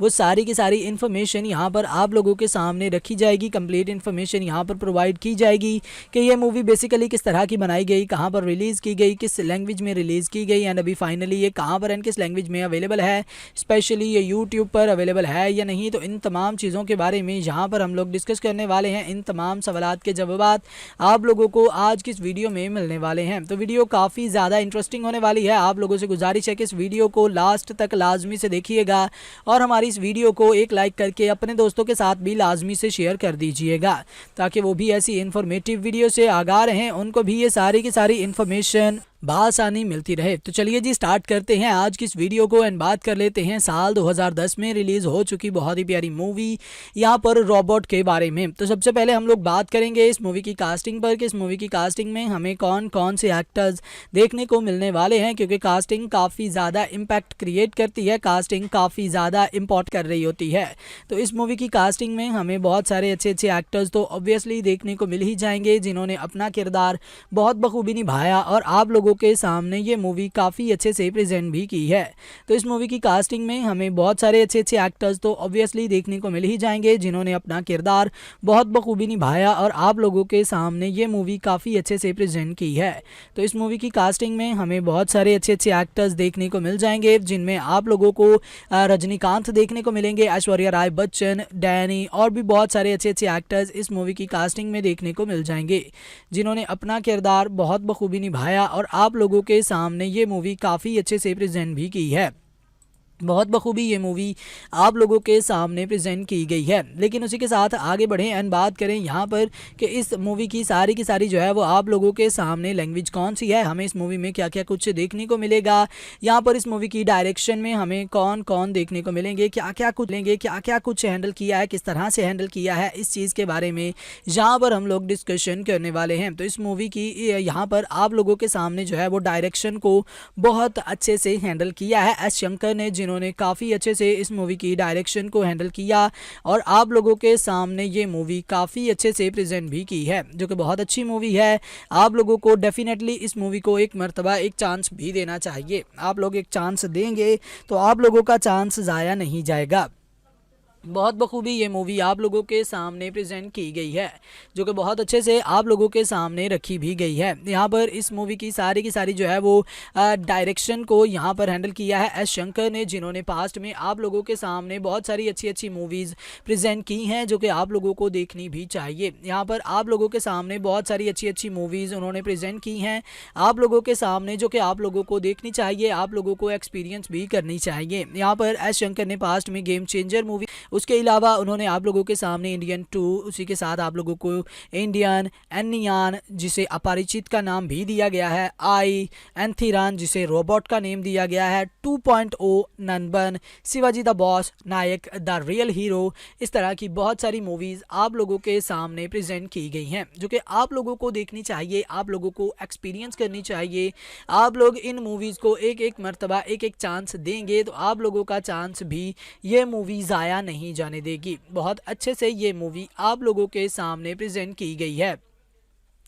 वो सारी की सारी इन्फॉर्मेशन यहाँ पर आप लोगों के सामने रखी जाएगी। कंप्लीट इन्फॉर्मेशन यहाँ पर प्रोवाइड की जाएगी कि ये मूवी बेसिकली किस तरह की बनाई गई, कहाँ पर रिलीज़ की गई, किस लैंग्वेज में रिलीज़ की गई, एंड अभी फाइनली ये कहाँ पर एंड किस लैंग्वेज में अवेलेबल है, स्पेशली ये यूट्यूब पर अवेलेबल है या नहीं। तो इन तमाम चीज़ों के बारे में यहाँ पर हम लोग डिस्कस करने वाले हैं। इन तमाम सवालात के जवाब आप लोगों को आज की इस वीडियो में मिलने वाले हैं। तो वीडियो काफ़ी ज़्यादा इंटरेस्टिंग होने वाली है। आप लोगों से गुजारिश है कि इस वीडियो को लास्ट तक लाजमी से देखिएगा और हमारी इस वीडियो को एक लाइक करके अपने दोस्तों के साथ भी लाजमी से शेयर कर दीजिएगा, ताकि वो भी ऐसी इन्फॉर्मेटिव वीडियो से आगाह रहें, उनको भी ये सारी की सारी इन्फॉर्मेशन बआसानी मिलती रहे। तो चलिए जी स्टार्ट करते हैं आज की इस वीडियो को एंड बात कर लेते हैं साल 2010 में रिलीज़ हो चुकी बहुत ही प्यारी मूवी यहाँ पर रोबोट के बारे में। तो सबसे पहले हम लोग बात करेंगे इस मूवी की कास्टिंग पर कि इस मूवी की कास्टिंग में हमें कौन कौन से एक्टर्स देखने को मिलने वाले हैं, क्योंकि कास्टिंग काफ़ी ज़्यादा इम्पैक्ट क्रिएट करती है, कास्टिंग काफ़ी ज़्यादा इम्पोर्ट कर रही होती है। तो इस मूवी की कास्टिंग में हमें बहुत सारे अच्छे अच्छे एक्टर्स तो ऑब्वियसली देखने को मिल ही जाएंगे, जिन्होंने अपना किरदार बहुत बखूबी निभाया और आप लोगों के सामने ये मूवी काफ़ी अच्छे से प्रेजेंट भी की है। तो इस मूवी की कास्टिंग में हमें बहुत सारे अच्छे अच्छे एक्टर्स तो ऑब्वियसली देखने को मिल ही जाएंगे, जिन्होंने अपना किरदार बहुत बखूबी निभाया और आप लोगों के सामने ये मूवी काफ़ी अच्छे से प्रेजेंट की है। तो इस मूवी की कास्टिंग में हमें बहुत सारे अच्छे अच्छे एक्टर्स देखने को मिल जाएंगे, जिनमें आप लोगों को रजनीकांत देखने को मिलेंगे, ऐश्वर्या राय बच्चन, डैनी और भी बहुत सारे अच्छे अच्छे एक्टर्स इस मूवी की कास्टिंग में देखने को मिल जाएंगे, जिन्होंने अपना किरदार बहुत बखूबी निभाया और आप लोगों के सामने ये मूवी काफ़ी अच्छे से प्रेजेंट भी की है। बहुत बखूबी ये मूवी आप लोगों के सामने प्रेजेंट की गई है। लेकिन उसी के साथ आगे बढ़ें एंड बात करें यहाँ पर कि इस मूवी की सारी जो है वो आप लोगों के सामने लैंग्वेज कौन सी है, हमें इस मूवी में क्या क्या कुछ देखने को मिलेगा, यहाँ पर इस मूवी की डायरेक्शन में हमें कौन कौन देखने को मिलेंगे, क्या क्या कुछ हैंडल किया है, किस तरह से हैंडल किया है, इस चीज़ के बारे में यहाँ पर हम लोग डिस्कशन करने वाले हैं। तो इस मूवी की यहाँ पर आप लोगों के सामने जो है वो डायरेक्शन को बहुत अच्छे से हैंडल किया है एस शंकर ने, जिन्होंने काफ़ी अच्छे से इस मूवी की डायरेक्शन को हैंडल किया और आप लोगों के सामने ये मूवी काफ़ी अच्छे से प्रेजेंट भी की है, जो कि बहुत अच्छी मूवी है। आप लोगों को डेफिनेटली इस मूवी को एक मर्तबा एक चांस भी देना चाहिए। आप लोग एक चांस देंगे तो आप लोगों का चांस ज़ाया नहीं जाएगा। बहुत बखूबी ये मूवी आप लोगों के सामने प्रेजेंट की गई है, जो कि बहुत अच्छे से आप लोगों के सामने रखी भी गई है। यहाँ पर इस मूवी की सारी जो है वो डायरेक्शन को यहाँ पर हैंडल किया है एस शंकर ने, जिन्होंने पास्ट में आप लोगों के सामने बहुत सारी अच्छी मूवीज़ प्रेजेंट की हैं, जो कि आप लोगों को देखनी भी चाहिए। यहाँ पर आप लोगों के सामने बहुत सारी अच्छी मूवीज़ उन्होंने प्रेजेंट की हैं आप लोगों के सामने, जो कि आप लोगों को देखनी चाहिए, आप लोगों को एक्सपीरियंस भी करनी चाहिए। यहाँ पर एस शंकर ने पास्ट में गेम चेंजर मूवी उसके अलावा उन्होंने आप लोगों के सामने इंडियन 2, उसी के साथ आप लोगों को इंडियन एनियान जिसे अपरिचित का नाम भी दिया गया है, आई एंथिरान जिसे रोबोट का नेम दिया गया है, 2.0 Nanban, Shivaji the boss, Nayak the real hero, इस तरह की बहुत सारी मूवीज़ आप लोगों के सामने प्रेजेंट की गई हैं जो कि आप लोगों को देखनी चाहिए, आप लोगों को एक्सपीरियंस करनी चाहिए। आप लोग इन मूवीज़ को एक एक मर्तबा एक एक चांस देंगे तो आप लोगों का चांस भी ये मूवी ज़ाया नहीं जाने देगी। बहुत अच्छे से ये मूवी आप लोगों के सामने प्रेजेंट की गई है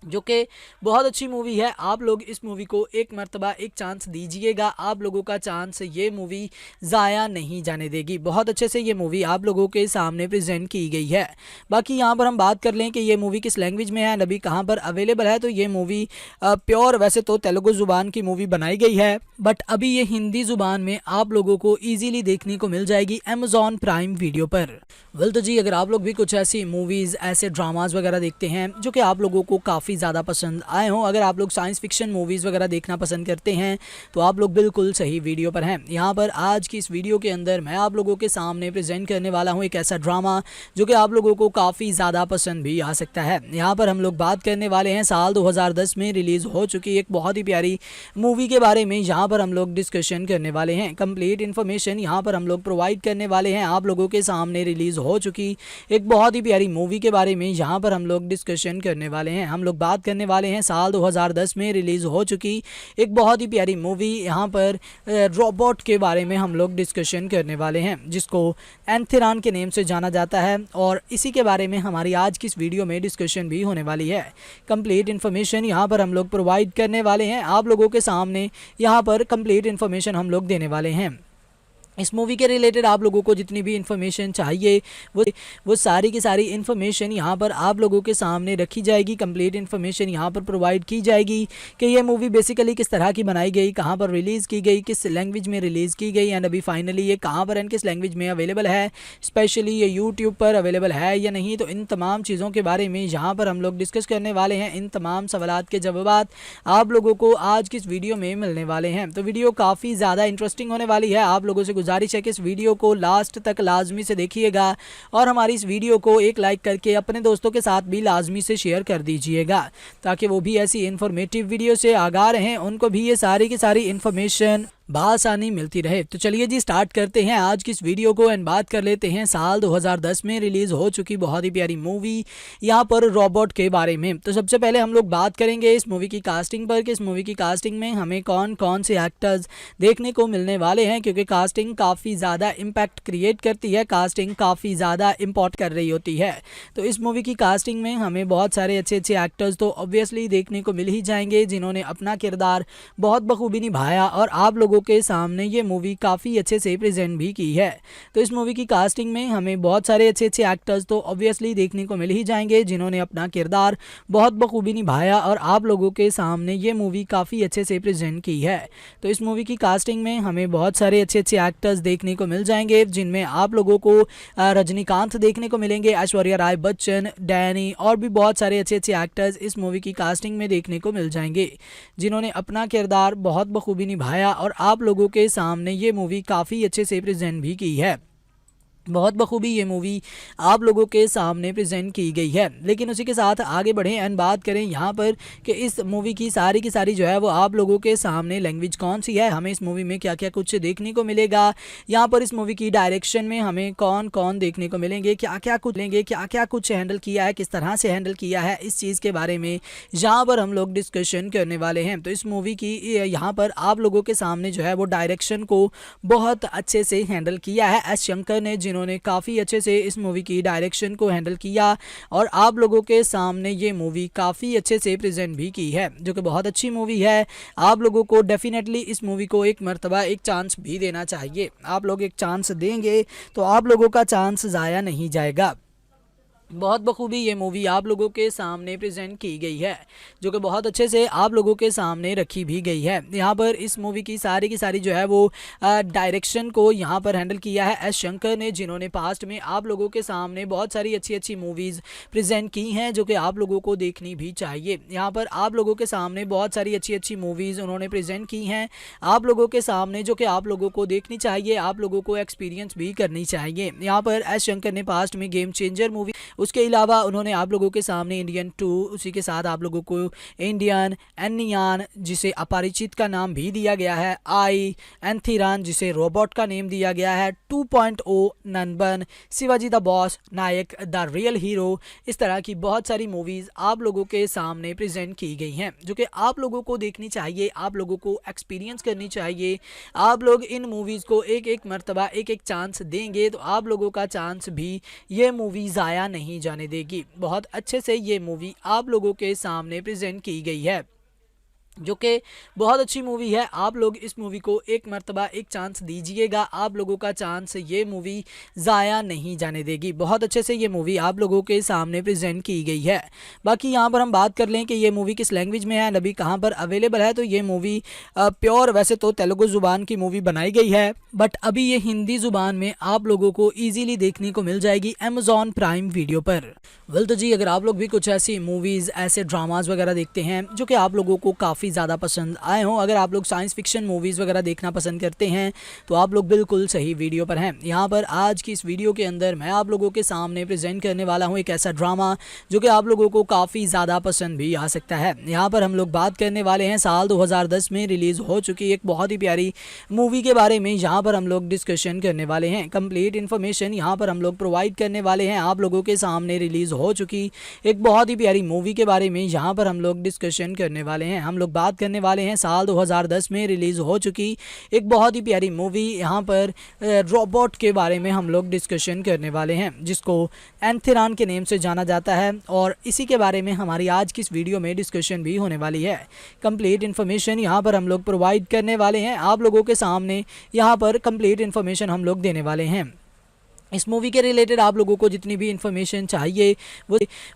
जो कि बहुत अच्छी मूवी है। आप लोग इस मूवी को एक मर्तबा एक चांस दीजिएगा, आप लोगों का चांस ये मूवी ज़ाया नहीं जाने देगी। बहुत अच्छे से ये मूवी आप लोगों के सामने प्रेजेंट की गई है। बाकी यहाँ पर हम बात कर लें कि ये मूवी किस लैंग्वेज में है, अभी कहाँ पर अवेलेबल है, तो ये मूवी प्योर वैसे तो तेलुगु ज़ुबान की मूवी बनाई गई है, बट अभी ये हिंदी ज़ुबान में आप लोगों को ईजिली देखने को मिल जाएगी अमेज़ॉन प्राइम वीडियो पर। वेल तो जी, अगर आप लोग भी कुछ ऐसी मूवीज़, ऐसे ड्रामाज वगैरह देखते हैं जो कि आप लोगों को काफ़ी ज़्यादा पसंद आए हों, अगर आप लोग साइंस फिक्शन मूवीज़ वगैरह देखना पसंद करते हैं तो आप लोग बिल्कुल सही वीडियो पर हैं। यहाँ पर आज की इस वीडियो के अंदर मैं आप लोगों के सामने प्रेजेंट करने वाला हूँ एक ऐसा ड्रामा जो कि आप लोगों को काफ़ी ज़्यादा पसंद भी आ सकता है। यहाँ पर हम लोग बात करने वाले हैं साल 2010 में रिलीज़ हो चुकी एक बहुत ही प्यारी मूवी के बारे में। यहाँ पर हम लोग डिस्कशन करने वाले हैं, कंप्लीट इन्फॉर्मेशन यहाँ पर हम लोग प्रोवाइड करने वाले हैं आप लोगों के सामने रिलीज़ हो चुकी एक बहुत ही प्यारी मूवी के बारे में। यहाँ पर हम लोग डिस्कशन करने वाले हैं, हम लोग बात करने वाले हैं साल 2010 में रिलीज़ हो चुकी एक बहुत ही प्यारी मूवी। यहाँ पर रोबोट के बारे में हम लोग डिस्कशन करने वाले हैं जिसको एंथिरान के नेम से जाना जाता है, और इसी के बारे में हमारी आज की इस वीडियो में डिस्कशन भी होने वाली है। कंप्लीट इन्फॉर्मेशन यहाँ पर हम लोग प्रोवाइड करने वाले हैं आप लोगों के सामने, यहाँ पर कंप्लीट इन्फॉर्मेशन हम लोग देने वाले हैं। इस मूवी के रिलेटेड आप लोगों को जितनी भी इन्फॉर्मेशन चाहिए वो सारी की सारी इन्फॉर्मेशन यहाँ पर आप लोगों के सामने रखी जाएगी। कंप्लीट इन्फॉर्मेशन यहाँ पर प्रोवाइड की जाएगी कि ये मूवी बेसिकली किस तरह की बनाई गई, कहाँ पर रिलीज़ की गई, किस लैंग्वेज में रिलीज़ की गई, एंड अभी फाइनली ये कहाँ पर एंड किस लैंग्वेज में अवेलेबल है, स्पेशली ये यूट्यूब पर अवेलेबल है या नहीं। तो इन तमाम चीज़ों के बारे में यहाँ पर हम लोग डिस्कस करने वाले हैं। इन तमाम सवालात के जवाब आप लोगों को आज की इस वीडियो में मिलने वाले हैं। तो वीडियो काफ़ी ज़्यादा इंटरेस्टिंग होने वाली है। आप लोगों से गुजारिश है कि इस वीडियो को लास्ट तक लाजमी से देखिएगा और हमारी इस वीडियो को एक लाइक करके अपने दोस्तों के साथ भी लाजमी से शेयर कर दीजिएगा ताकि वो भी ऐसी इन्फॉर्मेटिव वीडियो से आगाह रहें, उनको भी ये सारी की सारी इन्फॉर्मेशन बआसानी मिलती रहे। तो चलिए जी स्टार्ट करते हैं आज की इस वीडियो को एंड बात कर लेते हैं साल 2010 में रिलीज़ हो चुकी बहुत ही प्यारी मूवी यहाँ पर रोबोट के बारे में। तो सबसे पहले हम लोग बात करेंगे इस मूवी की कास्टिंग पर कि इस मूवी की कास्टिंग में हमें कौन कौन से एक्टर्स देखने को मिलने वाले हैं, क्योंकि कास्टिंग काफ़ी ज़्यादा इम्पैक्ट क्रिएट करती है, कास्टिंग काफ़ी ज़्यादा इम्पोर्ट कर रही होती है। तो इस मूवी की कास्टिंग में हमें बहुत सारे अच्छे अच्छे एक्टर्स तो ऑब्वियसली देखने को मिल ही जाएंगे जिन्होंने अपना किरदार बहुत बखूबी निभाया और आप लोगों के सामने ये मूवी काफ़ी अच्छे से प्रेजेंट भी की है। तो इस मूवी की कास्टिंग में हमें बहुत सारे अच्छे अच्छे एक्टर्स तो ऑब्वियसली देखने को मिल ही जाएंगे जिन्होंने अपना किरदार बहुत बखूबी निभाया और आप लोगों के सामने ये मूवी काफ़ी अच्छे से प्रेजेंट की है। तो इस मूवी की कास्टिंग में हमें बहुत सारे अच्छे अच्छे एक्टर्स देखने को मिल जाएंगे जिनमें आप लोगों को रजनीकांत देखने को मिलेंगे, ऐश्वर्या राय बच्चन, डैनी और भी बहुत सारे अच्छे अच्छे एक्टर्स इस मूवी की कास्टिंग में देखने को मिल जाएंगे जिन्होंने अपना किरदार बहुत बखूबी निभाया और आप लोगों के सामने ये मूवी काफ़ी अच्छे से प्रेजेंट भी की है। बहुत बखूबी ये मूवी आप लोगों के सामने प्रेजेंट की गई है। लेकिन उसी के साथ आगे बढ़ें एंड बात करें यहाँ पर कि इस मूवी की सारी जो है वो आप लोगों के सामने लैंग्वेज कौन सी है, हमें इस मूवी में क्या क्या कुछ देखने को मिलेगा, यहाँ पर इस मूवी की डायरेक्शन में हमें कौन कौन देखने को मिलेंगे, क्या क्या कुछ हैंडल किया है, किस तरह से हैंडल किया है, इस चीज़ के बारे में यहाँ पर हम लोग डिस्कशन करने वाले हैं। तो इस मूवी की यहाँ पर आप लोगों के सामने जो है वो डायरेक्शन को बहुत अच्छे से हैंडल किया है एस शंकर ने, जिन्होंने काफ़ी अच्छे से इस मूवी की डायरेक्शन को हैंडल किया और आप लोगों के सामने ये मूवी काफ़ी अच्छे से प्रेजेंट भी की है, जो कि बहुत अच्छी मूवी है। आप लोगों को डेफिनेटली इस मूवी को एक मर्तबा एक चांस भी देना चाहिए। आप लोग एक चांस देंगे तो आप लोगों का चांस ज़ाया नहीं जाएगा। बहुत बखूबी ये मूवी आप लोगों के सामने प्रेजेंट की गई है, जो कि बहुत अच्छे से आप लोगों के सामने रखी भी गई है। यहाँ पर इस मूवी की सारी जो है वो डायरेक्शन को यहाँ पर हैंडल किया है एस शंकर ने, जिन्होंने पास्ट में आप लोगों के सामने बहुत सारी अच्छी अच्छी मूवीज़ प्रेजेंट की हैं, जो कि आप लोगों को देखनी भी चाहिए। यहाँ पर आप लोगों के सामने बहुत सारी अच्छी अच्छी मूवीज़ उन्होंने प्रेजेंट की हैं आप लोगों के सामने, जो कि आप लोगों को देखनी चाहिए, आप लोगों को एक्सपीरियंस भी करनी चाहिए। यहाँ पर एस शंकर ने पास्ट में गेम चेंजर मूवी, उसके अलावा उन्होंने आप लोगों के सामने इंडियन 2, उसी के साथ आप लोगों को इंडियन एनियान, जिसे अपरिचित का नाम भी दिया गया है, आई एंथिरान, जिसे रोबोट का नेम दिया गया है, 2.0 Nanban, Shivaji the boss, Nayak the real hero, इस तरह की बहुत सारी मूवीज़ आप लोगों के सामने प्रेजेंट की गई हैं, जो कि आप लोगों को देखनी चाहिए, आप लोगों को एक्सपीरियंस करनी चाहिए। आप लोग इन मूवीज़ को एक एक मर्तबा एक एक चांस देंगे तो आप लोगों का चांस भी ये मूवी ज़ाया नहीं जाने देगी। बहुत अच्छे से ये मूवी आप लोगों के सामने प्रेजेंट की गई है, जो कि बहुत अच्छी मूवी है। आप लोग इस मूवी को एक मर्तबा एक चांस दीजिएगा, आप लोगों का चांस ये मूवी ज़ाया नहीं जाने देगी। बहुत अच्छे से ये मूवी आप लोगों के सामने प्रेजेंट की गई है। बाकी यहाँ पर हम बात कर लें कि ये मूवी किस लैंग्वेज में है, अभी कहाँ पर अवेलेबल है, तो ये मूवी प्योर वैसे तो तेलुगु ज़ुबान की मूवी बनाई गई है, बट अभी ये हिंदी ज़ुबान में आप लोगों को ईजिली देखने को मिल जाएगी अमेज़ॉन प्राइम वीडियो पर। वेल तो जी, अगर आप लोग भी कुछ ऐसी मूवीज़, ऐसे ड्रामाज वगैरह देखते हैं जो कि आप लोगों को काफ़ी ज़्यादा पसंद आए हों, अगर आप लोग साइंस फिक्शन मूवीज़ वगैरह देखना पसंद करते हैं तो आप लोग बिल्कुल सही वीडियो पर हैं। यहाँ पर आज की इस वीडियो के अंदर मैं आप लोगों के सामने प्रेजेंट करने वाला हूँ एक ऐसा ड्रामा जो कि आप लोगों को काफ़ी ज़्यादा पसंद भी आ सकता है। यहाँ पर हम लोग बात करने वाले हैं साल 2010 में रिलीज़ हो चुकी एक बहुत ही प्यारी मूवी के बारे में। यहाँ पर हम लोग डिस्कशन करने वाले हैं, कंप्लीट इन्फॉर्मेशन यहाँ पर हम लोग प्रोवाइड करने वाले हैं आप लोगों के सामने। रिलीज़ हो चुकी एक बहुत ही प्यारी मूवी के बारे में यहाँ पर हम लोग डिस्कशन करने वाले हैं। हम लोग बात करने वाले हैं साल 2010 में रिलीज़ हो चुकी एक बहुत ही प्यारी मूवी, यहाँ पर रोबोट के बारे में हम लोग डिस्कशन करने वाले हैं, जिसको एंथिरान के नेम से जाना जाता है, और इसी के बारे में हमारी आज की इस वीडियो में डिस्कशन भी होने वाली है। कंप्लीट इन्फॉर्मेशन यहाँ पर हम लोग प्रोवाइड करने वाले हैं आप लोगों के सामने, यहाँ पर कंप्लीट इन्फॉर्मेशन हम लोग देने वाले हैं। इस मूवी के रिलेटेड आप लोगों को जितनी भी इन्फॉर्मेशन चाहिए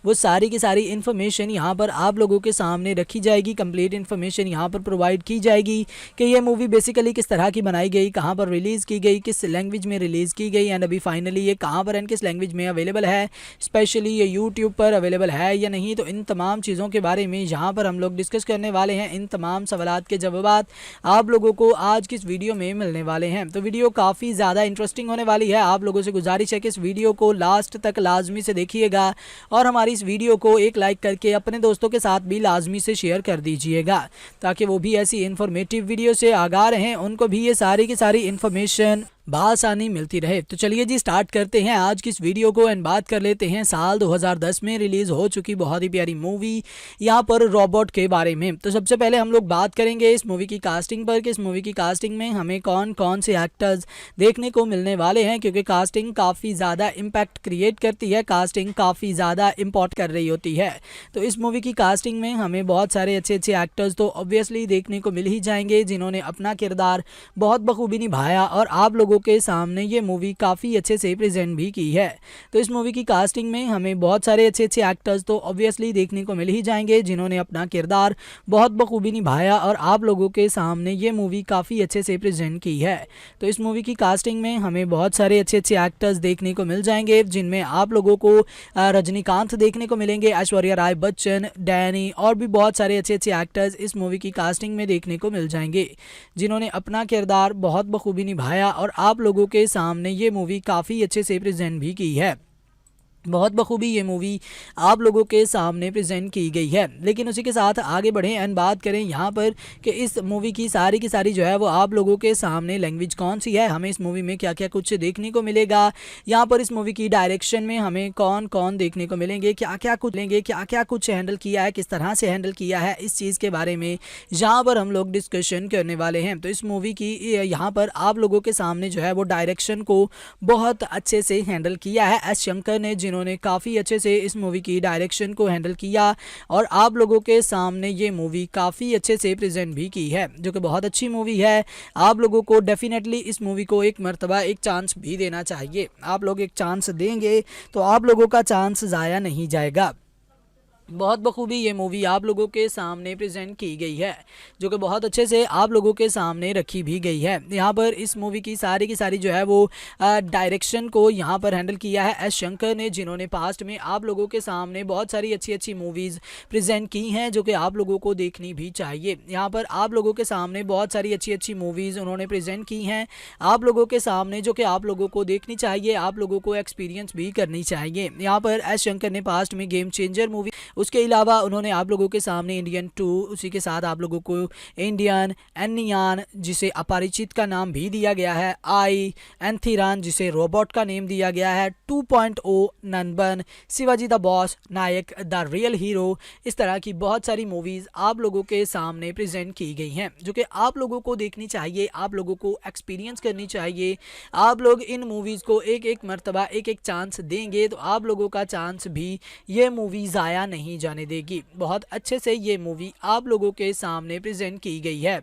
वो सारी की सारी इन्फॉर्मेशन यहाँ पर आप लोगों के सामने रखी जाएगी। कंप्लीट इन्फॉर्मेशन यहाँ पर प्रोवाइड की जाएगी कि ये मूवी बेसिकली किस तरह की बनाई गई, कहाँ पर रिलीज़ की गई, किस लैंग्वेज में रिलीज़ की गई, एंड अभी फाइनली ये कहाँ पर एंड किस लैंग्वेज में अवेलेबल है, स्पेशली ये यूट्यूब पर अवेलेबल है या नहीं। तो इन तमाम चीज़ों के बारे में यहाँ पर हम लोग डिस्कस करने वाले हैं। इन तमाम सवालात के जवाब आप लोगों को आज की इस वीडियो में मिलने वाले हैं। तो वीडियो काफ़ी ज़्यादा इंटरेस्टिंग होने वाली है। आप लोगों से गुजारिश है कि इस वीडियो को लास्ट तक लाजमी से देखिएगा और हमारी इस वीडियो को एक लाइक करके अपने दोस्तों के साथ भी लाजमी से शेयर कर दीजिएगा, ताकि वो भी ऐसी इन्फॉर्मेटिव वीडियो से आगाह रहें, उनको भी ये सारी की सारी इन्फॉर्मेशन बआसानी मिलती रहे। तो चलिए जी स्टार्ट करते हैं आज की इस वीडियो को एंड बात कर लेते हैं साल 2010 में रिलीज़ हो चुकी बहुत ही प्यारी मूवी यहाँ पर रोबोट के बारे में। तो सबसे पहले हम लोग बात करेंगे इस मूवी की कास्टिंग पर कि इस मूवी की कास्टिंग में हमें कौन कौन से एक्टर्स देखने को मिलने वाले हैं, क्योंकि कास्टिंग काफ़ी ज़्यादा इम्पैक्ट क्रिएट करती है, कास्टिंग काफ़ी ज़्यादा इम्पोर्ट कर रही होती है। तो इस मूवी की कास्टिंग में हमें बहुत सारे अच्छे अच्छे एक्टर्स तो ऑब्वियसली देखने को मिल ही जाएंगे, जिन्होंने अपना किरदार बहुत बखूबी निभाया और आप लोगों के सामने ये मूवी काफ़ी अच्छे से प्रेजेंट भी की है। तो इस मूवी की कास्टिंग में हमें बहुत सारे अच्छे अच्छे एक्टर्स तो ऑब्वियसली देखने को मिल ही जाएंगे, जिन्होंने अपना किरदार बहुत बखूबी निभाया और आप लोगों के सामने ये मूवी काफ़ी अच्छे से प्रेजेंट की है। तो इस मूवी की कास्टिंग में हमें बहुत सारे अच्छे अच्छे एक्टर्स देखने को मिल जाएंगे, जिनमें आप लोगों को रजनीकांत देखने को मिलेंगे, ऐश्वर्या राय बच्चन, डैनी और भी बहुत सारे अच्छे अच्छे एक्टर्स इस मूवी की कास्टिंग में देखने को मिल जाएंगे, जिन्होंने अपना किरदार बहुत बखूबी निभाया और आप लोगों के सामने ये मूवी काफ़ी अच्छे से प्रेजेंट भी की है। बहुत बखूबी ये मूवी आप लोगों के सामने प्रेजेंट की गई है। लेकिन उसी के साथ आगे बढ़ें एंड बात करें यहाँ पर कि इस मूवी की सारी जो है वो आप लोगों के सामने लैंग्वेज कौन सी है, हमें इस मूवी में क्या क्या कुछ देखने को मिलेगा, यहाँ पर इस मूवी की डायरेक्शन में हमें कौन कौन देखने को मिलेंगे, क्या क्या कुछ हैंडल किया है, किस तरह से हैंडल किया है, इस चीज़ के बारे में यहाँ पर हम लोग डिस्कशन करने वाले हैं। तो इस मूवी की यहाँ पर आप लोगों के सामने जो है वो डायरेक्शन को बहुत अच्छे से हैंडल किया है एस शंकर ने, जिन्होंने काफ़ी अच्छे से इस मूवी की डायरेक्शन को हैंडल किया और आप लोगों के सामने ये मूवी काफ़ी अच्छे से प्रेजेंट भी की है, जो कि बहुत अच्छी मूवी है। आप लोगों को डेफिनेटली इस मूवी को एक मर्तबा एक चांस भी देना चाहिए। आप लोग एक चांस देंगे तो आप लोगों का चांस ज़ाया नहीं जाएगा। बहुत बखूबी ये मूवी आप लोगों के सामने प्रेजेंट की गई है, जो कि बहुत अच्छे से आप लोगों के सामने रखी भी गई है। यहाँ पर इस मूवी की सारी जो है वो डायरेक्शन को यहाँ पर हैंडल किया है एस शंकर ने, जिन्होंने पास्ट में आप लोगों के सामने बहुत सारी अच्छी मूवीज़ प्रेजेंट की हैं, जो कि आप लोगों को देखनी भी चाहिए। यहाँ पर आप लोगों के सामने बहुत सारी अच्छी मूवीज़ उन्होंने प्रेजेंट की हैं आप लोगों के सामने, जो कि आप लोगों को देखनी चाहिए, आप लोगों को एक्सपीरियंस भी करनी चाहिए। यहाँ पर एस शंकर ने पास्ट में गेम चेंजर मूवी, उसके अलावा उन्होंने आप लोगों के सामने इंडियन 2, उसी के साथ आप लोगों को इंडियन एनियान, जिसे अपरिचित का नाम भी दिया गया है, आई एंथिरान, जिसे रोबोट का नेम दिया गया है, 2.0 Nanban, Shivaji the boss, Nayak the real hero, इस तरह की बहुत सारी मूवीज़ आप लोगों के सामने प्रेजेंट की गई हैं, जो कि आप लोगों को देखनी चाहिए, आप लोगों को एक्सपीरियंस करनी चाहिए। आप लोग इन मूवीज़ को एक एक मर्तबा एक एक चांस देंगे तो आप लोगों का चांस भी ये मूवी ज़ाया नहीं जाने देगी। बहुत अच्छे से ये मूवी आप लोगों के सामने प्रेजेंट की गई है,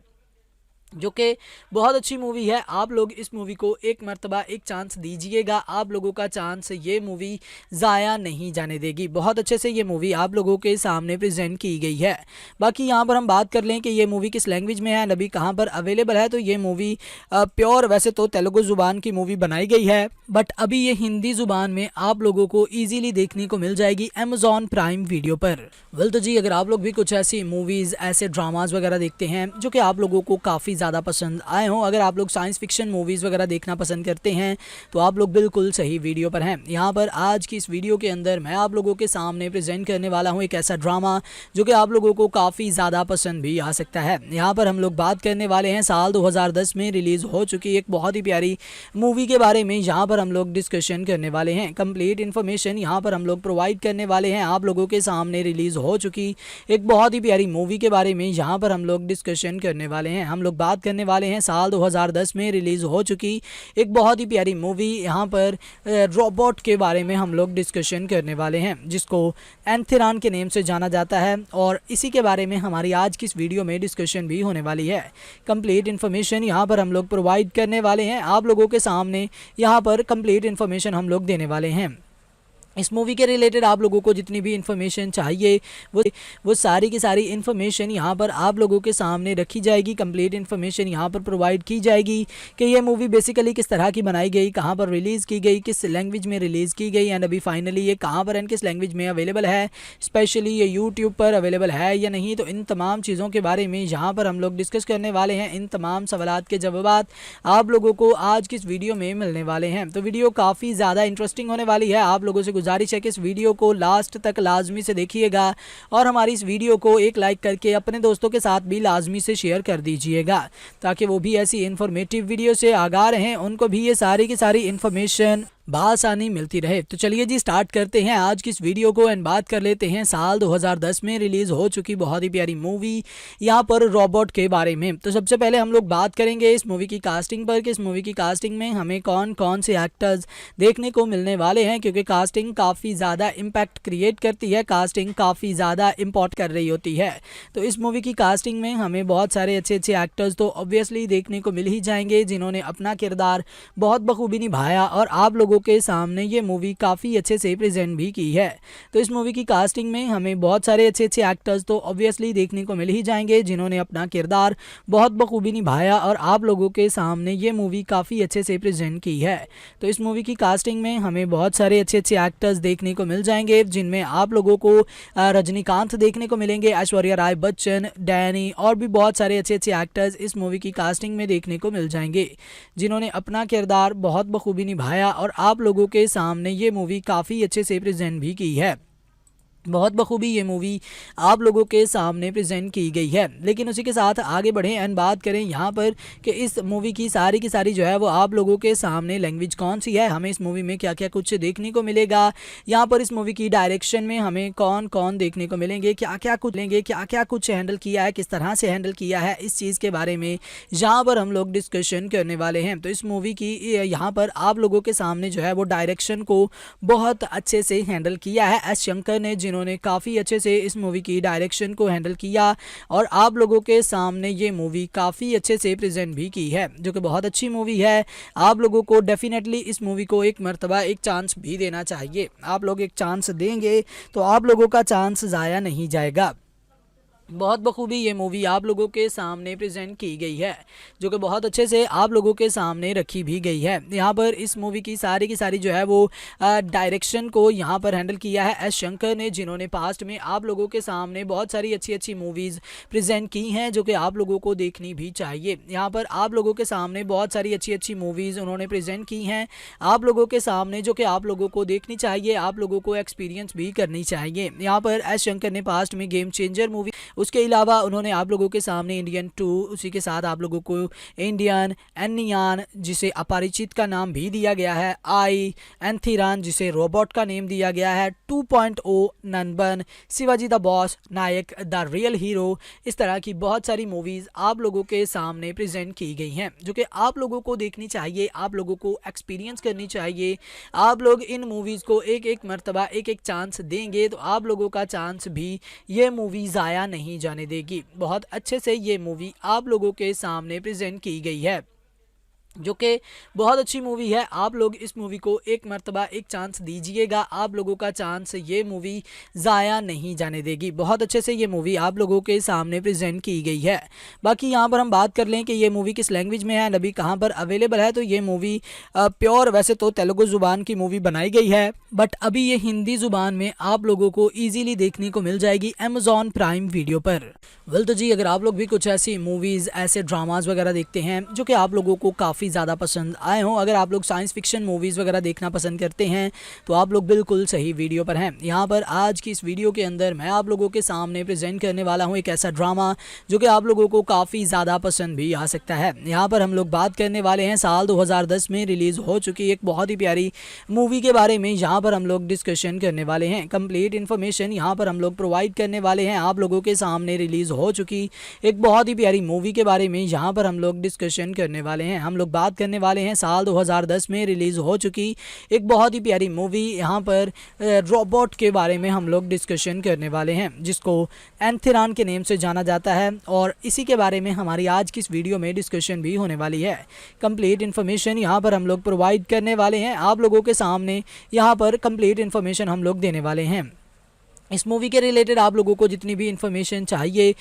जो कि बहुत अच्छी मूवी है। आप लोग इस मूवी को एक मर्तबा एक चांस दीजिएगा, आप लोगों का चांस ये मूवी ज़ाया नहीं जाने देगी। बहुत अच्छे से ये मूवी आप लोगों के सामने प्रेजेंट की गई है। बाकी यहाँ पर हम बात कर लें कि ये मूवी किस लैंग्वेज में है, अभी कहाँ पर अवेलेबल है, तो ये मूवी प्योर वैसे तो तेलुगु ज़ुबान की मूवी बनाई गई है, बट अभी ये हिंदी ज़ुबान में आप लोगों को ईजीली देखने को मिल जाएगी अमेज़ॉन प्राइम वीडियो पर। वेल तो जी, अगर आप लोग भी कुछ ऐसी मूवीज़, ऐसे ड्रामाज वगैरह देखते हैं जो कि आप लोगों को काफ़ी ज़्यादा पसंद आए हों, अगर आप लोग साइंस फिक्शन मूवीज़ वगैरह देखना पसंद करते हैं तो आप लोग बिल्कुल सही वीडियो पर हैं। यहाँ पर आज की इस वीडियो के अंदर मैं आप लोगों के सामने प्रेजेंट करने वाला हूँ एक ऐसा ड्रामा जो कि आप लोगों को काफ़ी ज़्यादा पसंद भी आ सकता है। यहाँ पर हम लोग बात करने वाले हैं साल 2010 में रिलीज़ हो चुकी एक बहुत ही प्यारी मूवी के बारे में। यहाँ पर हम लोग डिस्कशन करने वाले हैं, कंप्लीट इन्फॉर्मेशन यहाँ पर हम लोग प्रोवाइड करने वाले हैं आप लोगों के सामने रिलीज़ हो चुकी एक बहुत ही प्यारी मूवी के बारे में। यहाँ पर हम लोग डिस्कशन करने वाले हैं, हम लोग बात करने वाले हैं साल 2010 में रिलीज़ हो चुकी एक बहुत ही प्यारी मूवी। यहाँ पर रोबोट के बारे में हम लोग डिस्कशन करने वाले हैं, जिसको एंथिरान के नेम से जाना जाता है, और इसी के बारे में हमारी आज की इस वीडियो में डिस्कशन भी होने वाली है। कंप्लीट इन्फॉर्मेशन यहाँ पर हम लोग प्रोवाइड करने वाले हैं आप लोगों के सामने, यहाँ पर कंप्लीट इन्फॉर्मेशन हम लोग देने वाले हैं। इस मूवी के रिलेटेड आप लोगों को जितनी भी इन्फॉर्मेशन चाहिए वो सारी की सारी इन्फॉर्मेशन यहाँ पर आप लोगों के सामने रखी जाएगी। कंप्लीट इन्फॉर्मेशन यहाँ पर प्रोवाइड की जाएगी कि ये मूवी बेसिकली किस तरह की बनाई गई, कहाँ पर रिलीज़ की गई, किस लैंग्वेज में रिलीज़ की गई, एंड अभी फाइनली ये कहाँ पर एंड किस लैंग्वेज में अवेलेबल है, स्पेशली ये यूट्यूब पर अवेलेबल है या नहीं। तो इन तमाम चीज़ों के बारे में यहाँ पर हम लोग डिस्कस करने वाले हैं। इन तमाम सवालात के जवाब आप लोगों को आज की इस वीडियो में मिलने वाले हैं। तो वीडियो काफ़ी ज़्यादा इंटरेस्टिंग होने वाली है। आप लोगों से गुजारिश है कि इस वीडियो को लास्ट तक लाजमी से देखिएगा और हमारी इस वीडियो को एक लाइक करके अपने दोस्तों के साथ भी लाजमी से शेयर कर दीजिएगा, ताकि वो भी ऐसी इन्फॉर्मेटिव वीडियो से आगाह रहें, उनको भी ये सारी की सारी इन्फॉर्मेशन बआसानी मिलती रहे। तो चलिए जी स्टार्ट करते हैं आज की इस वीडियो को एंड बात कर लेते हैं साल 2010 में रिलीज़ हो चुकी बहुत ही प्यारी मूवी यहाँ पर रोबोट के बारे में। तो सबसे पहले हम लोग बात करेंगे इस मूवी की कास्टिंग पर कि इस मूवी की कास्टिंग में हमें कौन कौन से एक्टर्स देखने को मिलने वाले हैं, क्योंकि कास्टिंग काफ़ी ज़्यादा इम्पैक्ट क्रिएट करती है, कास्टिंग काफ़ी ज़्यादा इम्पोर्ट कर रही होती है। तो इस मूवी की कास्टिंग में हमें बहुत सारे अच्छे एक्टर्स तो ऑब्वियसली देखने को मिल ही जाएंगे, जिन्होंने अपना किरदार बहुत बखूबी निभाया और आप लोगों के सामने ये मूवी काफ़ी अच्छे से प्रेजेंट भी की है। तो इस मूवी की कास्टिंग में हमें बहुत सारे अच्छे एक्टर्स तो ऑब्वियसली देखने को मिल ही जाएंगे, जिन्होंने अपना किरदार बहुत बखूबी निभाया और आप लोगों के सामने ये मूवी काफ़ी अच्छे से प्रेजेंट की है। तो इस मूवी की कास्टिंग में हमें बहुत सारे अच्छे एक्टर्स देखने को मिल जाएंगे, जिनमें आप लोगों को रजनीकांत देखने को मिलेंगे, ऐश्वर्या राय बच्चन, डैनी और भी बहुत सारे अच्छे एक्टर्स इस मूवी की कास्टिंग में देखने को मिल जाएंगे, जिन्होंने अपना किरदार बहुत बखूबी निभाया और आप लोगों के सामने ये मूवी काफ़ी अच्छे से प्रेजेंट भी की है। बहुत बखूबी ये मूवी आप लोगों के सामने प्रेजेंट की गई है। लेकिन उसी के साथ आगे बढ़ें एंड बात करें यहाँ पर कि इस मूवी की सारी जो है वो आप लोगों के सामने लैंग्वेज कौन सी है, हमें इस मूवी में क्या क्या कुछ देखने को मिलेगा, यहाँ पर इस मूवी की डायरेक्शन में हमें कौन कौन देखने को मिलेंगे, क्या क्या कुछ हैंडल किया है, किस तरह से हैंडल किया है, इस चीज़ के बारे में यहाँ पर हम लोग डिस्कशन करने वाले हैं। तो इस मूवी की यहाँ पर आप लोगों के सामने जो है वो डायरेक्शन को बहुत अच्छे से हैंडल किया है एस शंकर ने, जिन्होंने काफ़ी अच्छे से इस मूवी की डायरेक्शन को हैंडल किया और आप लोगों के सामने ये मूवी काफ़ी अच्छे से प्रेजेंट भी की है, जो कि बहुत अच्छी मूवी है। आप लोगों को डेफिनेटली इस मूवी को एक मर्तबा एक चांस भी देना चाहिए। आप लोग एक चांस देंगे तो आप लोगों का चांस ज़ाया नहीं जाएगा। बहुत बखूबी ये मूवी आप लोगों के सामने प्रेजेंट की गई है, जो कि बहुत अच्छे से आप लोगों के सामने रखी भी गई है। यहाँ पर इस मूवी की सारी जो है वो डायरेक्शन को यहाँ पर हैंडल किया है एस शंकर ने, जिन्होंने पास्ट में आप लोगों के सामने बहुत सारी अच्छी मूवीज़ प्रेजेंट की हैं, जो कि आप लोगों को देखनी भी चाहिए। यहाँ पर आप लोगों के सामने बहुत सारी अच्छी मूवीज़ उन्होंने प्रेजेंट की हैं आप लोगों के सामने, जो कि आप लोगों को देखनी चाहिए, आप लोगों को एक्सपीरियंस भी करनी चाहिए। यहाँ पर एस शंकर ने पास्ट में गेम चेंजर मूवी, उसके अलावा उन्होंने आप लोगों के सामने इंडियन 2, उसी के साथ आप लोगों को इंडियन एनियान, जिसे अपरिचित का नाम भी दिया गया है, आई एंथिरान, जिसे रोबोट का नेम दिया गया है, 2.0 Nanban, Shivaji the boss, Nayak the real hero, इस तरह की बहुत सारी मूवीज़ आप लोगों के सामने प्रेजेंट की गई हैं, जो कि आप लोगों को देखनी चाहिए, आप लोगों को एक्सपीरियंस करनी चाहिए। आप लोग इन मूवीज़ को एक एक मरतबा एक एक चांस देंगे तो आप लोगों का चांस भी ये मूवी ज़ाया नहीं जाने देगी। बहुत अच्छे से ये मूवी आप लोगों के सामने प्रेजेंट की गई है, जो कि बहुत अच्छी मूवी है। आप लोग इस मूवी को एक मर्तबा एक चांस दीजिएगा, आप लोगों का चांस ये मूवी ज़ाया नहीं जाने देगी। बहुत अच्छे से ये मूवी आप लोगों के सामने प्रेजेंट की गई है। बाकी यहाँ पर हम बात कर लें कि ये मूवी किस लैंग्वेज में है, अभी कहाँ पर अवेलेबल है, तो ये मूवी प्योर वैसे तो तेलुगु ज़ुबान की मूवी बनाई गई है, बट अभी ये हिंदी ज़ुबान में आप लोगों को ईजिली देखने को मिल जाएगी अमेज़ॉन प्राइम वीडियो पर। वेल तो जी, अगर आप लोग भी कुछ ऐसी मूवीज़, ऐसे ड्रामाज़ वगैरह देखते हैं जो कि आप लोगों को काफ़ी ज़्यादा पसंद आए हों, अगर आप लोग साइंस फिक्शन मूवीज़ वगैरह देखना पसंद करते हैं तो आप लोग बिल्कुल सही वीडियो पर हैं। यहाँ पर आज की इस वीडियो के अंदर मैं आप लोगों के सामने प्रेजेंट करने वाला हूँ एक ऐसा ड्रामा जो कि आप लोगों को काफ़ी ज़्यादा पसंद भी आ सकता है। यहाँ पर हम लोग बात करने वाले हैं साल 2010 में रिलीज़ हो चुकी एक बहुत ही प्यारी मूवी के बारे में। यहाँ पर हम लोग डिस्कशन करने वाले हैं, कंप्लीट इन्फॉर्मेशन यहाँ पर हम लोग प्रोवाइड करने वाले हैं आप लोगों के सामने। रिलीज़ हो चुकी एक बहुत ही प्यारी मूवी के बारे में यहाँ पर हम लोग डिस्कशन करने वाले हैं। हम लोग बात करने वाले हैं साल 2010 में रिलीज़ हो चुकी एक बहुत ही प्यारी मूवी, यहाँ पर रोबोट के बारे में हम लोग डिस्कशन करने वाले हैं, जिसको एंथिरान के नेम से जाना जाता है, और इसी के बारे में हमारी आज की इस वीडियो में डिस्कशन भी होने वाली है। कंप्लीट इन्फॉर्मेशन यहाँ पर हम लोग प्रोवाइड करने वाले हैं आप लोगों के सामने, यहाँ पर कंप्लीट इन्फॉर्मेशन हम लोग देने वाले हैं। इस मूवी के रिलेटेड आप लोगों को जितनी भी इन्फॉर्मेशन चाहिए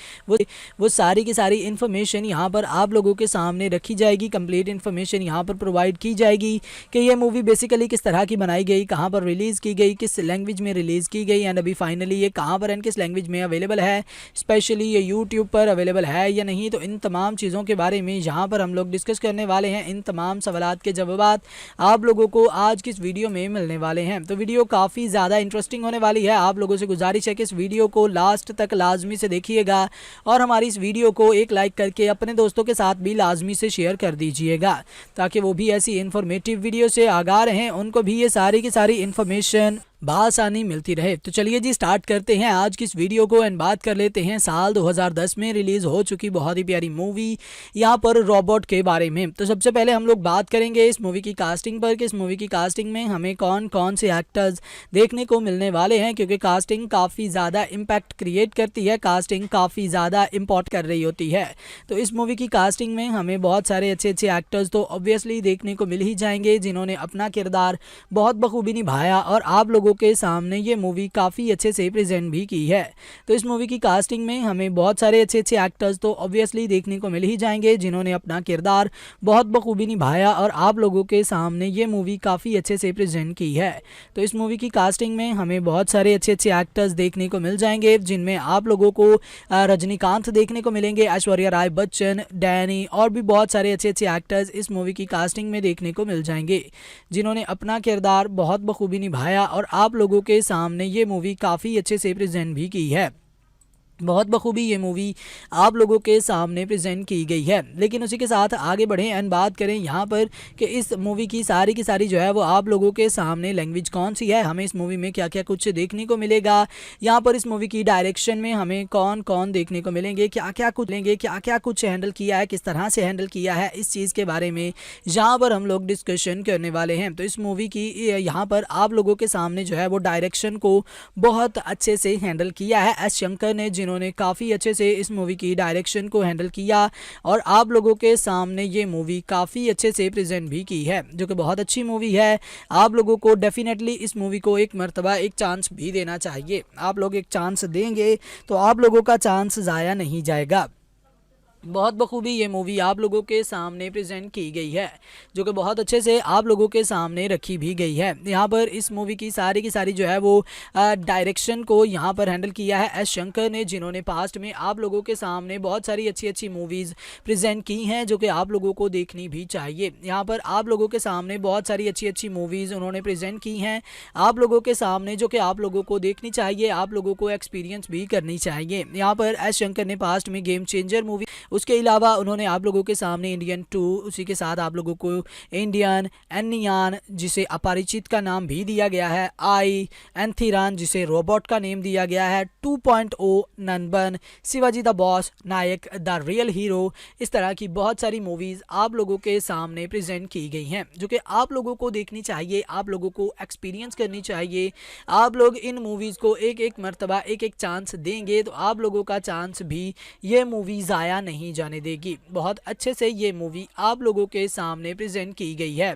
वो सारी की सारी इन्फॉर्मेशन यहाँ पर आप लोगों के सामने रखी जाएगी। कंप्लीट इन्फॉर्मेशन यहाँ पर प्रोवाइड की जाएगी कि ये मूवी बेसिकली किस तरह की बनाई गई, कहाँ पर रिलीज़ की गई, किस लैंग्वेज में रिलीज़ की गई, एंड अभी फाइनली ये कहाँ पर एंड किस लैंग्वेज में अवेलेबल है, स्पेशली ये यूट्यूब पर अवेलेबल है या नहीं। तो इन तमाम चीज़ों के बारे में यहाँ पर हम लोग डिस्कस करने वाले हैं। इन तमाम सवालात के जवाब आप लोगों को आज की इस वीडियो में मिलने वाले हैं। तो वीडियो काफ़ी ज़्यादा इंटरेस्टिंग होने वाली है। आप लोगों से गुजारिश है कि इस वीडियो को लास्ट तक लाजमी से देखिएगा और हमारी इस वीडियो को एक लाइक करके अपने दोस्तों के साथ भी लाजमी से शेयर कर दीजिएगा, ताकि वो भी ऐसी इन्फॉर्मेटिव वीडियो से आगाह रहें, उनको भी ये सारी की सारी इन्फॉर्मेशन बआसानी मिलती रहे। तो चलिए जी स्टार्ट करते हैं आज की इस वीडियो को एंड बात कर लेते हैं साल 2010 में रिलीज़ हो चुकी बहुत ही प्यारी मूवी यहाँ पर रोबोट के बारे में। तो सबसे पहले हम लोग बात करेंगे इस मूवी की कास्टिंग पर कि इस मूवी की कास्टिंग में हमें कौन कौन से एक्टर्स देखने को मिलने वाले हैं, क्योंकि कास्टिंग काफ़ी ज़्यादा इम्पैक्ट क्रिएट करती है, कास्टिंग काफ़ी ज़्यादा इम्पोर्ट कर रही होती है। तो इस मूवी की कास्टिंग में हमें बहुत सारे अच्छे एक्टर्स तो ऑब्वियसली देखने को मिल ही जाएंगे, जिन्होंने अपना किरदार बहुत बखूबी निभाया और आप लोगों के सामने ये मूवी काफ़ी अच्छे से प्रेजेंट भी की है। तो इस मूवी की कास्टिंग में हमें बहुत सारे अच्छे एक्टर्स तो ऑब्वियसली देखने को मिल ही जाएंगे, जिन्होंने अपना किरदार बहुत बखूबी निभाया और आप लोगों के सामने ये मूवी काफ़ी अच्छे से प्रेजेंट की है। तो इस मूवी की कास्टिंग में हमें बहुत सारे अच्छे एक्टर्स देखने को मिल जाएंगे, जिनमें आप लोगों को रजनीकांत देखने को मिलेंगे, ऐश्वर्या राय बच्चन, डैनी और भी बहुत सारे अच्छे एक्टर्स इस मूवी की कास्टिंग में देखने को मिल जाएंगे, जिन्होंने अपना किरदार बहुत बखूबी निभाया और आप लोगों के सामने ये मूवी काफ़ी अच्छे से प्रेजेंट भी की है। बहुत बखूबी ये मूवी आप लोगों के सामने प्रेजेंट की गई है। लेकिन उसी के साथ आगे बढ़ें एंड बात करें यहाँ पर कि इस मूवी की सारी जो है वो आप लोगों के सामने लैंग्वेज कौन सी है, हमें इस मूवी में क्या क्या कुछ देखने को मिलेगा, यहाँ पर इस मूवी की डायरेक्शन में हमें कौन कौन देखने को मिलेंगे, क्या क्या कुछ हैंडल किया है, किस तरह से हैंडल किया है, इस चीज़ के बारे में यहाँ पर हम लोग डिस्कशन करने वाले हैं। तो इस मूवी की यहाँ पर आप लोगों के सामने जो है वो डायरेक्शन को बहुत अच्छे से हैंडल किया है एस शंकर ने, जिन्होंने काफ़ी अच्छे से इस मूवी की डायरेक्शन को हैंडल किया और आप लोगों के सामने ये मूवी काफ़ी अच्छे से प्रेजेंट भी की है, जो कि बहुत अच्छी मूवी है। आप लोगों को डेफिनेटली इस मूवी को एक मर्तबा एक चांस भी देना चाहिए। आप लोग एक चांस देंगे तो आप लोगों का चांस ज़ाया नहीं जाएगा। बहुत बखूबी ये मूवी आप लोगों के सामने प्रेजेंट की गई है, जो कि बहुत अच्छे से आप लोगों के सामने रखी भी गई है। यहाँ पर इस मूवी की सारी जो है वो डायरेक्शन को यहाँ पर हैंडल किया है एस शंकर ने, जिन्होंने पास्ट में आप लोगों के सामने बहुत सारी अच्छी मूवीज़ प्रेजेंट की हैं, जो कि आप लोगों को देखनी भी चाहिए। यहाँ पर आप लोगों के सामने बहुत सारी अच्छी मूवीज़ उन्होंने प्रेजेंट की हैं आप लोगों के सामने, जो कि आप लोगों को देखनी चाहिए, आप लोगों को एक्सपीरियंस भी करनी चाहिए। यहाँ पर एस शंकर ने पास्ट में गेम चेंजर मूवी, उसके अलावा उन्होंने आप लोगों के सामने इंडियन 2, उसी के साथ आप लोगों को इंडियन एनियान जिसे अपरिचित का नाम भी दिया गया है, आई एंथिरान जिसे रोबोट का नेम दिया गया है, 2.0 Nanban, Shivaji the boss, Nayak the real hero, इस तरह की बहुत सारी मूवीज़ आप लोगों के सामने प्रेजेंट की गई हैं, जो कि आप लोगों को देखनी चाहिए, आप लोगों को एक्सपीरियंस करनी चाहिए। आप लोग इन मूवीज़ को एक मर्तबा एक चांस देंगे तो आप लोगों का चांस भी ये मूवी ज़ाया नहीं जाने देगी। बहुत अच्छे से ये मूवी आप लोगों के सामने प्रेजेंट की गई है,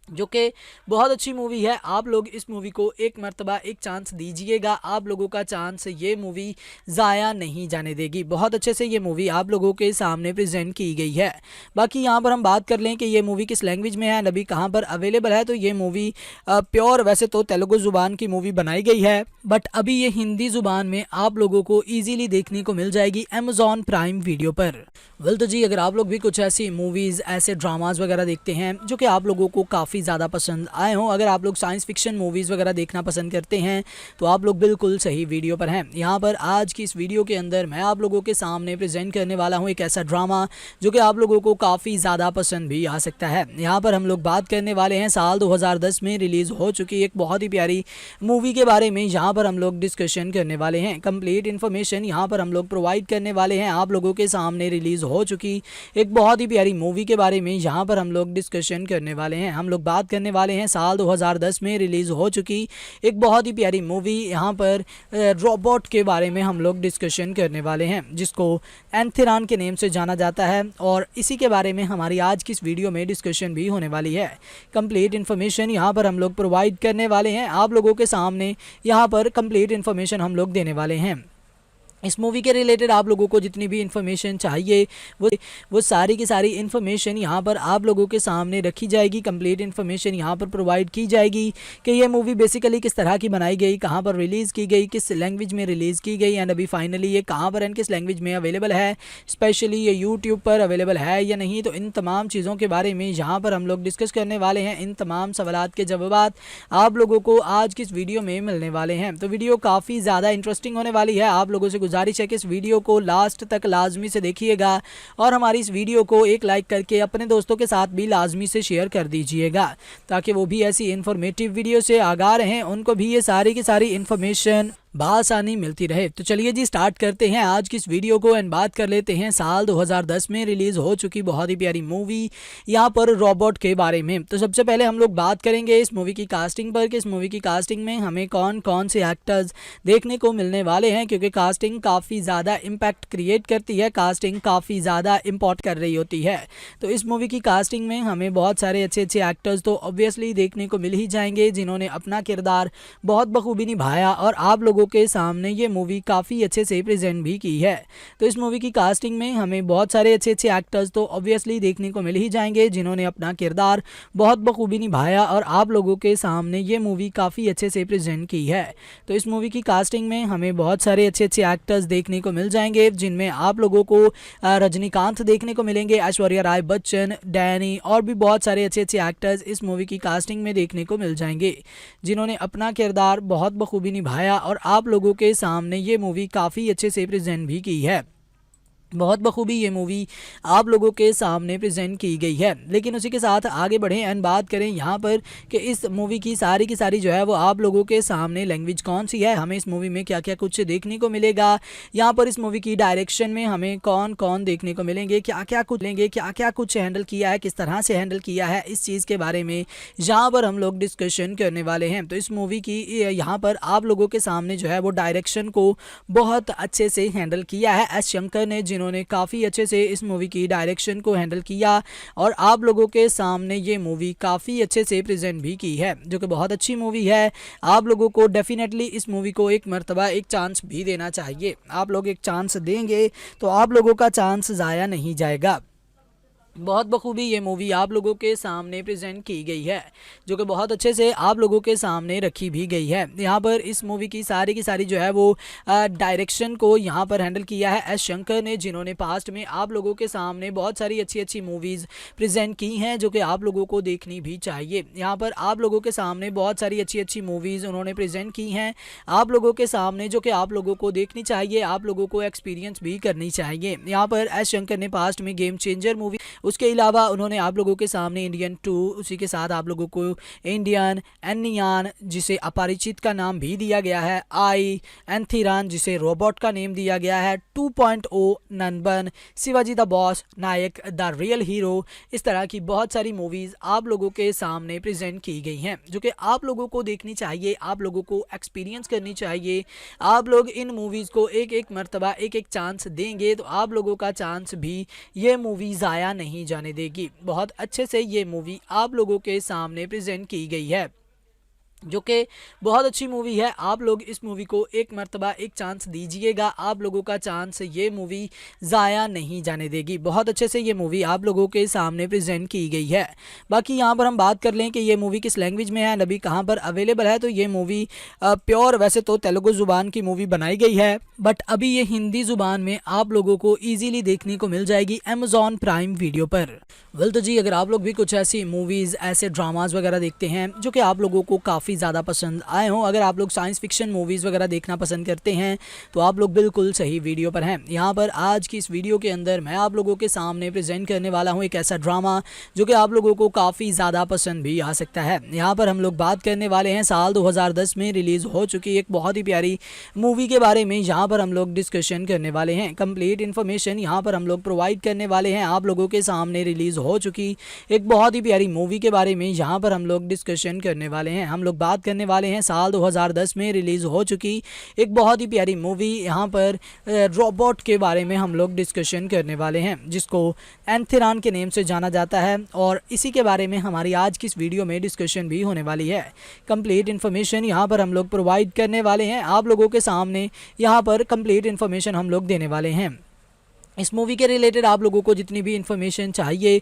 जो कि बहुत अच्छी मूवी है। आप लोग इस मूवी को एक मर्तबा एक चांस दीजिएगा, आप लोगों का चांस ये मूवी ज़ाया नहीं जाने देगी। बहुत अच्छे से ये मूवी आप लोगों के सामने प्रेजेंट की गई है। बाकी यहाँ पर हम बात कर लें कि ये मूवी किस लैंग्वेज में है, अभी कहाँ पर अवेलेबल है, तो ये मूवी प्योर वैसे तो तेलुगु ज़ुबान की मूवी बनाई गई है, बट अभी ये हिंदी ज़ुबान में आप लोगों को ईजिली देखने को मिल जाएगी अमेज़ॉन प्राइम वीडियो पर। वेल तो जी, अगर आप लोग भी कुछ ऐसी मूवीज़, ऐसे ड्रामाज वगैरह देखते हैं जो कि आप लोगों को काफ़ी ज़्यादा पसंद आए हों, अगर आप लोग साइंस फिक्शन मूवीज़ वगैरह देखना पसंद करते हैं तो आप लोग बिल्कुल सही वीडियो पर हैं। यहाँ पर आज की इस वीडियो के अंदर मैं आप लोगों के सामने प्रेजेंट करने वाला हूँ एक ऐसा ड्रामा जो कि आप लोगों को काफ़ी ज़्यादा पसंद भी आ सकता है। यहाँ पर हम लोग बात करने वाले हैं साल 2010 में रिलीज़ हो चुकी एक बहुत ही प्यारी मूवी के बारे में। यहाँ पर हम लोग डिस्कशन करने वाले हैं, कंप्लीट इन्फॉर्मेशन यहाँ पर हम लोग प्रोवाइड करने वाले हैं आप लोगों के सामने। रिलीज़ हो चुकी एक बहुत ही प्यारी मूवी के बारे में यहाँ पर हम लोग डिस्कशन करने वाले हैं। हम लोग बात करने वाले हैं साल 2010 में रिलीज़ हो चुकी एक बहुत ही प्यारी मूवी, यहाँ पर रोबोट के बारे में हम लोग डिस्कशन करने वाले हैं, जिसको एंथिरान के नेम से जाना जाता है, और इसी के बारे में हमारी आज की इस वीडियो में डिस्कशन भी होने वाली है। कंप्लीट इन्फॉर्मेशन यहाँ पर हम लोग प्रोवाइड करने वाले हैं आप लोगों के सामने, यहाँ पर कंप्लीट इन्फॉर्मेशन हम लोग देने वाले हैं। इस मूवी के रिलेटेड आप लोगों को जितनी भी इन्फॉर्मेशन चाहिए वो सारी की सारी इन्फॉर्मेशन यहाँ पर आप लोगों के सामने रखी जाएगी। कंप्लीट इन्फॉर्मेशन यहाँ पर प्रोवाइड की जाएगी कि ये मूवी बेसिकली किस तरह की बनाई गई, कहाँ पर रिलीज़ की गई, किस लैंग्वेज में रिलीज़ की गई, एंड अभी फाइनली ये कहाँ पर एंड किस लैंग्वेज में अवेलेबल है, स्पेशली ये यूट्यूब पर अवेलेबल है या नहीं। तो इन तमाम चीज़ों के बारे में यहाँ पर हम लोग डिस्कस करने वाले हैं। इन तमाम सवालात के जवाब आप लोगों को आज की इस वीडियो में मिलने वाले हैं। तो वीडियो काफ़ी ज़्यादा इंटरेस्टिंग होने वाली है। आप लोगों से गुजारिश है कि इस वीडियो को लास्ट तक लाजमी से देखिएगा और हमारी इस वीडियो को एक लाइक करके अपने दोस्तों के साथ भी लाजमी से शेयर कर दीजिएगा, ताकि वो भी ऐसी इन्फॉर्मेटिव वीडियो से आगाह रहें, उनको भी ये सारी की सारी इन्फॉर्मेशन बआसानी मिलती रहे। तो चलिए जी स्टार्ट करते हैं आज की इस वीडियो को एंड बात कर लेते हैं साल 2010 में रिलीज़ हो चुकी बहुत ही प्यारी मूवी यहाँ पर रोबोट के बारे में। तो सबसे पहले हम लोग बात करेंगे इस मूवी की कास्टिंग पर कि इस मूवी की कास्टिंग में हमें कौन कौन से एक्टर्स देखने को मिलने वाले हैं, क्योंकि कास्टिंग काफ़ी ज़्यादा इम्पैक्ट क्रिएट करती है, कास्टिंग काफ़ी ज़्यादा इम्पोर्ट कर रही होती है। तो इस मूवी की कास्टिंग में हमें बहुत सारे अच्छे एक्टर्स तो ऑब्वियसली देखने को मिल ही जाएंगे, जिन्होंने अपना किरदार बहुत बखूबी निभाया और आप लोगों के सामने ये मूवी काफ़ी अच्छे से प्रेजेंट भी की है। तो इस मूवी की कास्टिंग में हमें बहुत सारे अच्छे अच्छे एक्टर्स तो ऑब्वियसली देखने को मिल ही जाएंगे, जिन्होंने अपना किरदार बहुत बखूबी निभाया और आप लोगों के सामने ये मूवी काफ़ी अच्छे से प्रेजेंट की है। तो इस मूवी की कास्टिंग में हमें बहुत सारे अच्छे अच्छे एक्टर्स देखने को मिल जाएंगे, जिनमें आप लोगों को रजनीकांत देखने को मिलेंगे, ऐश्वर्या राय बच्चन, डैनी और भी बहुत सारे अच्छे अच्छे एक्टर्स इस मूवी की कास्टिंग में देखने को मिल जाएंगे, जिन्होंने अपना किरदार बहुत बखूबी निभाया और आप लोगों के सामने ये मूवी काफ़ी अच्छे से प्रेजेंट भी की है। बहुत बखूबी ये मूवी आप लोगों के सामने प्रेजेंट की गई है। लेकिन उसी के साथ आगे बढ़ें एंड बात करें यहाँ पर कि इस मूवी की सारी जो है वो आप लोगों के सामने लैंग्वेज कौन सी है, हमें इस मूवी में क्या क्या कुछ देखने को मिलेगा, यहाँ पर इस मूवी की डायरेक्शन में हमें कौन कौन देखने को मिलेंगे, क्या क्या कुछ हैंडल किया है, किस तरह से हैंडल किया है, इस चीज़ के बारे में यहाँ पर हम लोग डिस्कशन करने वाले हैं। तो इस मूवी की यहाँ पर आप लोगों के सामने जो है वो डायरेक्शन को बहुत अच्छे से हैंडल किया है एस शंकर ने, जिन्होंने काफ़ी अच्छे से इस मूवी की डायरेक्शन को हैंडल किया और आप लोगों के सामने ये मूवी काफ़ी अच्छे से प्रेजेंट भी की है, जो कि बहुत अच्छी मूवी है। आप लोगों को डेफिनेटली इस मूवी को एक मर्तबा एक चांस भी देना चाहिए। आप लोग एक चांस देंगे तो आप लोगों का चांस ज़ाया नहीं जाएगा। बहुत बखूबी ये मूवी आप लोगों के सामने प्रेजेंट की गई है, जो कि बहुत अच्छे से आप लोगों के सामने रखी भी गई है। यहाँ पर इस मूवी की सारी जो है वो डायरेक्शन को यहाँ पर हैंडल किया है एस शंकर ने, जिन्होंने पास्ट में आप लोगों के सामने बहुत सारी अच्छी मूवीज़ प्रेजेंट की हैं, जो कि आप लोगों को देखनी भी चाहिए। यहाँ पर आप लोगों के सामने बहुत सारी अच्छी मूवीज़ उन्होंने प्रेजेंट की हैं आप लोगों के सामने, जो कि आप लोगों को देखनी चाहिए, आप लोगों को एक्सपीरियंस भी करनी चाहिए। यहाँ पर एस शंकर ने पास्ट में गेम चेंजर मूवी, उसके अलावा उन्होंने आप लोगों के सामने इंडियन 2, उसी के साथ आप लोगों को इंडियन एनियान, जिसे अपरिचित का नाम भी दिया गया है, आई एंथिरान, जिसे रोबोट का नेम दिया गया है, 2.0 Nanban, Shivaji the boss, Nayak the real hero, इस तरह की बहुत सारी मूवीज़ आप लोगों के सामने प्रेजेंट की गई हैं, जो कि आप लोगों को देखनी चाहिए, आप लोगों को एक्सपीरियंस करनी चाहिए। आप लोग इन मूवीज़ को एक एक मरतबा एक एक चांस देंगे तो आप लोगों का चांस भी ये मूवी ज़ाया नहीं जाने देगी। बहुत अच्छे से ये मूवी आप लोगों के सामने प्रेजेंट की गई है, जो कि बहुत अच्छी मूवी है। आप लोग इस मूवी को एक मर्तबा एक चांस दीजिएगा, आप लोगों का चांस ये मूवी ज़ाया नहीं जाने देगी। बहुत अच्छे से ये मूवी आप लोगों के सामने प्रेजेंट की गई है। बाकी यहाँ पर हम बात कर लें कि ये मूवी किस लैंग्वेज में है, अभी कहाँ पर अवेलेबल है, तो ये मूवी प्योर वैसे तो तेलुगु ज़ुबान की मूवी बनाई गई है, बट अभी ये हिंदी ज़ुबान में आप लोगों को ईजीली देखने को मिल जाएगी अमेज़ॉन प्राइम वीडियो पर। वेल तो जी, अगर आप लोग भी कुछ ऐसी मूवीज़, ऐसे ड्रामाज वगैरह देखते हैं जो कि आप लोगों को काफ़ी ज़्यादा पसंद आए हों, अगर आप लोग साइंस फिक्शन मूवीज़ वगैरह देखना पसंद करते हैं तो आप लोग बिल्कुल सही वीडियो पर हैं। यहाँ पर आज की इस वीडियो के अंदर मैं आप लोगों के सामने प्रेजेंट करने वाला हूँ एक ऐसा ड्रामा जो कि आप लोगों को काफ़ी ज़्यादा पसंद भी आ सकता है। यहाँ पर हम लोग बात करने वाले हैं साल 2010 में रिलीज़ हो चुकी एक बहुत ही प्यारी मूवी के बारे में। यहाँ पर हम लोग डिस्कशन करने वाले हैं, कंप्लीट इन्फॉर्मेशन यहाँ पर हम लोग प्रोवाइड करने वाले हैं आप लोगों के सामने रिलीज़ हो चुकी एक बहुत ही प्यारी मूवी के बारे में। यहाँ पर हम लोग डिस्कशन करने वाले हैं, हम लोग बात करने वाले हैं साल 2010 में रिलीज़ हो चुकी एक बहुत ही प्यारी मूवी। यहाँ पर रोबोट के बारे में हम लोग डिस्कशन करने वाले हैं, जिसको एंथिरान के नेम से जाना जाता है, और इसी के बारे में हमारी आज की इस वीडियो में डिस्कशन भी होने वाली है। कंप्लीट इन्फॉर्मेशन यहाँ पर हम लोग प्रोवाइड करने वाले हैं आप लोगों के सामने, यहाँ पर कंप्लीट इन्फॉर्मेशन हम लोग देने वाले हैं। इस मूवी के रिलेटेड आप लोगों को जितनी भी इन्फॉर्मेशन चाहिए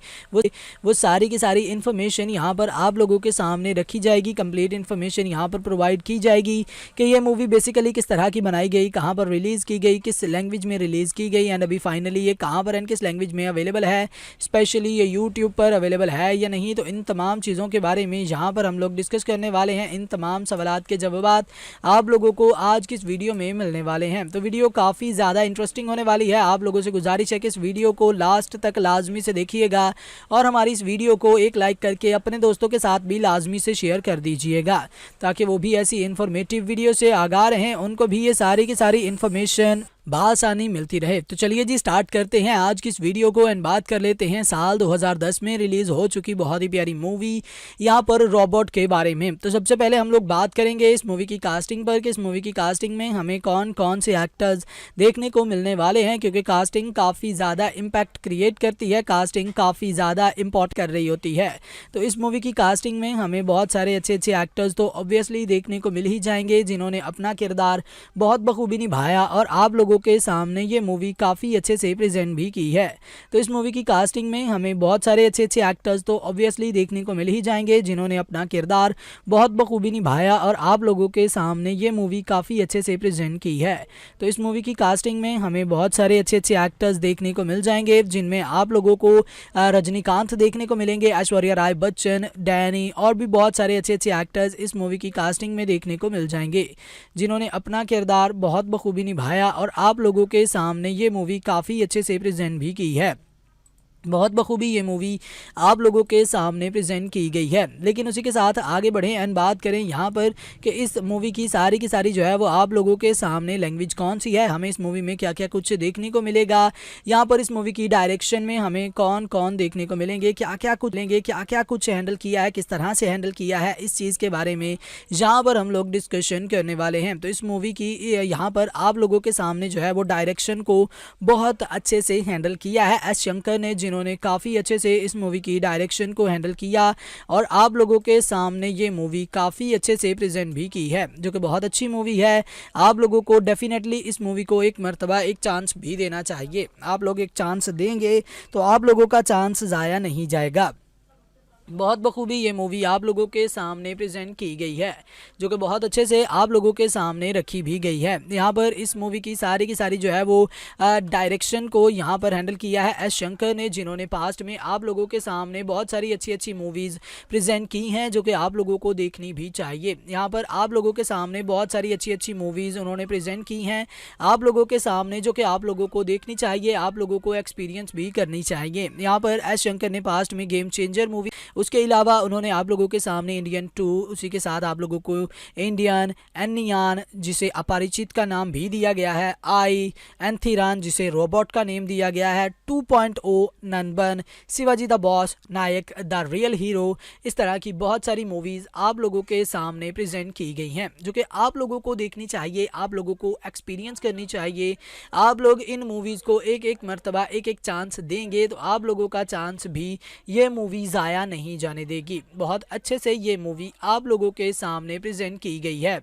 वो सारी की सारी इन्फॉर्मेशन यहाँ पर आप लोगों के सामने रखी जाएगी। कंप्लीट इन्फॉर्मेशन यहाँ पर प्रोवाइड की जाएगी कि ये मूवी बेसिकली किस तरह की बनाई गई, कहाँ पर रिलीज़ की गई, किस लैंग्वेज में रिलीज़ की गई, एंड अभी फाइनली ये कहाँ पर एंड किस लैंग्वेज में अवेलेबल है, स्पेशली ये यूट्यूब पर अवेलेबल है या नहीं। तो इन तमाम चीज़ों के बारे में यहाँ पर हम लोग डिस्कस करने वाले हैं। इन तमाम सवालात के जवाब आप लोगों को आज की इस वीडियो में मिलने वाले हैं। तो वीडियो काफ़ी ज़्यादा इंटरेस्टिंग होने वाली है। आप लोगों से गुजारिश है कि इस वीडियो को लास्ट तक लाजमी से देखिएगा और हमारी इस वीडियो को एक लाइक करके अपने दोस्तों के साथ भी लाजमी से शेयर कर दीजिएगा, ताकि वो भी ऐसी इन्फॉर्मेटिव वीडियो से आगाह रहें, उनको भी ये सारी की सारी इन्फॉर्मेशन बआसानी मिलती रहे। तो चलिए जी स्टार्ट करते हैं आज की इस वीडियो को एंड बात कर लेते हैं साल 2010 में रिलीज हो चुकी बहुत ही प्यारी मूवी यहाँ पर रोबोट के बारे में। तो सबसे पहले हम लोग बात करेंगे इस मूवी की कास्टिंग पर कि इस मूवी की कास्टिंग में हमें कौन कौन से एक्टर्स देखने को मिलने वाले हैं, क्योंकि कास्टिंग काफ़ी ज़्यादा इम्पैक्ट क्रिएट करती है, कास्टिंग काफ़ी ज़्यादा इम्पोर्ट कर रही होती है। तो इस मूवी की कास्टिंग में हमें बहुत सारे अच्छे अच्छे एक्टर्स तो ऑब्वियसली देखने को मिल ही जाएंगे जिन्होंने अपना किरदार बहुत बखूबी निभाया और आप लोगों के सामने ये मूवी काफ़ी अच्छे से प्रेजेंट भी की है। तो इस मूवी की कास्टिंग में हमें बहुत सारे अच्छे अच्छे एक्टर्स तो ऑब्वियसली देखने को मिल ही जाएंगे जिन्होंने अपना किरदार बहुत बखूबी निभाया और आप लोगों के सामने ये मूवी काफ़ी अच्छे से प्रेजेंट की है। तो इस मूवी की कास्टिंग में हमें बहुत सारे अच्छे अच्छे एक्टर्स देखने को मिल जाएंगे जिनमें आप लोगों को रजनीकांत देखने को मिलेंगे, ऐश्वर्या राय बच्चन, डैनी और भी बहुत सारे अच्छे अच्छे एक्टर्स इस मूवी की कास्टिंग में देखने को मिल जाएंगे जिन्होंने अपना किरदार बहुत बखूबी निभाया और आप लोगों के सामने ये मूवी काफ़ी अच्छे से प्रेजेंट भी की है। बहुत बखूबी ये मूवी आप लोगों के सामने प्रेजेंट की गई है। लेकिन उसी के साथ आगे बढ़ें एंड बात करें यहाँ पर कि इस मूवी की सारी जो है वो आप लोगों के सामने लैंग्वेज कौन सी है, हमें इस मूवी में क्या क्या कुछ देखने को मिलेगा, यहाँ पर इस मूवी की डायरेक्शन में हमें कौन कौन देखने को मिलेंगे, क्या क्या कुछ हैंडल किया है, किस तरह से हैंडल किया है, इस चीज़ के बारे में यहाँ पर हम लोग डिस्कशन करने वाले हैं। तो इस मूवी की यहाँ पर आप लोगों के सामने जो है वो डायरेक्शन को बहुत अच्छे से हैंडल किया है एस शंकर ने, जिन्होंने काफ़ी अच्छे से इस मूवी की डायरेक्शन को हैंडल किया और आप लोगों के सामने ये मूवी काफ़ी अच्छे से प्रेजेंट भी की है, जो कि बहुत अच्छी मूवी है। आप लोगों को डेफिनेटली इस मूवी को एक मर्तबा एक चांस भी देना चाहिए। आप लोग एक चांस देंगे तो आप लोगों का चांस ज़ाया नहीं जाएगा। बहुत बखूबी ये मूवी आप लोगों के सामने प्रेजेंट की गई है, जो कि बहुत अच्छे से आप लोगों के सामने रखी भी गई है। यहाँ पर इस मूवी की सारी जो है वो डायरेक्शन को यहाँ पर हैंडल किया है एस शंकर ने, जिन्होंने पास्ट में आप लोगों के सामने बहुत सारी अच्छी अच्छी मूवीज़ प्रेजेंट की हैं जो कि आप लोगों को देखनी भी चाहिए। यहाँ पर आप लोगों के सामने बहुत सारी अच्छी अच्छी मूवीज़ उन्होंने प्रेजेंट की हैं आप लोगों के सामने, जो कि आप लोगों को देखनी चाहिए, आप लोगों को एक्सपीरियंस भी करनी चाहिए। यहाँ पर एस शंकर ने पास्ट में गेम चेंजर मूवी, उसके अलावा उन्होंने आप लोगों के सामने इंडियन 2, उसी के साथ आप लोगों को इंडियन एनियान जिसे अपरिचित का नाम भी दिया गया है, आई एंथिरान जिसे रोबोट का नेम दिया गया है, 2.0 Nanban, Shivaji the boss, Nayak the real hero, इस तरह की बहुत सारी मूवीज़ आप लोगों के सामने प्रेजेंट की गई हैं जो कि आप लोगों को देखनी चाहिए, आप लोगों को एक्सपीरियंस करनी चाहिए। आप लोग इन मूवीज़ को एक एक मरतबा एक एक चांस देंगे तो आप लोगों का चांस भी ये मूवी ज़ाया नहीं जाने देगी। बहुत अच्छे से ये मूवी आप लोगों के सामने प्रेजेंट की गई है,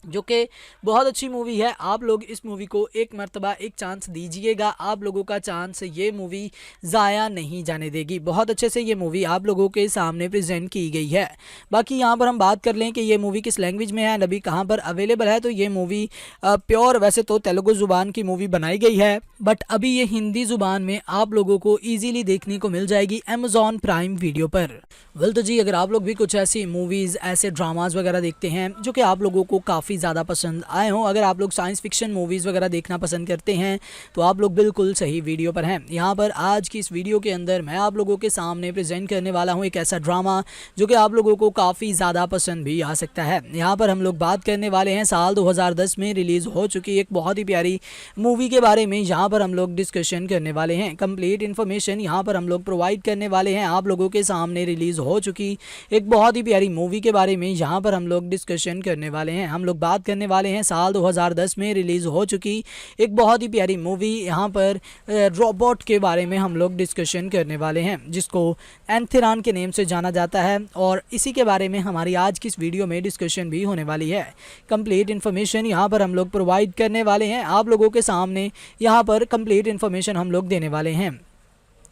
जो कि बहुत अच्छी मूवी है। आप लोग इस मूवी को एक मर्तबा एक चांस दीजिएगा, आप लोगों का चांस ये मूवी ज़ाया नहीं जाने देगी। बहुत अच्छे से ये मूवी आप लोगों के सामने प्रेजेंट की गई है। बाकी यहाँ पर हम बात कर लें कि ये मूवी किस लैंग्वेज में है, अभी कहाँ पर अवेलेबल है, तो ये मूवी प्योर वैसे तो तेलुगु ज़ुबान की मूवी बनाई गई है, बट अभी ये हिंदी ज़ुबान में आप लोगों को ईजीली देखने को मिल जाएगी अमेज़ॉन प्राइम वीडियो पर। वेल तो जी अगर आप लोग भी कुछ ऐसी मूवीज़, ऐसे ड्रामाज वगैरह देखते हैं जो कि आप लोगों को काफ़ी ज़्यादा पसंद आए हों, अगर आप लोग साइंस फिक्शन मूवीज़ वगैरह देखना पसंद करते हैं तो आप लोग बिल्कुल सही वीडियो पर हैं। यहाँ पर आज की इस वीडियो के अंदर मैं आप लोगों के सामने प्रेजेंट करने वाला हूँ एक ऐसा ड्रामा जो कि आप लोगों को काफ़ी ज़्यादा पसंद भी आ सकता है। यहाँ पर हम लोग बात करने वाले हैं साल 2010 में रिलीज़ हो चुकी एक बहुत ही प्यारी मूवी के बारे में। यहाँ पर हम लोग डिस्कशन करने वाले हैं, कंप्लीट इन्फॉर्मेशन यहाँ पर हम लोग प्रोवाइड करने वाले हैं आप लोगों के सामने। रिलीज़ हो चुकी एक बहुत ही प्यारी मूवी के बारे में यहाँ पर हम लोग डिस्कशन करने वाले हैं। हम लोग बात करने वाले हैं साल 2010 में रिलीज़ हो चुकी एक बहुत ही प्यारी मूवी, यहाँ पर रोबोट के बारे में हम लोग डिस्कशन करने वाले हैं, जिसको एंथिरान के नेम से जाना जाता है, और इसी के बारे में हमारी आज की इस वीडियो में डिस्कशन भी होने वाली है। कंप्लीट इन्फॉर्मेशन यहाँ पर हम लोग प्रोवाइड करने वाले हैं आप लोगों के सामने, यहाँ पर कंप्लीट इन्फॉर्मेशन हम लोग देने वाले हैं।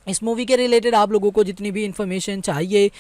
इस मूवी के रिलेटेड आप लोगों को जितनी भी इन्फॉर्मेशन चाहिए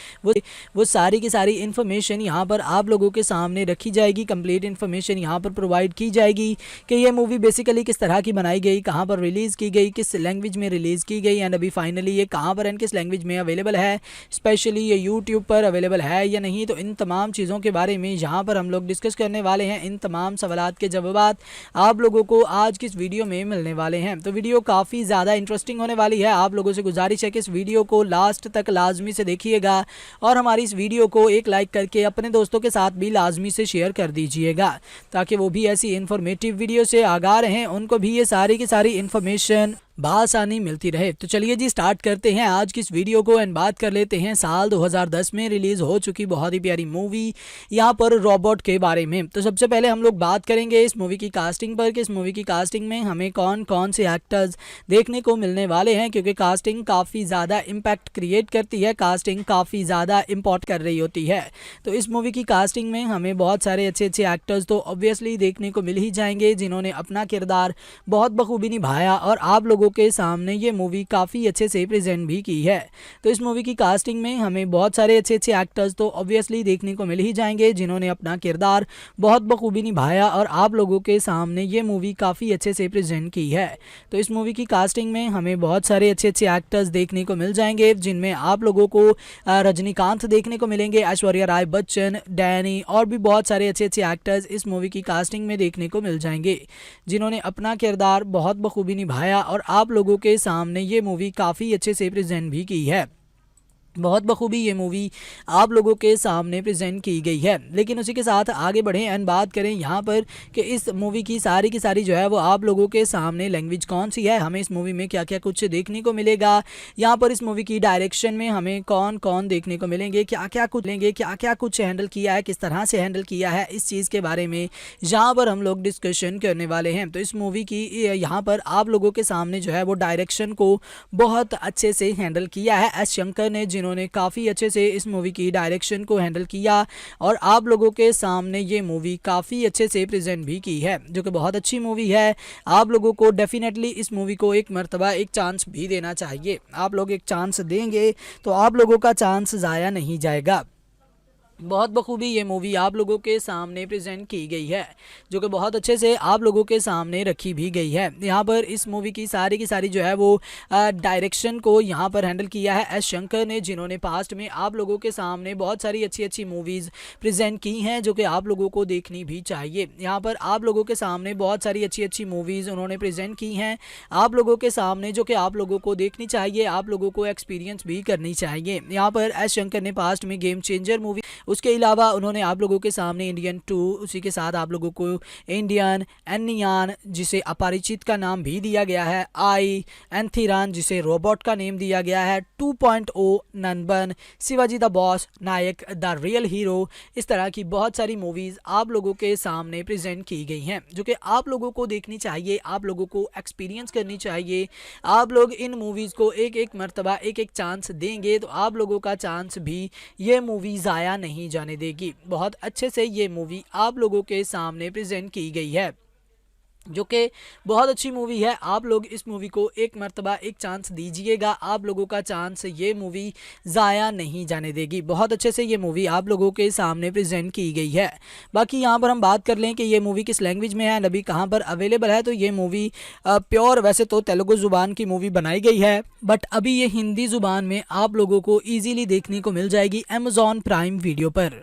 वो सारी की सारी इन्फॉर्मेशन यहाँ पर आप लोगों के सामने रखी जाएगी। कंप्लीट इन्फॉर्मेशन यहाँ पर प्रोवाइड की जाएगी कि ये मूवी बेसिकली किस तरह की बनाई गई, कहाँ पर रिलीज़ की गई, किस लैंग्वेज में रिलीज़ की गई, एंड अभी फाइनली ये कहाँ पर एंड किस लैंग्वेज में अवेलेबल है, स्पेशली ये यूट्यूब पर अवेलेबल है या नहीं। तो इन तमाम चीज़ों के बारे में यहाँ पर हम लोग डिस्कस करने वाले हैं। इन तमाम सवालात के जवाब आप लोगों को आज की इस वीडियो में मिलने वाले हैं। तो वीडियो काफ़ी ज़्यादा इंटरेस्टिंग होने वाली है। आप लोगों से गुजारिश है कि इस वीडियो को लास्ट तक लाजमी से देखिएगा और हमारी इस वीडियो को एक लाइक करके अपने दोस्तों के साथ भी लाजमी से शेयर कर दीजिएगा, ताकि वो भी ऐसी इन्फॉर्मेटिव वीडियो से आगाह रहें, उनको भी ये सारी की सारी इन्फॉर्मेशन बआसानी मिलती रहे। तो चलिए जी स्टार्ट करते हैं आज की इस वीडियो को एंड बात कर लेते हैं साल 2010 में रिलीज हो चुकी बहुत ही प्यारी मूवी यहाँ पर रोबोट के बारे में। तो सबसे पहले हम लोग बात करेंगे इस मूवी की कास्टिंग पर कि इस मूवी की कास्टिंग में हमें कौन कौन से एक्टर्स देखने को मिलने वाले हैं, क्योंकि कास्टिंग काफ़ी ज़्यादा इम्पैक्ट क्रिएट करती है, कास्टिंग काफ़ी ज़्यादा इम्पोर्ट कर रही होती है। तो इस मूवी की कास्टिंग में हमें बहुत सारे अच्छे अच्छे एक्टर्स तो ऑब्वियसली देखने को मिल ही जाएंगे, जिन्होंने अपना किरदार बहुत बखूबी निभाया और आप लोगों के सामने ये मूवी काफ़ी अच्छे से प्रेजेंट भी की है। तो इस मूवी की कास्टिंग में हमें बहुत सारे अच्छे अच्छे एक्टर्स तो ऑब्वियसली देखने को मिल ही जाएंगे, जिन्होंने अपना किरदार बहुत बखूबी निभाया और आप लोगों के सामने ये मूवी काफ़ी अच्छे से प्रेजेंट की है। तो इस मूवी की कास्टिंग में हमें बहुत सारे अच्छे अच्छे एक्टर्स देखने को मिल जाएंगे, जिनमें आप लोगों को रजनीकांत देखने को मिलेंगे, ऐश्वर्या राय बच्चन, डैनी और भी बहुत सारे अच्छे अच्छे एक्टर्स इस मूवी की कास्टिंग में देखने को मिल जाएंगे, जिन्होंने अपना किरदार बहुत बखूबी निभाया और आप लोगों के सामने ये मूवी काफ़ी अच्छे से प्रेजेंट भी की है। बहुत बखूबी ये मूवी आप लोगों के सामने प्रेजेंट की गई है। लेकिन उसी के साथ आगे बढ़ें एंड बात करें यहाँ पर कि इस मूवी की सारी जो है वो आप लोगों के सामने लैंग्वेज कौन सी है, हमें इस मूवी में क्या क्या कुछ देखने को मिलेगा, यहाँ पर इस मूवी की डायरेक्शन में हमें कौन कौन देखने को मिलेंगे, क्या क्या कुछ हैंडल किया है, किस तरह से हैंडल किया है, इस चीज़ के बारे में यहाँ पर हम लोग डिस्कशन करने वाले हैं। तो इस मूवी की यहाँ पर आप लोगों के सामने जो है वो डायरेक्शन को बहुत अच्छे से हैंडल किया है एस शंकर ने, जिन्होंने काफ़ी अच्छे से इस मूवी की डायरेक्शन को हैंडल किया और आप लोगों के सामने ये मूवी काफ़ी अच्छे से प्रेजेंट भी की है, जो कि बहुत अच्छी मूवी है। आप लोगों को डेफिनेटली इस मूवी को एक मर्तबा एक चांस भी देना चाहिए। आप लोग एक चांस देंगे तो आप लोगों का चांस ज़ाया नहीं जाएगा। बहुत बखूबी ये मूवी आप लोगों के सामने प्रेजेंट की गई है, जो कि बहुत अच्छे से आप लोगों के सामने रखी भी गई है। यहाँ पर इस मूवी की सारी जो है वो डायरेक्शन को यहाँ पर हैंडल किया है एस शंकर ने, जिन्होंने पास्ट में आप लोगों के सामने बहुत सारी अच्छी अच्छी मूवीज़ प्रेजेंट की हैं, जो कि आप लोगों को देखनी भी चाहिए। यहाँ पर आप लोगों के सामने बहुत सारी अच्छी अच्छी मूवीज़ उन्होंने प्रेजेंट की हैं आप लोगों के सामने, जो कि आप लोगों को देखनी चाहिए, आप लोगों को एक्सपीरियंस भी करनी चाहिए। यहाँ पर एस शंकर ने पास्ट में गेम चेंजर मूवी, उसके अलावा उन्होंने आप लोगों के सामने इंडियन 2, उसी के साथ आप लोगों को इंडियन एनियान जिसे अपरिचित का नाम भी दिया गया है, आई एंथिरान जिसे रोबोट का नेम दिया गया है, 2.0 Nanban, Shivaji the boss, Nayak the real hero, इस तरह की बहुत सारी मूवीज़ आप लोगों के सामने प्रेजेंट की गई हैं, जो कि आप लोगों को देखनी चाहिए, आप लोगों को एक्सपीरियंस करनी चाहिए। आप लोग इन मूवीज़ को एक एक मर्तबा एक एक चांस देंगे तो आप लोगों का चांस भी ये मूवी ज़ाया नहीं जाने देगी। बहुत अच्छे से ये मूवी आप लोगों के सामने प्रेजेंट की गई है, जो कि बहुत अच्छी मूवी है। आप लोग इस मूवी को एक मर्तबा एक चांस दीजिएगा, आप लोगों का चांस ये मूवी ज़ाया नहीं जाने देगी। बहुत अच्छे से ये मूवी आप लोगों के सामने प्रेजेंट की गई है। बाकी यहाँ पर हम बात कर लें कि ये मूवी किस लैंग्वेज में है, अभी कहाँ पर अवेलेबल है, तो ये मूवी प्योर वैसे तो तेलुगु ज़ुबान की मूवी बनाई गई है, बट अभी ये हिंदी ज़ुबान में आप लोगों को ईजीली देखने को मिल जाएगी अमेज़ॉन प्राइम वीडियो पर।